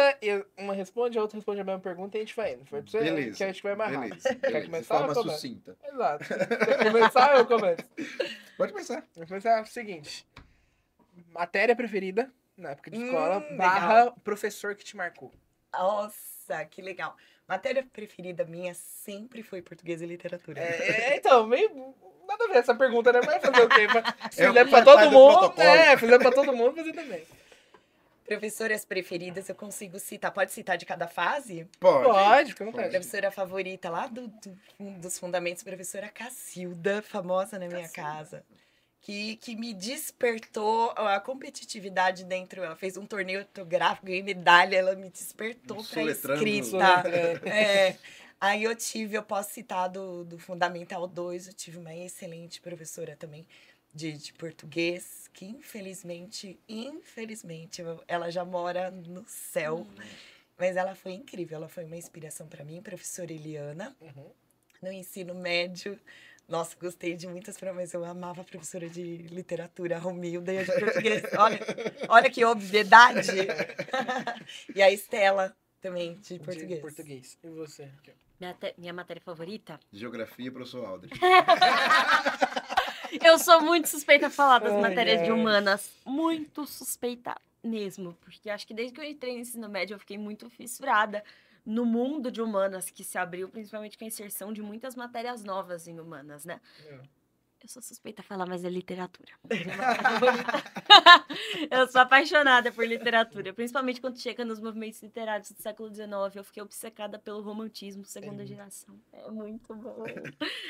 uma responde, a outra responde a mesma pergunta e a gente vai indo. Foi pra você Beleza. que a gente vai mais rápido. Beleza. Quer De começar? forma Eu começo. sucinta. Exato. Quer começar? Eu começo. Pode começar. Vou começar o seguinte. Matéria preferida na época de escola, legal. professor que te marcou. Nossa, que legal. Matéria preferida minha sempre foi português e literatura. Então, meio... Nada a ver essa pergunta, né? Mas fazer o quê? Se É fizer o pra que todo faz do mundo, protocolo. fizer pra todo mundo, fazer também. Professoras preferidas, eu consigo citar. Pode citar de cada fase? Pode, fica à vontade. Professora favorita lá dos fundamentos, professora Cacilda, famosa na minha casa. Que me despertou a competitividade dentro. Ela fez um torneio ortográfico, ganhei medalha, ela me despertou para Soletrando. escrita. Aí eu posso citar do Fundamental 2, eu tive uma excelente professora também de português, que infelizmente, ela já mora no céu. Mas ela foi incrível, ela foi uma inspiração para mim, professora Eliana. Uhum. No ensino médio, nossa, gostei de muitas, mas eu amava a professora de literatura, a Romilda, e a de português. Olha que obviedade. E a Estela, também de português. De português. E você, Raquel? Minha matéria favorita? Geografia, professor Aldrich. Eu sou muito suspeita a falar das Ai, matérias de ai. humanas. Muito suspeita mesmo. Porque acho que desde que eu entrei no ensino médio, eu fiquei muito fissurada no mundo de humanas que se abriu, principalmente com a inserção de muitas matérias novas em humanas, né? Eu sou suspeita a falar, mas é literatura. Minha matéria favorita. Eu sou apaixonada por literatura, principalmente quando chega nos movimentos literários do século XIX. Eu fiquei obcecada pelo romantismo, segunda geração. É muito bom.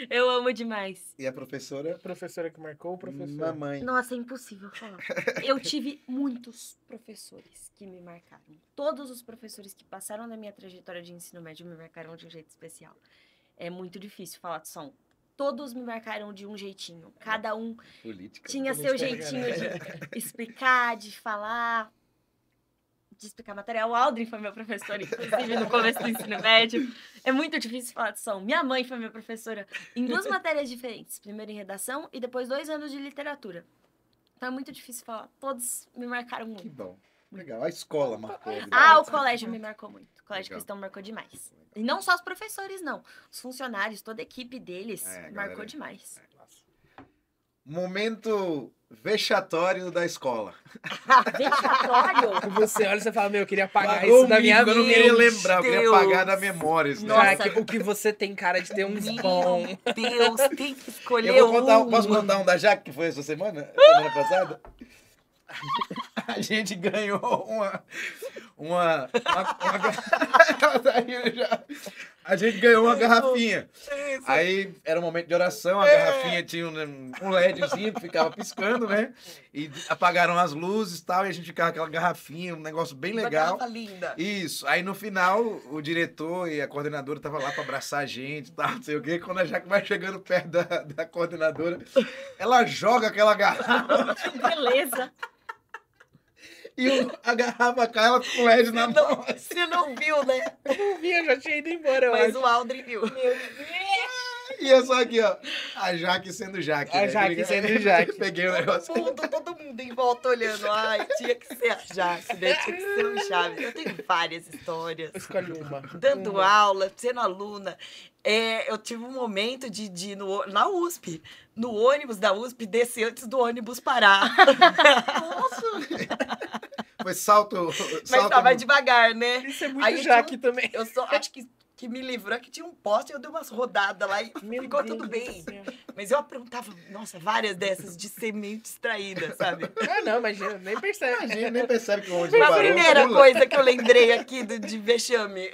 Eu amo demais. E a professora? Professora que marcou o professor. Mamãe. Nossa, é impossível falar. Eu tive muitos professores que me marcaram. Todos os professores que passaram na minha trajetória de ensino médio me marcaram de um jeito especial. É muito difícil falar de só um. Todos me marcaram de um jeitinho. Cada um Política. tinha seu jeitinho de explicar, de falar, de explicar material. O Aldrin foi meu professor, inclusive, no começo do ensino médio. É muito difícil falar de som. Minha mãe foi minha professora em 2 matérias diferentes. Primeiro em redação e depois 2 anos de literatura. Então é muito difícil falar. Todos me marcaram Que muito. bom. Legal. A escola marcou. Ah, o colégio me marcou muito. O colégio Legal. cristão marcou demais. E não só os professores, não. Os funcionários, toda a equipe deles É, marcou galera. demais. Momento vexatório da escola. Vexatório? E você olha e você fala, meu, eu queria apagar Pagou isso da o minha mico, eu não vida. queria lembrar, eu queria Deus. apagar da memória. Isso, né? Nossa. Jaque, o que você tem cara de ter uns bom. Meu Deus, tem que escolher Eu vou contar, um. posso contar um da Jaque, que foi essa semana? Semana passada? A gente ganhou Ela tá rindo já. A gente ganhou uma garrafinha. Aí era um momento de oração, a garrafinha tinha um LEDzinho que ficava piscando, né? E apagaram as luzes e tal, e a gente ficava com aquela garrafinha, um negócio bem Uma legal. garrafa linda. Isso. Aí no final, o diretor e a coordenadora estavam lá pra abraçar a gente e tal, não sei o quê. Quando a Jaque vai chegando perto da coordenadora, ela joga aquela garrafa Que beleza. e a garrafa cai, ela com o LED na mão. Você não viu, né? Eu vi, eu já tinha ido embora, eu Mas acho. o Aldrin viu. E eu só aqui, ó. A Jaque sendo Jaque. A né? Jaque sendo Jaque. Peguei o negócio. Todo mundo em volta olhando. Ai, tinha que ser a Jaque, né? Tinha que ser o Chaves. Eu tenho várias histórias. Escolhe uma. Dando Uma. aula, sendo aluna. Eu tive um momento de ir na USP. No ônibus da USP, descer antes do ônibus parar. Foi salto. Mas tava devagar, né? Isso é muito Aí eu Jaque também. Eu só acho que me livrou que tinha um poste e eu dei umas rodadas lá e Meu ficou Deus tudo do bem. céu. Mas eu aprontava, nossa, várias dessas de ser meio distraída, sabe? Ah, não, imagina, nem percebe. A gente nem percebe que o ônibus Foi a parou. primeira pula. coisa que eu lembrei aqui de vexame.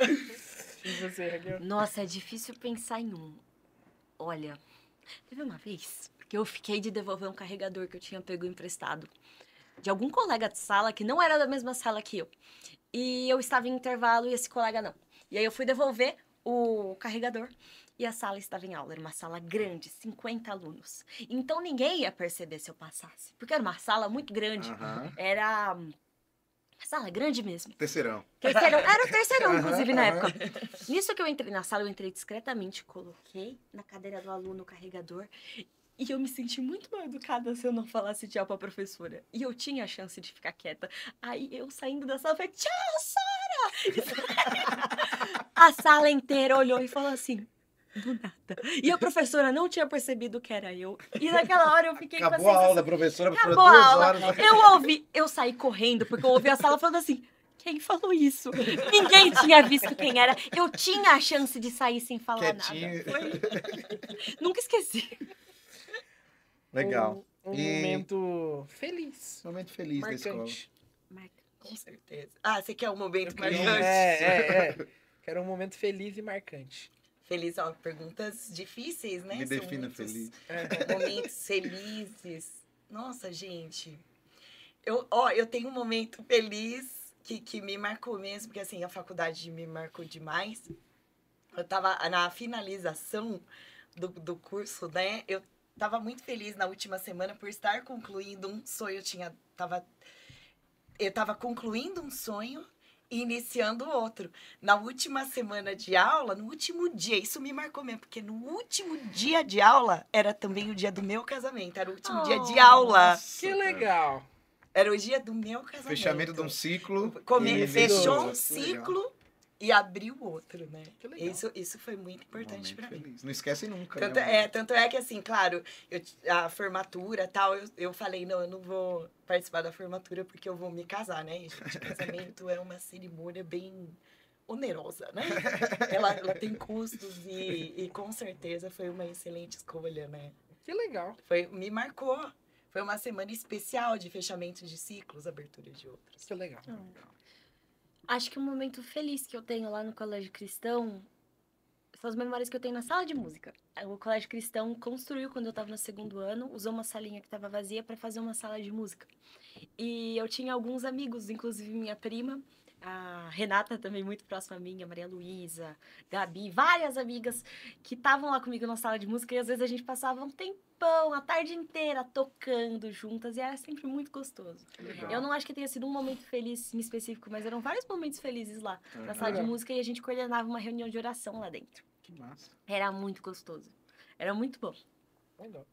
E você, Raquel? Nossa, é difícil pensar em um. Olha, teve uma vez que eu fiquei de devolver um carregador que eu tinha pego emprestado de algum colega de sala que não era da mesma sala que eu. E eu estava em intervalo e esse colega não. E aí eu fui devolver o carregador e a sala estava em aula. Era uma sala grande, 50 alunos. Então ninguém ia perceber se eu passasse, porque era uma sala muito grande. Aham. Era uma sala grande mesmo. Terceirão. Terceirão, era o terceirão, inclusive, na época. Nisso que eu entrei na sala, eu entrei discretamente, coloquei na cadeira do aluno o carregador e eu me senti muito mal educada se eu não falasse tchau pra professora. E eu tinha a chance de ficar quieta. Aí eu saindo da sala, falei, tchau, Sara! A sala inteira olhou e falou assim, do nada. E a professora não tinha percebido que era eu. E naquela hora eu fiquei Acabou com a a sensação... aula, professora. Por Acabou a 2 aula. horas. Eu saí correndo, porque eu ouvi a sala falando assim, quem falou isso? Ninguém tinha visto quem era. Eu tinha a chance de sair sem falar Quietinho. nada. Foi... Nunca esqueci. Legal. Um E- momento feliz. Momento feliz da escola. Marcante. Com certeza. Ah, você quer um momento Eu queria- marcante? Quero um momento feliz e marcante. Feliz, ó, perguntas difíceis, né? Me São defina muitos feliz. Momentos felizes. Nossa, gente. Eu tenho um momento feliz que me marcou mesmo, porque assim, a faculdade me marcou demais. Eu tava na finalização do curso, né? Eu tava muito feliz na última semana por estar concluindo um sonho. Eu tava concluindo um sonho e iniciando outro. Na última semana de aula, no último dia, isso me marcou mesmo, porque no último dia de aula era também o dia do meu casamento, era o último dia de aula. Que legal. Era o dia do meu casamento. Fechamento de um ciclo. Fechou um Legal. ciclo e abrir o outro, né? Que legal. Isso foi muito importante Momento pra mim. feliz. Não esquece nunca. Tanto é que, assim, claro, a formatura e tal, eu falei, não, eu não vou participar da formatura porque eu vou me casar, né? E, gente, casamento é uma cerimônia bem onerosa, né? Ela tem custos e com certeza foi uma excelente escolha, né? Que legal. Me marcou. Foi uma semana especial de fechamento de ciclos, abertura de outros. Que legal. Acho que um momento feliz que eu tenho lá no Colégio Cristão são as memórias que eu tenho na sala de música. O Colégio Cristão construiu, quando eu estava no 2º ano, usou uma salinha que estava vazia para fazer uma sala de música. E eu tinha alguns amigos, inclusive minha prima, a Renata, também muito próxima a mim, a Maria Luísa, Gabi, várias amigas que estavam lá comigo na sala de música e às vezes a gente passava um tempão, a tarde inteira, tocando juntas e era sempre muito gostoso. Legal. Eu não acho que tenha sido um momento feliz em específico, mas eram vários momentos felizes lá na sala de Legal. música e a gente coordenava uma reunião de oração lá dentro. Que massa. Era muito gostoso. Era muito bom. Legal.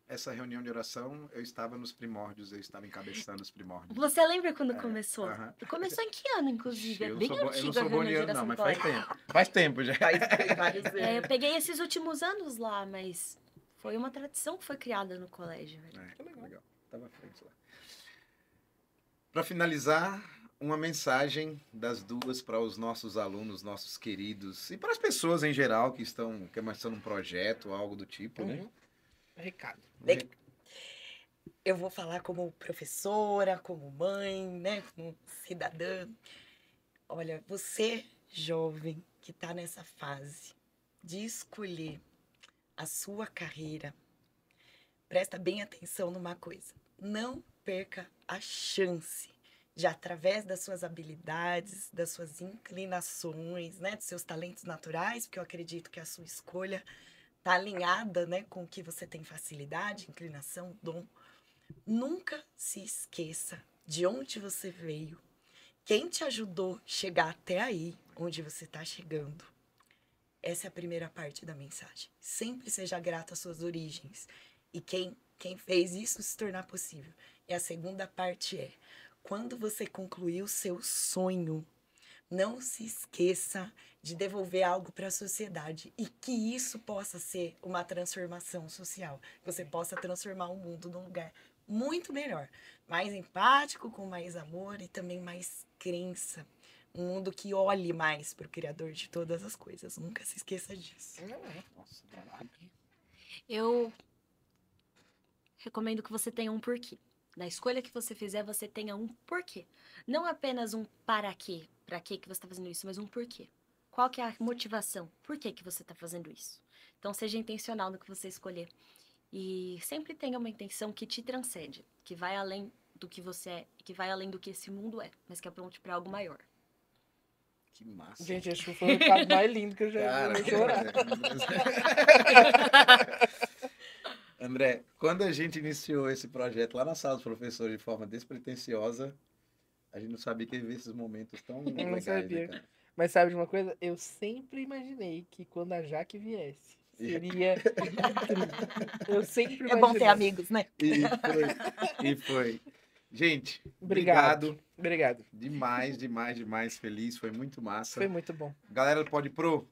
Essa reunião de oração, eu estava nos primórdios, eu estava encabeçando os primórdios. Você lembra quando começou? aham. Começou em que ano, inclusive? É Eu bem não sou antiga a boniano, reunião de não, oração mas do faz colégio. tempo. Faz tempo já. Faz vários anos. Eu peguei esses últimos anos lá, mas foi uma tradição que foi criada no colégio. É, legal. Tava à frente lá. Para finalizar, uma mensagem das duas para os nossos alunos, nossos queridos, e para as pessoas em geral que estão começando um projeto, algo do tipo, né? Uhum. Recado. Eu vou falar como professora, como mãe, né? Como cidadã. Olha, você, jovem, que está nessa fase de escolher a sua carreira, presta bem atenção numa coisa. Não perca a chance de, através das suas habilidades, das suas inclinações, né? Dos seus talentos naturais, porque eu acredito que a sua escolha está alinhada, né? Com o que você tem facilidade, inclinação, dom. Nunca se esqueça de onde você veio, quem te ajudou a chegar até aí, onde você está chegando. Essa é a primeira parte da mensagem. Sempre seja grato às suas origens e quem fez isso se tornar possível. E a segunda parte é, quando você concluir o seu sonho, não se esqueça de devolver algo para a sociedade e que isso possa ser uma transformação social. Você possa transformar o mundo num lugar muito melhor, mais empático, com mais amor e também mais crença. Um mundo que olhe mais para o Criador de todas as coisas. Nunca se esqueça disso. Nossa, caraca. Eu recomendo que você tenha um porquê. Na escolha que você fizer, você tenha um porquê. Não apenas um para quê, para que você está fazendo isso, mas um porquê. Qual que é a motivação? Por que você está fazendo isso? Então, seja intencional no que você escolher. E sempre tenha uma intenção que te transcende, que vai além do que você é, que vai além do que esse mundo é, mas que aponte para algo maior. Que massa. Gente, acho que foi o recado mais lindo que eu já Cara, vi chorar. André, quando a gente iniciou esse projeto lá na sala dos professores de forma despretensiosa, a gente não sabia que ia ver esses momentos tão legais, sabia. né, cara? Mas sabe de uma coisa? Eu sempre imaginei que quando a Jaque viesse, seria incrível. Eu sempre É bom ter imaginei. amigos, né? E foi. Gente, Obrigado. obrigado. Obrigado. Demais. Feliz, foi muito massa. Foi muito bom. Galera do Pode Pro,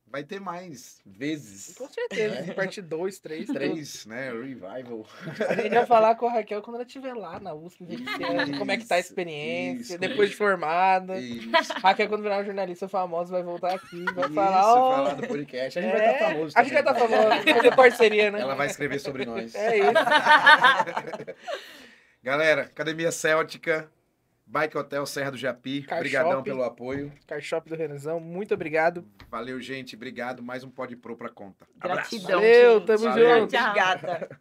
vai ter mais vezes. Com certeza. Parte 2, 3, 3, né? Revival. A gente vai falar com a Raquel quando ela estiver lá na USP, investindo, como é que tá a experiência, Isso. depois de formada. Isso. Raquel, quando virar uma jornalista famosa, vai voltar aqui, vai Isso, falar, ó... falar do podcast. A gente vai estar famoso A gente vai também. estar famoso, fazer parceria, né? Ela vai escrever sobre nós. É isso. Galera, Academia Céltica, Bike Hotel Serra do Japi, Car brigadão Shop. pelo apoio. Car Shop do Renanzão, muito obrigado. Valeu, gente. Obrigado. Mais um Pode Pro pra conta. Gratidão. Valeu, gente. tamo Valeu. junto. Obrigada.